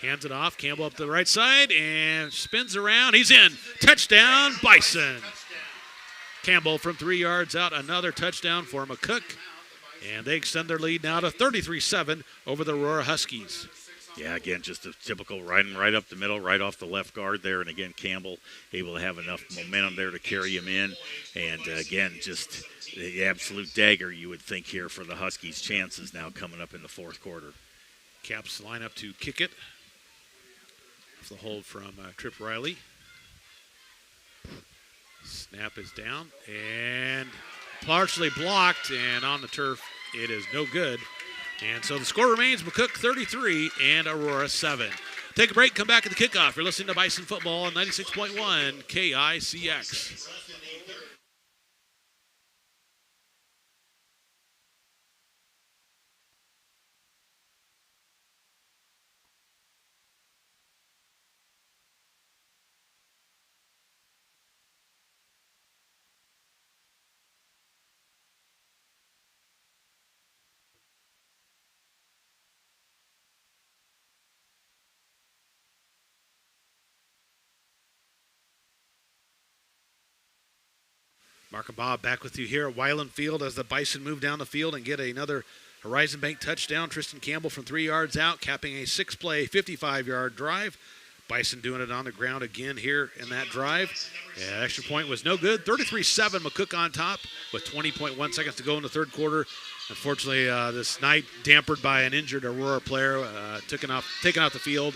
Hands it off, Campbell up to the right side, and spins around. He's in. Touchdown, Bison. Campbell from 3 yards out, another touchdown for McCook. And they extend their lead now to 33-7 over the Aurora Huskies. Yeah, again, just a typical riding right up the middle, right off the left guard there. And again, Campbell able to have enough momentum there to carry him in. And again, just the absolute dagger you would think here for the Huskies' chances now coming up in the fourth quarter. Caps line up to kick it. Off the hold from Trip Riley. Snap is down and partially blocked, and on the turf it is no good. And so the score remains McCook 33 and Aurora 7. Take a break, come back at the kickoff. You're listening to Bison Football on 96.1 KICX. Mark and Bob back with you here at Weiland Field as the Bison move down the field and get another Horizon Bank touchdown. Tristan Campbell from 3 yards out, capping a 6-play, 55-yard drive. Bison doing it on the ground again here in that drive. Yeah, extra point was no good. 33-7, McCook on top with 20.1 seconds to go in the third quarter. Unfortunately, this night dampered by an injured Aurora player, taken out the field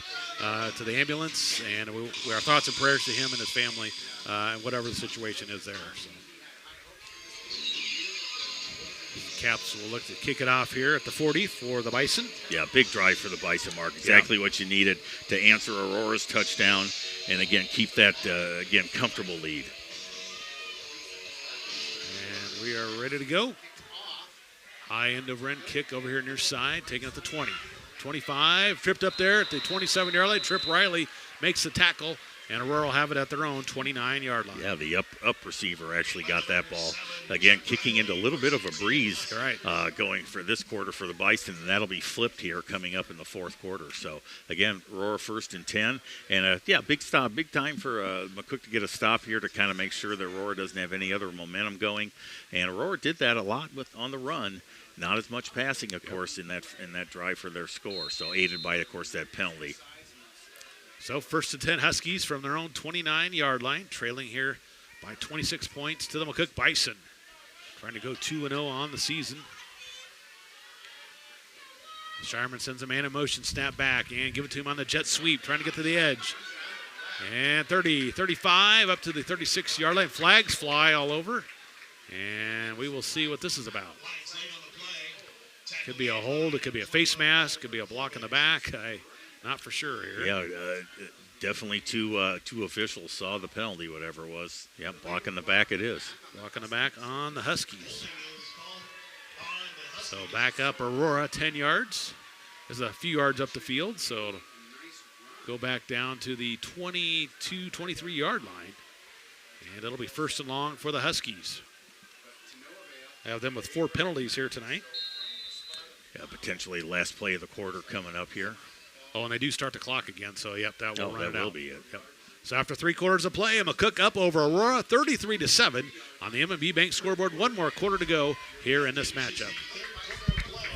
to the ambulance. And our thoughts and prayers to him and his family, and whatever the situation is there. So. Caps will look to kick it off here at the 40 for the Bison. Yeah, big drive for the Bison, Mark. Exactly what you needed to answer Aurora's touchdown and, again, keep that, comfortable lead. And we are ready to go. High end of Wren kick over here near side, taking it to 20. 25, tripped up there at the 27-yard line. Trip Riley makes the tackle, and Aurora will have it at their own 29-yard line. Yeah, the up receiver actually got that ball. Again, kicking into a little bit of a breeze going for this quarter for the Bison, and that'll be flipped here coming up in the fourth quarter. So, again, Aurora 1st and 10. And, big stop, big time for McCook to get a stop here to kind of make sure that Aurora doesn't have any other momentum going. And Aurora did that a lot on the run. Not as much passing, of course, in that drive for their score. So, aided by, of course, that penalty. So 1st and 10 Huskies from their own 29-yard line, trailing here by 26 points to the McCook Bison. Trying to go 2-0 on the season. Shireman sends a man in motion, snap back, and give it to him on the jet sweep, trying to get to the edge. And 30, 35, up to the 36-yard line. Flags fly all over. And we will see what this is about. Could be a hold, it could be a face mask, could be a block in the back. Not for sure here. Yeah, definitely two officials saw the penalty, whatever it was. Yeah, block in the back it is. Block in the back on the Huskies. So back up Aurora 10 yards. There's a few yards up the field, so go back down to the 22, 23-yard line. And it'll be 1st and long for the Huskies. I have them with 4 penalties here tonight. Yeah, potentially last play of the quarter coming up here. Oh, and they do start the clock again, so, yep, that will run it out. That will be it. Yep. So after 3 quarters of play, McCook up over Aurora 33-7 on the M&B Bank scoreboard. 1 more quarter to go here in this matchup.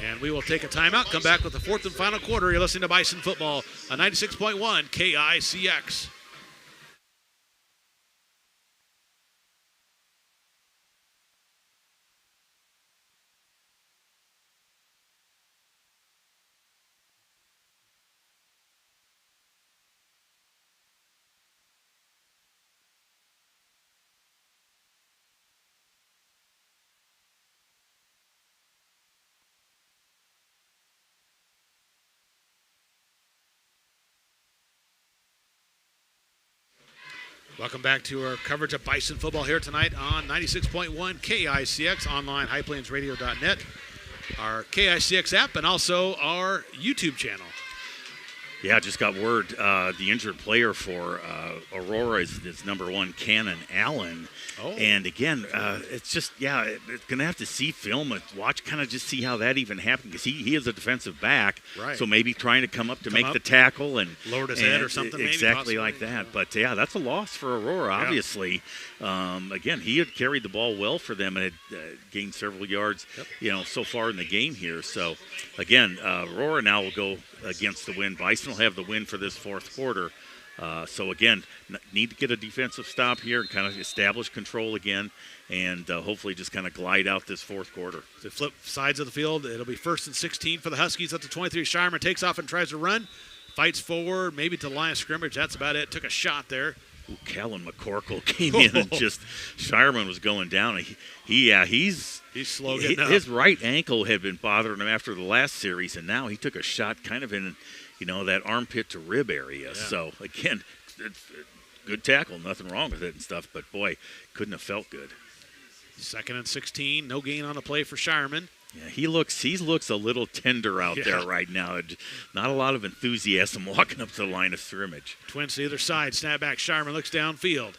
And we will take a timeout, come back with the 4th and final quarter. You're listening to Bison Football on 96.1 KICX. Welcome back to our coverage of Bison football here tonight on 96.1 KICX, online, highplainsradio.net, our KICX app, and also our YouTube channel. Yeah, just got word the injured player for Aurora is number 1, Cannon Allen. Oh. And again, it's just, it's going to have to see film and watch, kind of just see how that even happened, because he is a defensive back. Right. So maybe trying to come up to make the tackle and lowered his head or something. Exactly maybe, like that. But that's a loss for Aurora, obviously. Again, he had carried the ball well for them and had gained several yards, so far in the game here. So again, Aurora now will go against the win. Bison will have the win for this fourth quarter. So again, need to get a defensive stop here and kind of establish control again, and hopefully just kind of glide out this fourth quarter. To flip sides of the field, it'll be 1st and 16 for the Huskies at the 23. Shireman takes off and tries to run, fights forward, maybe to the line of scrimmage. That's about it. Took a shot there. Ooh, Callan McCorkle came in and just Shireman was going down. He's slow getting up. His right ankle had been bothering him after the last series, and now he took a shot kind of in, that armpit to rib area. Yeah. So again, good tackle, nothing wrong with it and stuff. But boy, couldn't have felt good. 2nd and 16, no gain on the play for Shireman. Yeah, he looks a little tender out there right now. Not a lot of enthusiasm walking up to the line of scrimmage. Twins to either side. Snap back. Shireman looks downfield.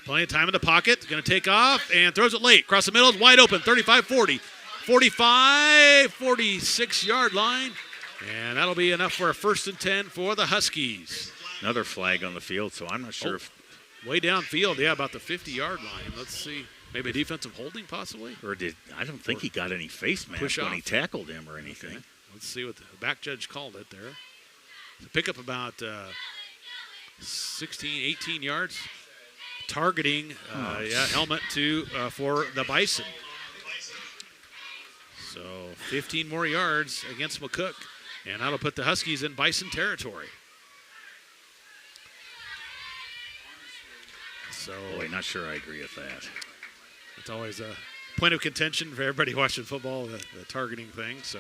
Plenty of time in the pocket. Going to take off and throws it late. Across the middle. Wide open. 35-40. 45, 46-yard line. And that'll be enough for a 1st and 10 for the Huskies. Another flag on the field, so I'm not sure if... Way downfield, about the 50-yard line. Let's see. Maybe a defensive holding, possibly? I don't think he got any face mask when he tackled him or anything. Okay. Let's see what the back judge called it there. So pick up about 16, 18 yards. Targeting, helmet for the Bison. So 15 more yards against McCook, and that'll put the Huskies in Bison territory. So, boy, not sure I agree with that. It's always a point of contention for everybody watching football, the targeting thing. So,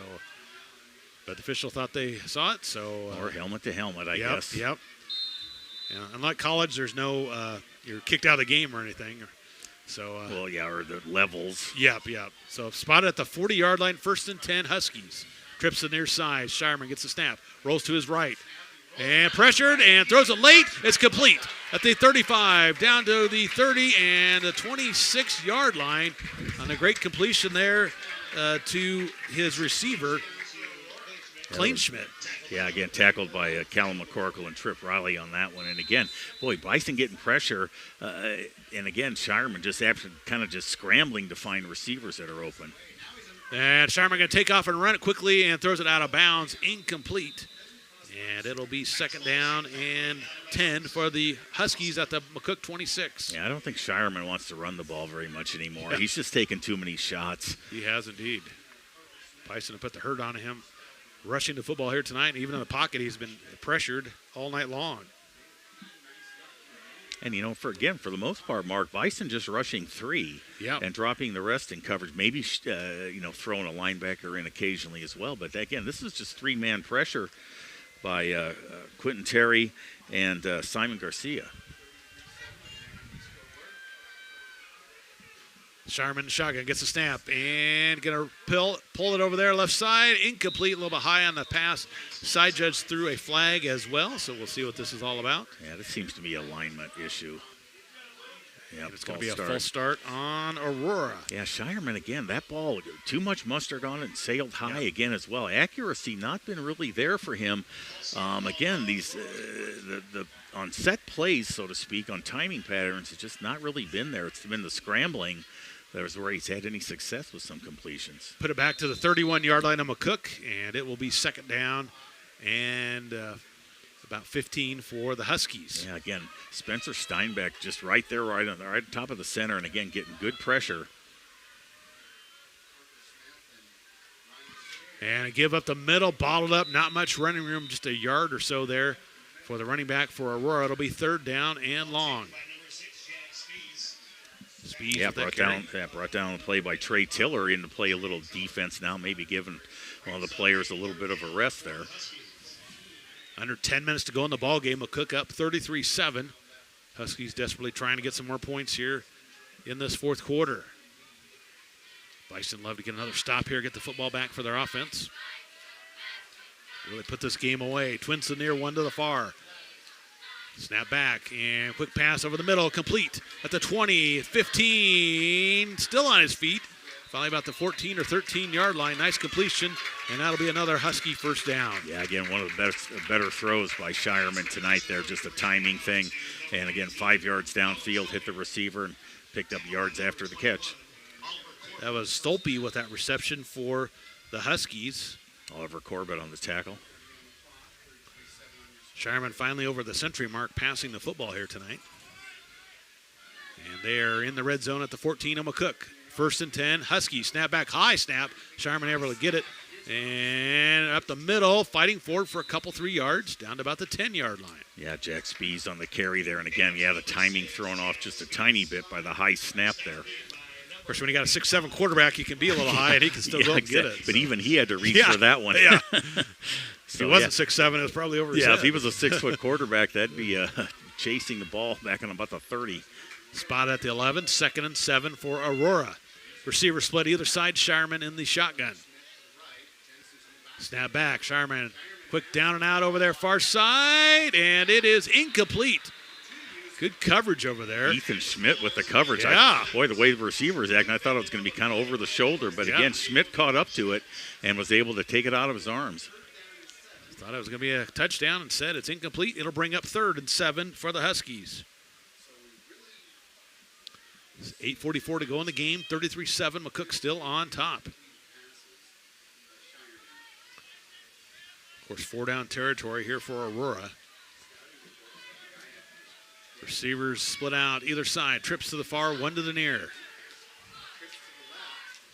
but the official thought they saw it. So, or helmet to helmet, I guess. Yep. Yeah, unlike college, there's no you're kicked out of the game or anything. So. Or the levels. Yep. So spotted at the 40-yard line, 1st and 10, Huskies. Trips to the near side. Shireman gets the snap, rolls to his right. And pressured and throws it late. It's complete at the 35, down to the 30 and the 26-yard line on a great completion there to his receiver, Kleinschmidt. Yeah, again, tackled by Callum McCorkle and Trip Riley on that one. And again, boy, Bison getting pressure. And again, Shireman just kind of just scrambling to find receivers that are open. And Shireman going to take off and run it quickly and throws it out of bounds, incomplete. And it'll be 2nd down and 10 for the Huskies at the McCook 26. Yeah, I don't think Shireman wants to run the ball very much anymore. He's just taking too many shots. He has indeed. Bison have put the hurt on him. Rushing the football here tonight, even in the pocket, he's been pressured all night long. And, for the most part, Mark, Bison just rushing 3 and dropping the rest in coverage. Maybe, throwing a linebacker in occasionally as well. But, again, this is just 3-man pressure by Quentin Terry and Simon Garcia. Shireman shotgun gets a snap and going to pull it over there left side. Incomplete, a little bit high on the pass. Side judge threw a flag as well, so we'll see what this is all about. Yeah, this seems to be an alignment issue. Yeah, it's going to be a full start on Aurora. Yeah, Shireman again. That ball, too much mustard on it and sailed high again as well. Accuracy not been really there for him. Again, these the on set plays, so to speak, on timing patterns, it's just not really been there. It's been the scrambling that was where he's had any success with some completions. Put it back to the 31-yard line of McCook, and it will be 2nd down and about 15 for the Huskies. Yeah, again, Spencer Steinbeck just right there, right on top of the center, and again, getting good pressure. And a give up the middle, bottled up, not much running room, just a yard or so there for the running back for Aurora. It'll be 3rd down and long. Brought down the play by Trey Tiller into play a little defense now, maybe giving one of the players a little bit of a rest there. Under 10 minutes to go in the ball game. McCook up 33-7. Huskies desperately trying to get some more points here in this fourth quarter. Bison love to get another stop here, get the football back for their offense. Really put this game away. Twins to the near, one to the far. Snap back and quick pass over the middle, complete at the 20, 15, still on his feet. Finally about the 14 or 13-yard line. Nice completion, and that'll be another Husky first down. Yeah, again, one of the better throws by Shireman tonight there, just a timing thing. And again, 5 yards downfield, hit the receiver and picked up yards after the catch. That was Stolpe with that reception for the Huskies. Oliver Corbett on the tackle. Shireman finally over the century mark, passing the football here tonight. And they are in the red zone at the 14 of McCook. 1st and 10, Husky snap back, high snap. Shireman able to get it. And up the middle, fighting forward for a couple, 3 yards, down to about the 10-yard line. Yeah, Jack Spees on the carry there. And again, the timing thrown off just a tiny bit by the high snap there. Of course, when you got a 6'7" quarterback, you can be a little high, and he can still go and get it. But even he had to reach for that one. Yeah. So, if he wasn't 6'7", it was probably over his head. If he was a 6-foot quarterback, that'd be chasing the ball back on about the 30. Spot at the 11, 2nd and 7 for Aurora. Receiver split either side, Shireman in the shotgun. Snap back, Shireman quick down and out over there, far side, and it is incomplete. Good coverage over there. Ethan Schmidt with the coverage. Yeah. Boy, the way the receiver is acting, I thought it was going to be kind of over the shoulder. But again, Schmidt caught up to it and was able to take it out of his arms. Thought it was going to be a touchdown and said it's incomplete. It'll bring up 3rd and 7 for the Huskies. 8:44 to go in the game. 33-7. McCook still on top. Of course, 4-down territory here for Aurora. Receivers split out either side. Trips to the far, one to the near.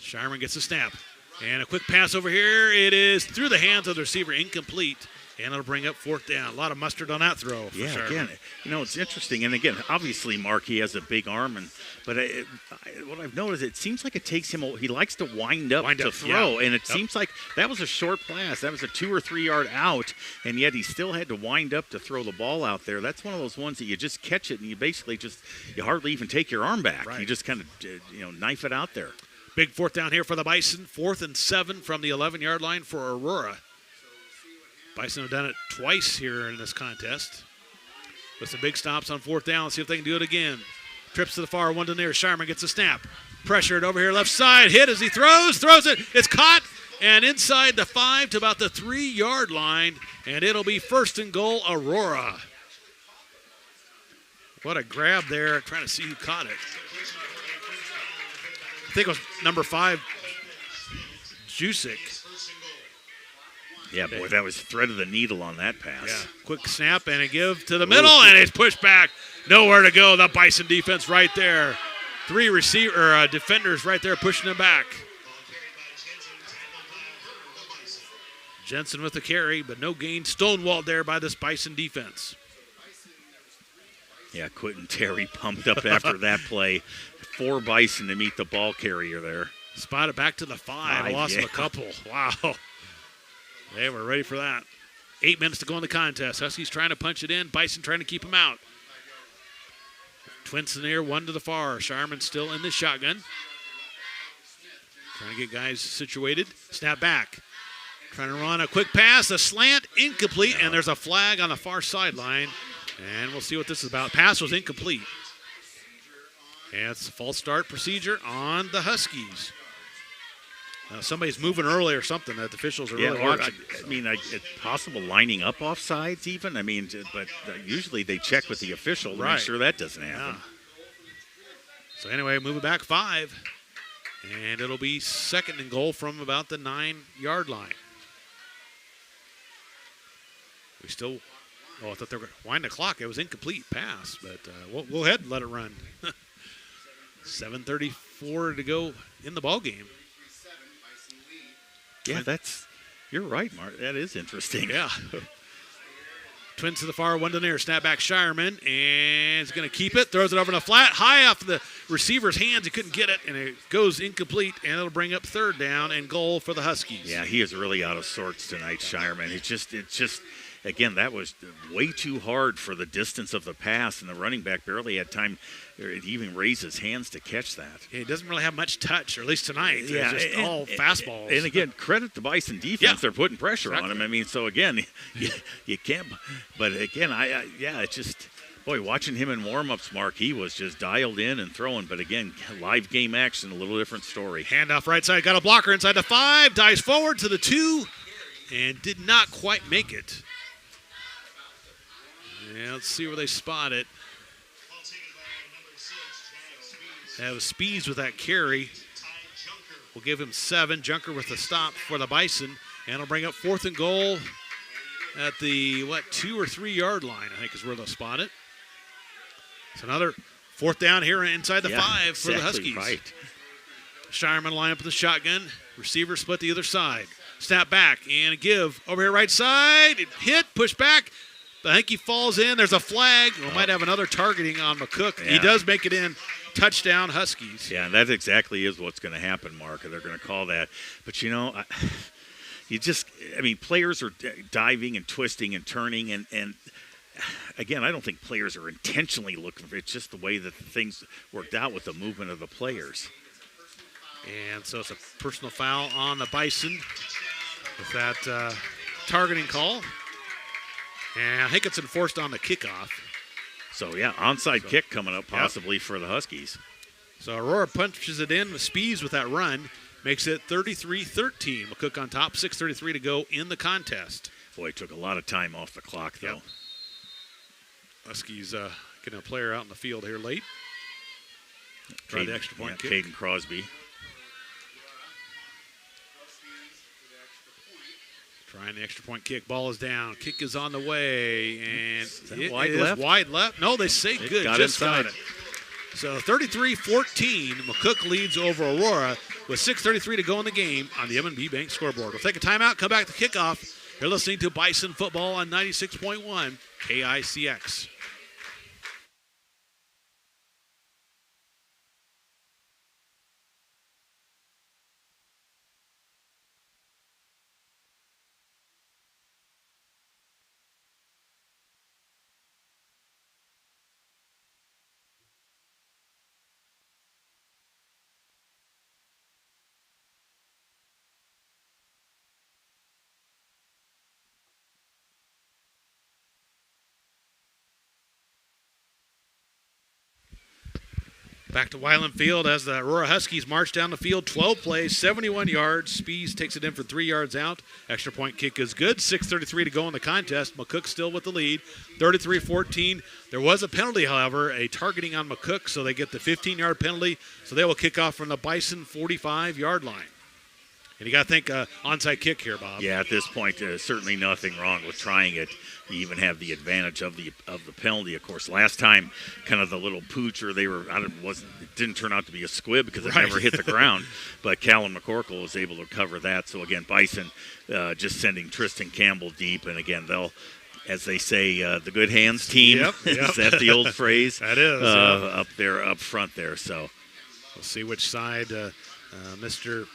Shireman gets a snap. And a quick pass over here. It is through the hands of the receiver, incomplete. And it'll bring up 4th down. A lot of mustard on that throw. For Shireman. Again, it's interesting. And again, obviously, Mark, he has a big arm. But what I've noticed, it seems like it takes him, he likes to wind up to throw. And it seems like that was a short pass. That was a 2 or 3 yard out. And yet he still had to wind up to throw the ball out there. That's one of those ones that you just catch it and you basically you hardly even take your arm back. Right. You just kind of, knife it out there. Big 4th down here for the Bison. 4th and 7 from the 11-yard line for Aurora. Bison have done it twice here in this contest. With some big stops on 4th down. See if they can do it again. Trips to the far, one to the near. Shireman gets a snap. Pressured over here left side. Hit as he throws it. It's caught. And inside the 5 to about the 3-yard line. And it'll be 1st and goal, Aurora. What a grab there. Trying to see who caught it. I think it was number 5, Jusic. Yeah, boy, that was thread of the needle on that pass. Yeah, quick snap and a give to the middle, and it's pushed back. Nowhere to go. The Bison defense right there. 3 defenders right there pushing him back. Jensen with the carry, but no gain. Stonewalled there by this Bison defense. Yeah, Quentin Terry pumped up after that play. 4 Bison to meet the ball carrier there. Spot it back to the 5. Lost him a couple. Wow. They were ready for that. 8 minutes to go in the contest. Huskies trying to punch it in. Bison trying to keep him out. Twins in the air, one to the far. Shireman still in the shotgun. Trying to get guys situated. Snap back. Trying to run a quick pass. A slant, incomplete, and there's a flag on the far sideline. And we'll see what this is about. Pass was incomplete. And it's a false start procedure on the Huskies. Somebody's moving early or something that the officials are really watching. It's possible lining up off sides even. But usually they check with the official to make sure that doesn't happen. Yeah. So anyway, move it back 5. And it'll be 2nd and goal from about the 9-yard line. We still, I thought they were going to wind the clock. It was incomplete pass, but we'll go ahead and let it run. 7:34 to go in the ball game. Yeah, you're right, Mark. That is interesting. Yeah. Twins to the far, one to the near. Snap back Shireman, and he's going to keep it. Throws it over in a flat, high off the receiver's hands. He couldn't get it, and it goes incomplete, and it'll bring up 3rd down and goal for the Huskies. Yeah, he is really out of sorts tonight, Shireman. again, that was way too hard for the distance of the pass, and the running back barely had time to even raise his hands to catch that. Yeah, he doesn't really have much touch, or at least tonight. Yeah, it's just all fastballs. And again, credit the Bison defense. Yeah. They're putting pressure on Exactly. him. I mean, so again, you can't. But again, it's just, boy, watching him in warm-ups, Mark, he was just dialed in and throwing. But again, live game action, a little different story. Handoff right side, got a blocker inside the 5, dives forward to the 2, and did not quite make it. Yeah, let's see where they spot it. Ball taken by number 6, Jack Speeds. That was Speeds with that carry. Ty Junker. We'll give him 7. Junker with the stop for the Bison. And it'll bring up 4th and goal at the, 2 or 3 yard line, I think is where they'll spot it. It's another 4th down here inside the 5 for the exactly Huskies. right. Shireman line up with the shotgun. Receiver split the other side. Snap back and a give over here right side. Hit, push back. I think he falls in. There's a flag. We might have another targeting on McCook. Yeah. He does make it in. Touchdown, Huskies. Yeah, and that exactly is what's going to happen, Mark. They're going to call that. But, players are diving and twisting and turning. And again, I don't think players are intentionally looking for it. It's just the way that things worked out with the movement of the players. And so it's a personal foul on the Bison with that targeting call. And I think it's enforced on the kickoff. So, yeah, onside kick coming up possibly for the Huskies. So Aurora punches it in with Speeds with that run. Makes it 33-13. McCook on top, 6:33 to go in the contest. Boy, took a lot of time off the clock, though. Yep. Huskies getting a player out in the field here late. Try the extra point kick. Caden Crosby. Trying the extra point kick. Ball is down. Kick is on the way. And that wide left? Wide left. No, they say good. Got Just inside. got it. So 33-14. McCook leads over Aurora with 6:33 to go in the game on the M&B Bank scoreboard. We'll take a timeout, come back to kickoff. You're listening to Bison Football on 96.1 KICX. Back to Weiland Field as the Aurora Huskies march down the field. 12 plays, 71 yards. Speeds takes it in for 3 yards out. Extra point kick is good. 6:33 to go in the contest. McCook still with the lead. 33-14. There was a penalty, however, a targeting on McCook, so they get the 15-yard penalty. So they will kick off from the Bison 45-yard line. And you got to think onside kick here, Bob. Yeah, at this point, certainly nothing wrong with trying it. You even have the advantage of the penalty. Of course, last time, kind of the little poocher, it didn't turn out to be a squib because it never hit the ground. But Callum McCorkle was able to cover that. So again, Bison just sending Tristan Campbell deep, and again they'll, as they say, the good hands team. Yep. Is that the old phrase? That is. Up there, up front there. So we'll see which side Mr.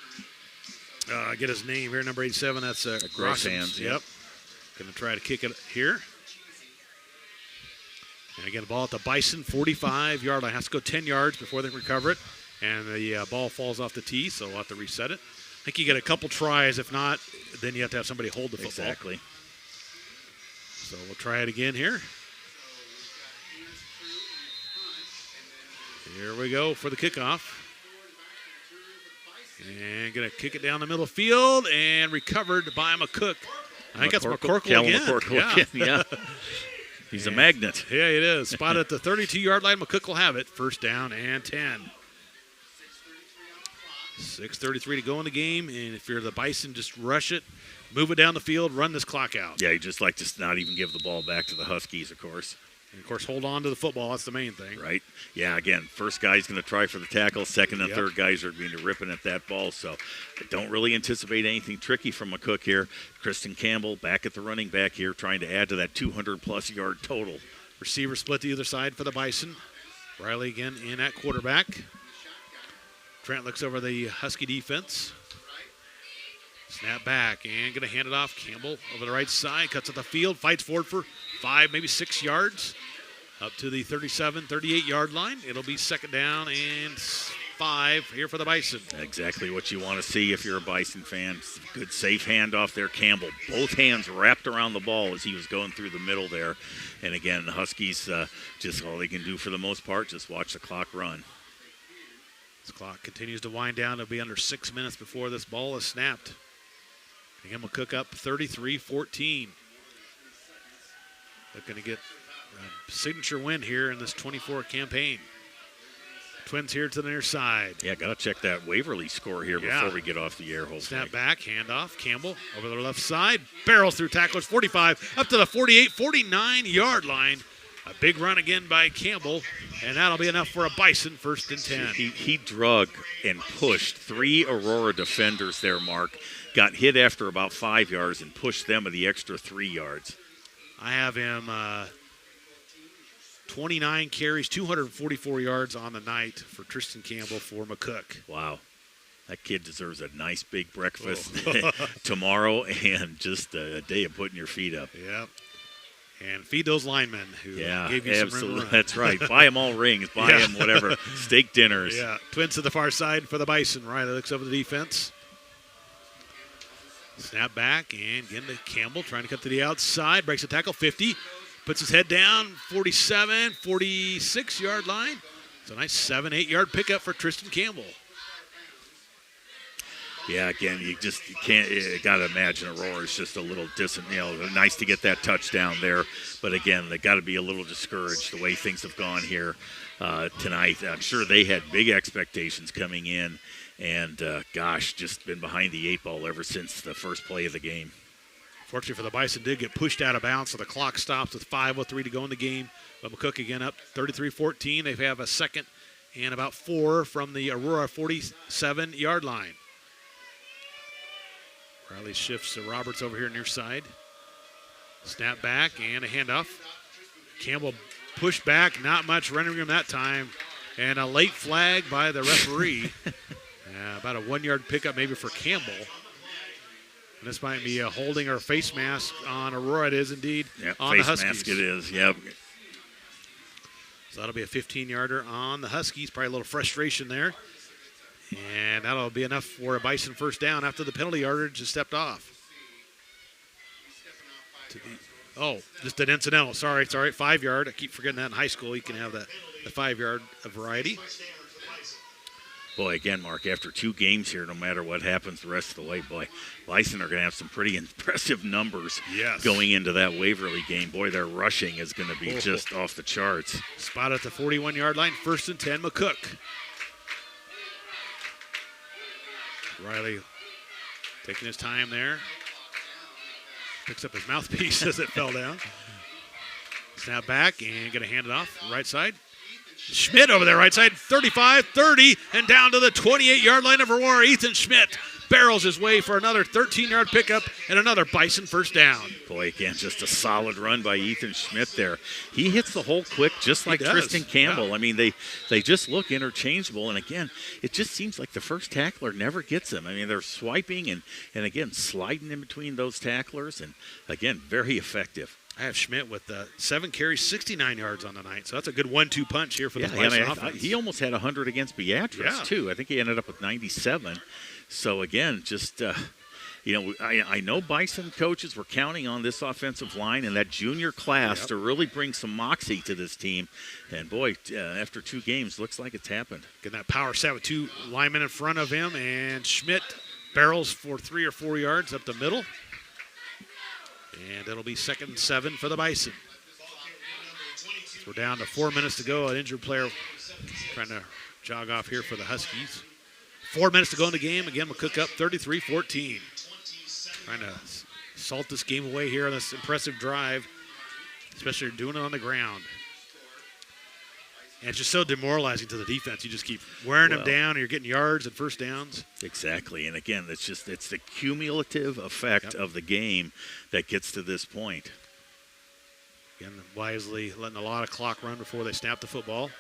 Get his name here, number 87. That's Gross hands. Yep. Going to try to kick it here. And again, the ball at the Bison 45-yard line. Has to go 10 yards before they recover it. And the ball falls off the tee, so we'll have to reset it. I think you get a couple tries. If not, then you have to have somebody hold the football. Exactly. So we'll try it again here. Here we go for the kickoff. And going to kick it down the middle field and recovered by McCook. I think that's McCorkle again. McCorkle again, yeah. He's a magnet. Yeah, it is. Spot at the 32-yard line. McCook will have it. First down and 10. 6:33 to go in the game. And if you're the Bison, just rush it, move it down the field, run this clock out. Yeah, you just like to not even give the ball back to the Huskies, of course. And, of course, hold on to the football. That's the main thing. Right. Yeah, again, first guy's going to try for the tackle. Second and third guys are going to be ripping at that ball. So I don't really anticipate anything tricky from McCook here. Kristen Campbell back at the running back here, trying to add to that 200-plus yard total. Receiver split the other side for the Bison. Riley again in at quarterback. Trent looks over the Husky defense. Snap back and going to hand it off. Campbell over the right side, cuts at the field, fights forward for 5, maybe 6 yards. Up to the 37, 38-yard line. It'll be second down and 5 here for the Bison. Exactly what you want to see if you're a Bison fan. Good safe handoff there. Campbell, both hands wrapped around the ball as he was going through the middle there. And again, the Huskies, just all they can do for the most part, just watch the clock run. This clock continues to wind down. It'll be under 6 minutes before this ball is snapped. Again, McCook up 33-14. They're going to get a signature win here in this 24 campaign. Twins here to the near side. Yeah, got to check that Waverly score here before we get off the air. Hopefully. Snap back, handoff. Campbell over the left side. Barrels through tacklers, 45, up to the 48, 49-yard line. A big run again by Campbell, and that'll be enough for a Bison first and 10. He drug and pushed 3 Aurora defenders there, Mark. Got hit after about 5 yards and pushed them of the extra 3 yards. I have him 29 carries, 244 yards on the night for Tristan Campbell for McCook. Wow. That kid deserves a nice big breakfast tomorrow and just a day of putting your feet up. Yep. And feed those linemen who gave you some room to run. That's right. Buy them all rings. Buy them whatever. Steak dinners. Yeah. Twins to the far side for the Bison. Riley looks over the defense. Snap back and again to Campbell trying to cut to the outside. Breaks the tackle, 50. Puts his head down, 47, 46-yard line. It's a nice 7-8-yard pickup for Tristan Campbell. Yeah, again, you can't. You got to imagine Aurora's just a little distant. Nice to get that touchdown there, but again, they got to be a little discouraged the way things have gone here tonight. I'm sure they had big expectations coming in, and just been behind the 8 ball ever since the first play of the game. Fortunately for the Bison, did get pushed out of bounds, so the clock stops with 5:03 to go in the game. But McCook again up 33-14. They have a second and about 4 from the Aurora 47-yard line. Riley shifts to Roberts over here near side. Snap back and a handoff. Campbell pushed back, not much running room that time. And a late flag by the referee. About a 1-yard pickup maybe for Campbell. And this might be a holding or face mask on Aurora. It is indeed on the Huskies. Face mask it is, yep. So that'll be a 15-yarder on the Huskies. Probably a little frustration there. And that'll be enough for a Bison first down after the penalty yardage has stepped off. Just an incidental. Sorry, it's all right. 5-yard. I keep forgetting that in high school. You can have the 5-yard variety. Boy, again, Mark, after 2 games here, no matter what happens the rest of the way, boy, Bison are going to have some pretty impressive numbers going into that Waverly game. Boy, their rushing is going to be just off the charts. Spot at the 41-yard line, first and 10, McCook. Riley taking his time there. Picks up his mouthpiece as it fell down. Snap back and going to hand it off right side. Schmidt over there right side, 35, 30, and down to the 28-yard line of Aurora. Ethan Schmidt barrels his way for another 13-yard pickup and another Bison first down. Boy, again, just a solid run by Ethan Schmidt there. He hits the hole quick just like Tristan Campbell. Yeah. I mean, they just look interchangeable. And, again, it just seems like the first tackler never gets him. I mean, they're swiping and again, sliding in between those tacklers. And, again, very effective. I have Schmidt with 7 carries, 69 yards on the night. So that's a good 1-2 punch here for the Bison offense. He almost had 100 against Beatrice, too. I think he ended up with 97. So, again, just, I know Bison coaches were counting on this offensive line and that junior class to really bring some moxie to this team. And, boy, after 2 games, looks like it's happened. Getting that power set with 2 linemen in front of him. And Schmidt barrels for 3 or 4 yards up the middle. And it'll be second and 7 for the Bison. So we're down to 4 minutes to go. An injured player trying to jog off here for the Huskies. 4 minutes to go in the game. Again, McCook up 33-14. Trying to salt this game away here on this impressive drive, especially doing it on the ground. And it's just so demoralizing to the defense. You just keep wearing them down, and you're getting yards and first downs. Exactly. And, again, it's the cumulative effect of the game that gets to this point. Again, wisely letting a lot of clock run before they snap the football.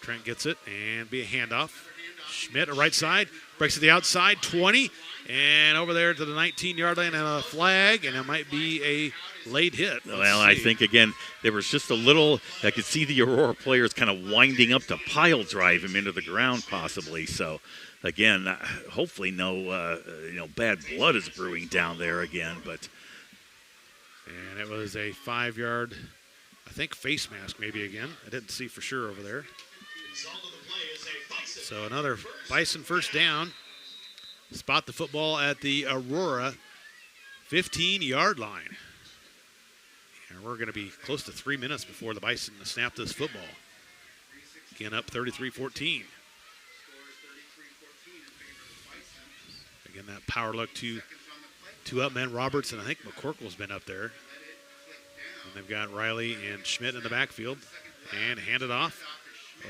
Trent gets it and be a handoff. Schmidt, a right side, breaks to the outside, 20, and over there to the 19-yard line and a flag, and it might be a late hit. Well, I think, again, there was just a little, I could see the Aurora players kind of winding up to pile drive him into the ground possibly. So, again, hopefully no bad blood is brewing down there again. And it was a 5-yard, I think, face mask maybe again. I didn't see for sure over there. So another Bison first down. Spot the football at the Aurora 15-yard line. And we're going to be close to 3 minutes before the Bison snap this football. Again, up 33-14. Again, that power look to two up men, Roberts, and I think McCook's been up there. And they've got Riley and Schmidt in the backfield. And hand it off.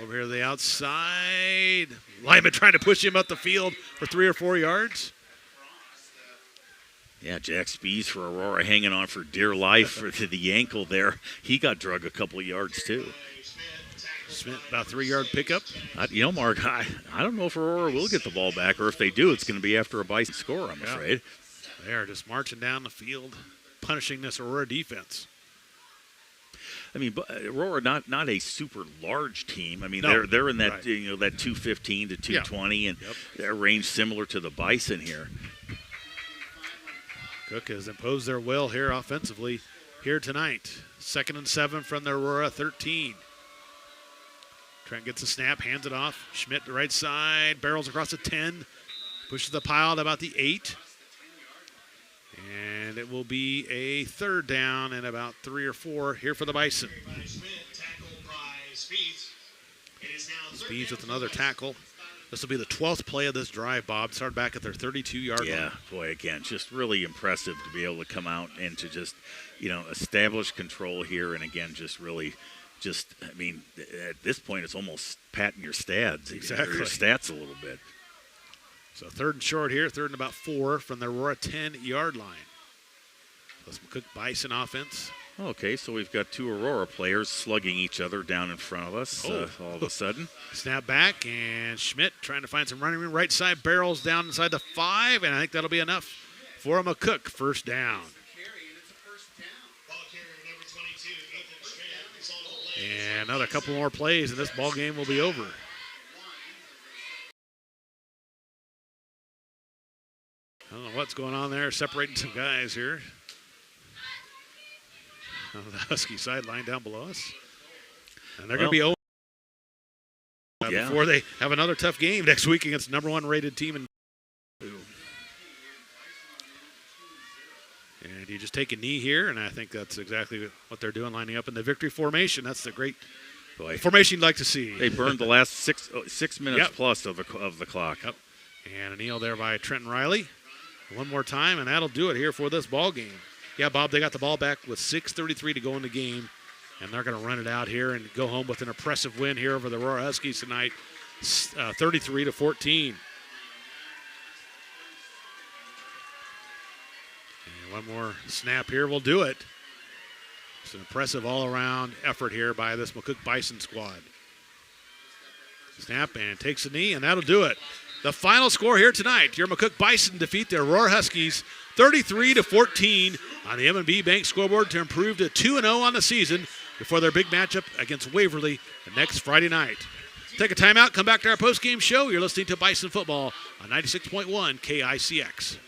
Over here to the outside. Lyman trying to push him up the field for 3 or 4 yards. Yeah, Jack Spees for Aurora hanging on for dear life to the ankle there. He got drug a couple of yards too. Smith, about 3-yard pickup. Mark, I don't know if Aurora will get the ball back, or if they do, it's going to be after a Bison score, I'm afraid. They are just marching down the field, punishing this Aurora defense. I mean, Aurora not a super large team. I mean, No, they're in that right. that 215 to 220, and they're range similar to the Bison here. Cook has imposed their will here offensively here tonight. 2nd and 7 from the Aurora 13. Trent gets a snap, hands it off. Schmidt to right side, barrels across the 10, pushes the pile to about the 8. And it will be a 3rd down and about 3 or 4 here for the Bison. Speeds with another tackle. This will be the 12th play of this drive, Bob. Started back at their 32-yard line. Yeah, boy, again, just really impressive to be able to come out and to just, establish control here. And again, I mean, at this point, it's almost patting your stats. Exactly. Your stats a little bit. So 3rd and short here, 3rd and about 4 from the Aurora 10-yard line. Plus McCook Bison offense. Okay, so we've got 2 Aurora players slugging each other down in front of us all of a sudden. Snap back, and Schmidt trying to find some running room. Right side barrels down inside the 5, and I think that'll be enough for McCook. 1st down. And another couple more plays, and this ball game will be over. I don't know what's going on there, separating some guys here. On the Husky sideline down below us. And they're going to be 0 before they have another tough game next week against the number 1 rated team in. And you just take a knee here, and I think that's exactly what they're doing, lining up in the victory formation. That's the great formation you'd like to see. They burned the last 6 minutes plus of the clock. Yep. And a kneel there by Trenton Riley. One more time, and that'll do it here for this ball game. Yeah, Bob, they got the ball back with 6:33 to go in the game, and they're going to run it out here and go home with an impressive win here over the Aurora Huskies tonight, 33-14. And one more snap here will do it. It's an impressive all-around effort here by this McCook Bison squad. Snap and takes a knee, and that'll do it. The final score here tonight, your McCook Bison defeat the Aurora Huskies 33-14 on the M&B Bank scoreboard to improve to 2-0 on the season before their big matchup against Waverly the next Friday night. Take a timeout, come back to our postgame show. You're listening to Bison Football on 96.1 KICX.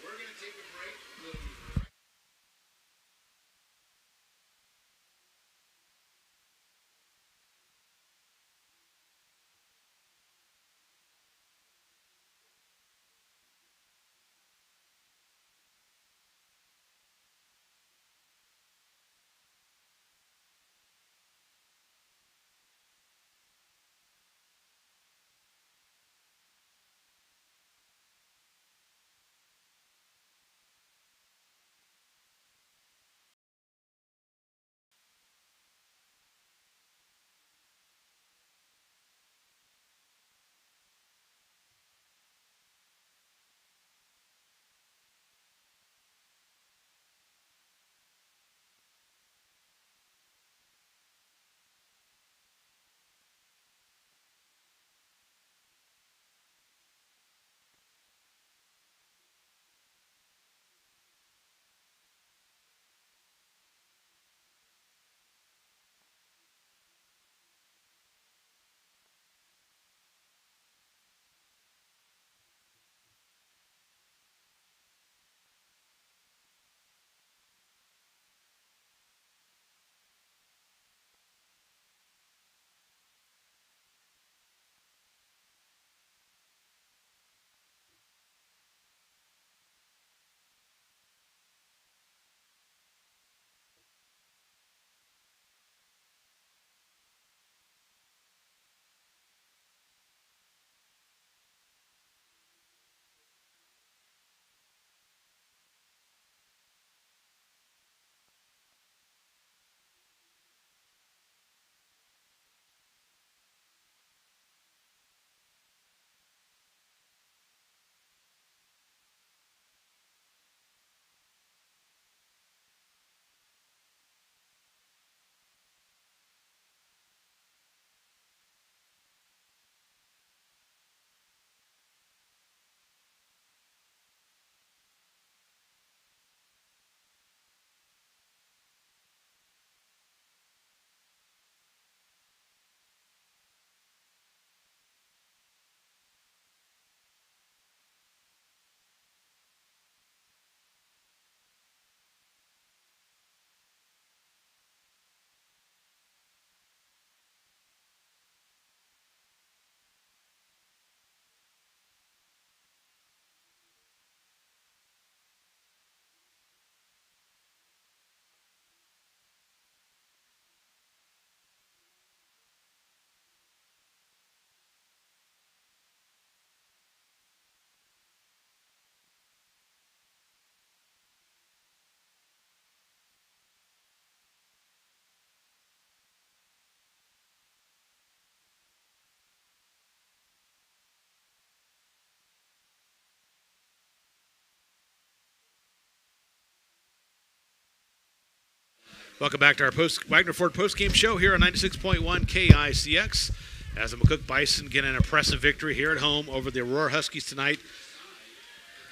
Welcome back to our Wagner Ford postgame show here on 96.1 KICX. As the McCook Bison get an impressive victory here at home over the Aurora Huskies tonight.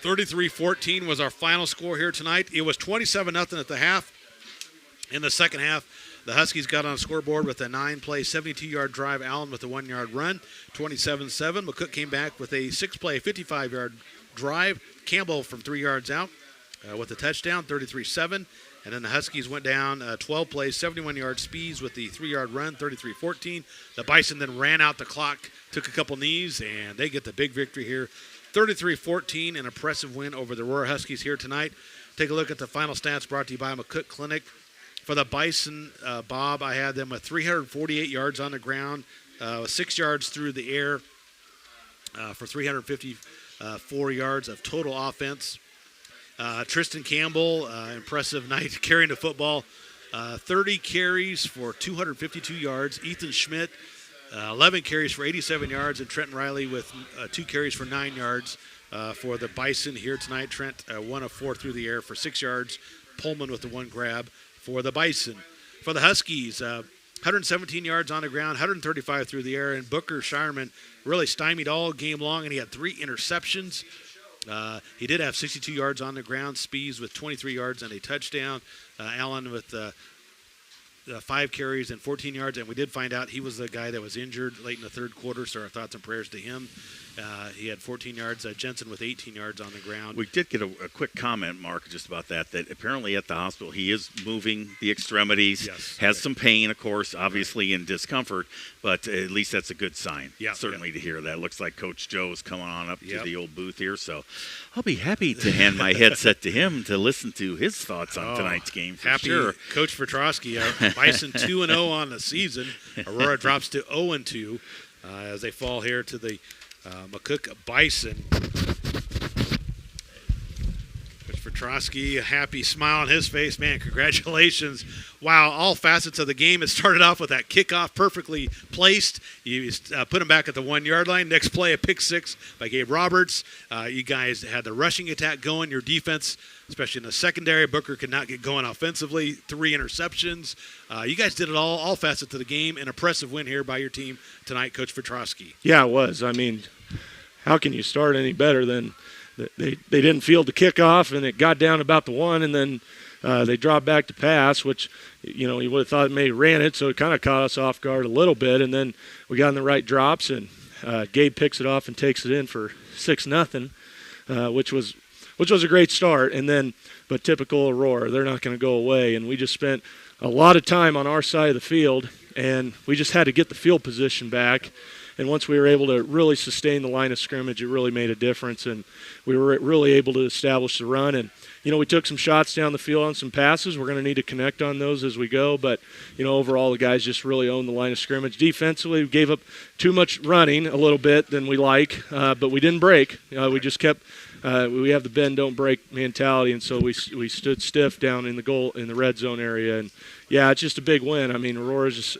33-14 was our final score here tonight. It was 27-0 at the half. In the second half, the Huskies got on the scoreboard with a 9-play, 72-yard drive. Allen with a 1-yard run, 27-7. McCook came back with a 6-play, 55-yard drive. Campbell from 3 yards out with a touchdown, 33-7. And then the Huskies went down 12 plays, 71-yard Speeds with the 3-yard run, 33-14. The Bison then ran out the clock, took a couple knees, and they get the big victory here. 33-14, an impressive win over the Aurora Huskies here tonight. Take a look at the final stats brought to you by McCook Clinic. For the Bison, Bob, I had them with 348 yards on the ground, 6 yards through the air for 354 yards of total offense. Tristan Campbell, impressive night carrying the football. 30 carries for 252 yards. Ethan Schmidt, 11 carries for 87 yards. And Trenton Riley with 2 carries for 9 yards for the Bison here tonight. Trent, 1 of 4 through the air for 6 yards. Pullman with the 1 grab for the Bison. For the Huskies, 117 yards on the ground, 135 through the air. And Booker Shireman really stymied all game long, and he had 3 interceptions. He did have 62 yards on the ground. Spees with 23 yards and a touchdown. Allen with 5 carries and 14 yards. And we did find out he was the guy that was injured late in the third quarter, so our thoughts and prayers to him. He had 14 yards. Jensen with 18 yards on the ground. We did get a quick comment, Mark, just about that apparently at the hospital he is moving the extremities, yes, has some pain, of course, obviously, and discomfort, but at least that's a good sign, certainly, to hear that. Looks like Coach Joe is coming on up to the old booth here, so I'll be happy to hand my headset to him to listen to his thoughts on tonight's game, for sure. Coach Petrosky, Bison 2-0 on the season. Aurora drops to 0-2 as they fall here to the McCook Bison. Coach Petrosky, a happy smile on his face. Man, congratulations. Wow, all facets of the game. It started off with that kickoff perfectly placed. You put him back at the 1-yard line. Next play, a pick 6 by Gabe Roberts. You guys had the rushing attack going. Your defense, especially in the secondary, Booker could not get going offensively. 3 interceptions. You guys did it all facets of the game. An impressive win here by your team tonight, Coach Petrosky. Yeah, it was. I mean, how can you start any better than they didn't field the kickoff, and it got down about the 1, and then they dropped back to pass, which, you would have thought maybe ran it, so it kind of caught us off guard a little bit, and then we got in the right drops, and Gabe picks it off and takes it in for 6-0, which was a great start. And then, but typical Aurora, they're not going to go away, and we just spent a lot of time on our side of the field, and we just had to get the field position back. And once we were able to really sustain the line of scrimmage, it really made a difference, and we were really able to establish the run. And we took some shots down the field on some passes. We're going to need to connect on those as we go. But, overall, the guys just really owned the line of scrimmage. Defensively, we gave up too much running a little bit than we like, but we didn't break. We just kept we have the bend, don't break mentality, and so we stood stiff down in the red zone area. And, yeah, it's just a big win. I mean, Aurora's just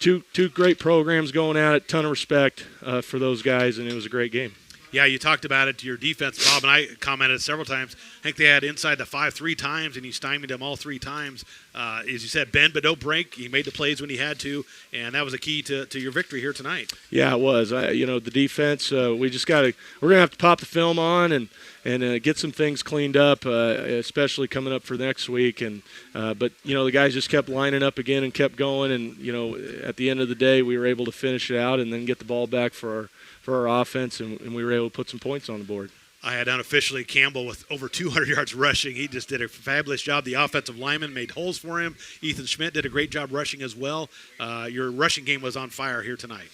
two great programs going at it, ton of respect for those guys, and it was a great game. Yeah, you talked about it to your defense, Bob, and I commented several times. I think they had inside the 5 3 times, and you stymied them all 3 times. As you said, bend but don't break. He made the plays when he had to, and that was a key to your victory here tonight. Yeah, it was. The defense, we're going to have to pop the film on and get some things cleaned up, especially coming up for next week. And but the guys just kept lining up again and kept going. And at the end of the day, we were able to finish it out and then get the ball back for our offense, and we were able to put some points on the board. I had unofficially Campbell with over 200 yards rushing. He just did a fabulous job. The offensive lineman made holes for him. Ethan Schmidt did a great job rushing as well. Your rushing game was on fire here tonight.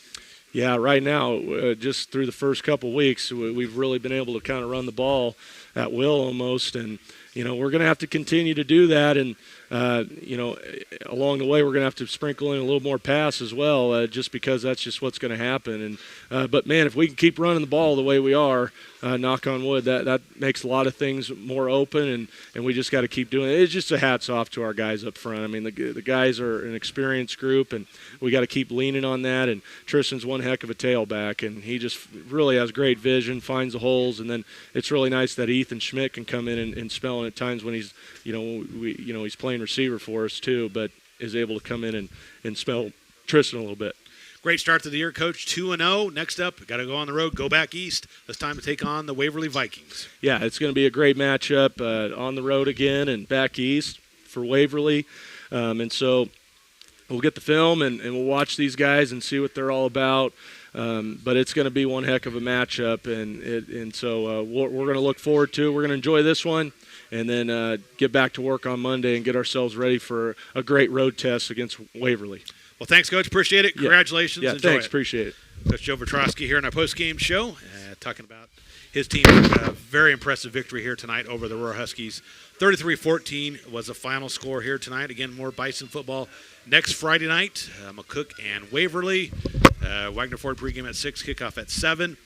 Yeah, right now, just through the first couple weeks, we've really been able to kind of run the ball at will almost, and we're going to have to continue to do that. And along the way, we're going to have to sprinkle in a little more pass as well, just because that's just what's going to happen. And but man, if we can keep running the ball the way we are, knock on wood, that makes a lot of things more open, and we just got to keep doing it. It's just a hats off to our guys up front. I mean, the guys are an experienced group, and we got to keep leaning on that. And Tristan's one heck of a tailback, and he just really has great vision, finds the holes, and then it's really nice that he Ethan Schmidt can come in and spell at times when he's, he's playing receiver for us too, but is able to come in and spell Tristan a little bit. Great start to the year, Coach. 2-0. Next up, got to go on the road, go back east. It's time to take on the Waverly Vikings. Yeah, it's going to be a great matchup on the road again and back east for Waverly. And so we'll get the film and we'll watch these guys and see what they're all about. But it's going to be one heck of a matchup, and so we're going to look forward to it. We're going to enjoy this one and then get back to work on Monday and get ourselves ready for a great road test against Waverly. Well, thanks, Coach. Appreciate it. Congratulations. Yeah, Enjoy thanks. it. Appreciate it. Coach Joe Vetrosky here in our post-game show, talking about his team's very impressive victory here tonight over the Aurora Huskies. 33-14 was the final score here tonight. Again, more Bison football next Friday night. McCook and Waverly. Wagner Ford pregame at 6, kickoff at 7.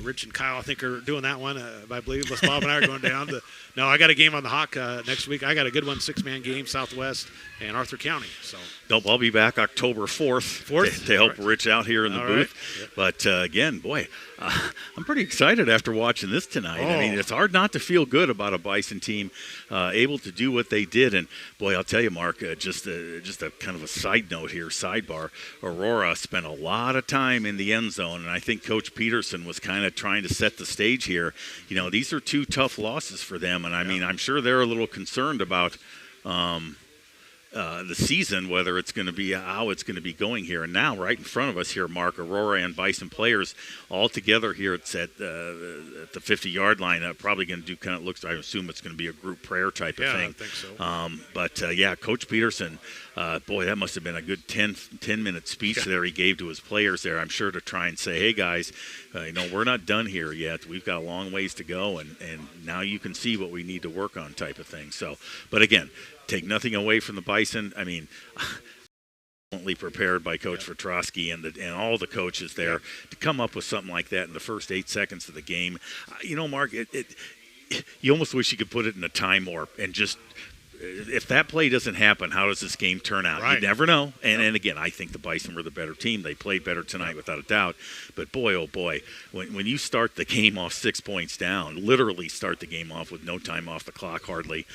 Rich and Kyle, I think, are doing that one. I believe Bob and I are going down. No, I got a game on the Hawk next week. I got a good one, 6-man game, Southwest and Arthur County. So Nope, I'll be back October 4th to help Rich out here in the booth. Yep. But, again, boy, I'm pretty excited after watching this tonight. I mean, it's hard not to feel good about a Bison team able to do what they did. And, boy, I'll tell you, Mark, just a kind of a side note here, sidebar, Aurora spent a lot of time in the end zone, and I think Coach Peterson was kind of trying to set the stage here. You know, these are 2 tough losses for them, and, I mean, I'm sure they're a little concerned about the season, whether it's going to be how it's going to be going here. And now, right in front of us here, Mark, Aurora and Bison players all together here. It's at the 50-yard line. Probably going to do kind of looks. I assume it's going to be a group prayer type of thing. I think so. But Coach Peterson, boy, that must have been a good 10-minute speech there he gave to his players there. I'm sure to try and say, hey guys, we're not done here yet. We've got a long ways to go, and now you can see what we need to work on, type of thing. So, but again, take nothing away from the Bison. I mean, prepared by Coach Vetrosky and all the coaches there to come up with something like that in the first 8 seconds of the game. Mark, you almost wish you could put it in a time warp and just, if that play doesn't happen, how does this game turn out? Right. You never know. And again, I think the Bison were the better team. They played better tonight without a doubt. But boy, oh boy, when you start the game off 6 points down, literally start the game off with no time off the clock hardly,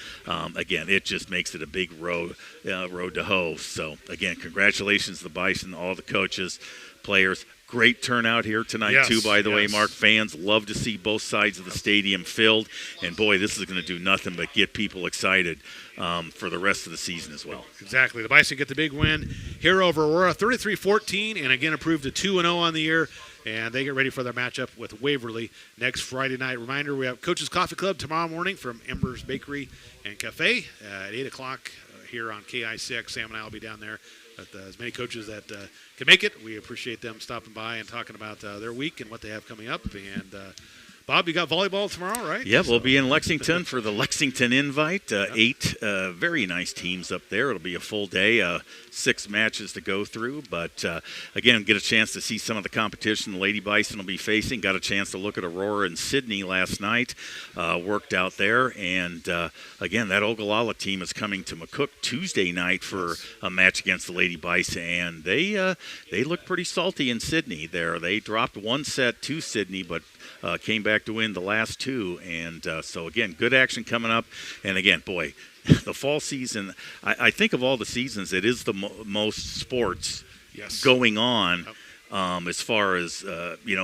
again, it just makes it a big road to hoe. So again, congratulations to the Bison, all the coaches, players. Great turnout here tonight, too, by the way, Mark. Fans love to see both sides of the stadium filled. And, boy, this is going to do nothing but get people excited for the rest of the season as well. Exactly. The Bison get the big win here over Aurora, 33-14, and, again, improved to 2-0 on the year. And they get ready for their matchup with Waverly next Friday night. Reminder, we have Coach's Coffee Club tomorrow morning from Embers Bakery and Cafe at 8 o'clock here on KI6. Sam and I will be down there. But as many coaches that can make it, we appreciate them stopping by and talking about their week and what they have coming up. And, Bob, you got volleyball tomorrow, right? Yeah, we'll be in Lexington for the Lexington Invite. 8 very nice teams up there. It'll be a full day, 6 matches to go through. But, again, get a chance to see some of the competition the Lady Bison will be facing. Got a chance to look at Aurora and Sydney last night. Worked out there. And, again, that Ogallala team is coming to McCook Tuesday night for a match against the Lady Bison. And they look pretty salty in Sydney there. They dropped 1 set to Sydney, but came back to win the last 2. And so, again, good action coming up. And, again, boy, the fall season, I think of all the seasons, it is the most sports going on as far as,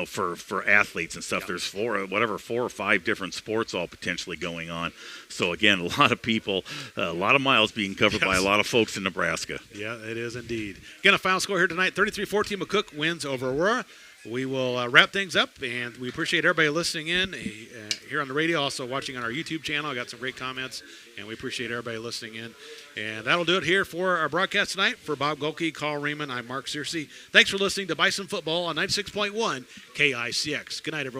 for athletes and stuff. There's 4 or 5 different sports all potentially going on. So, again, a lot of people, a lot of miles being covered by a lot of folks in Nebraska. Yeah, it is indeed. Again, a final score here tonight, 33-14, McCook wins over Aurora. We will wrap things up, and we appreciate everybody listening in here on the radio, also watching on our YouTube channel. I got some great comments, and we appreciate everybody listening in. And that'll do it here for our broadcast tonight. For Bob Golke, Carl Raymond, I'm Mark Searcy. Thanks for listening to Bison Football on 96.1 KICX. Good night, everyone.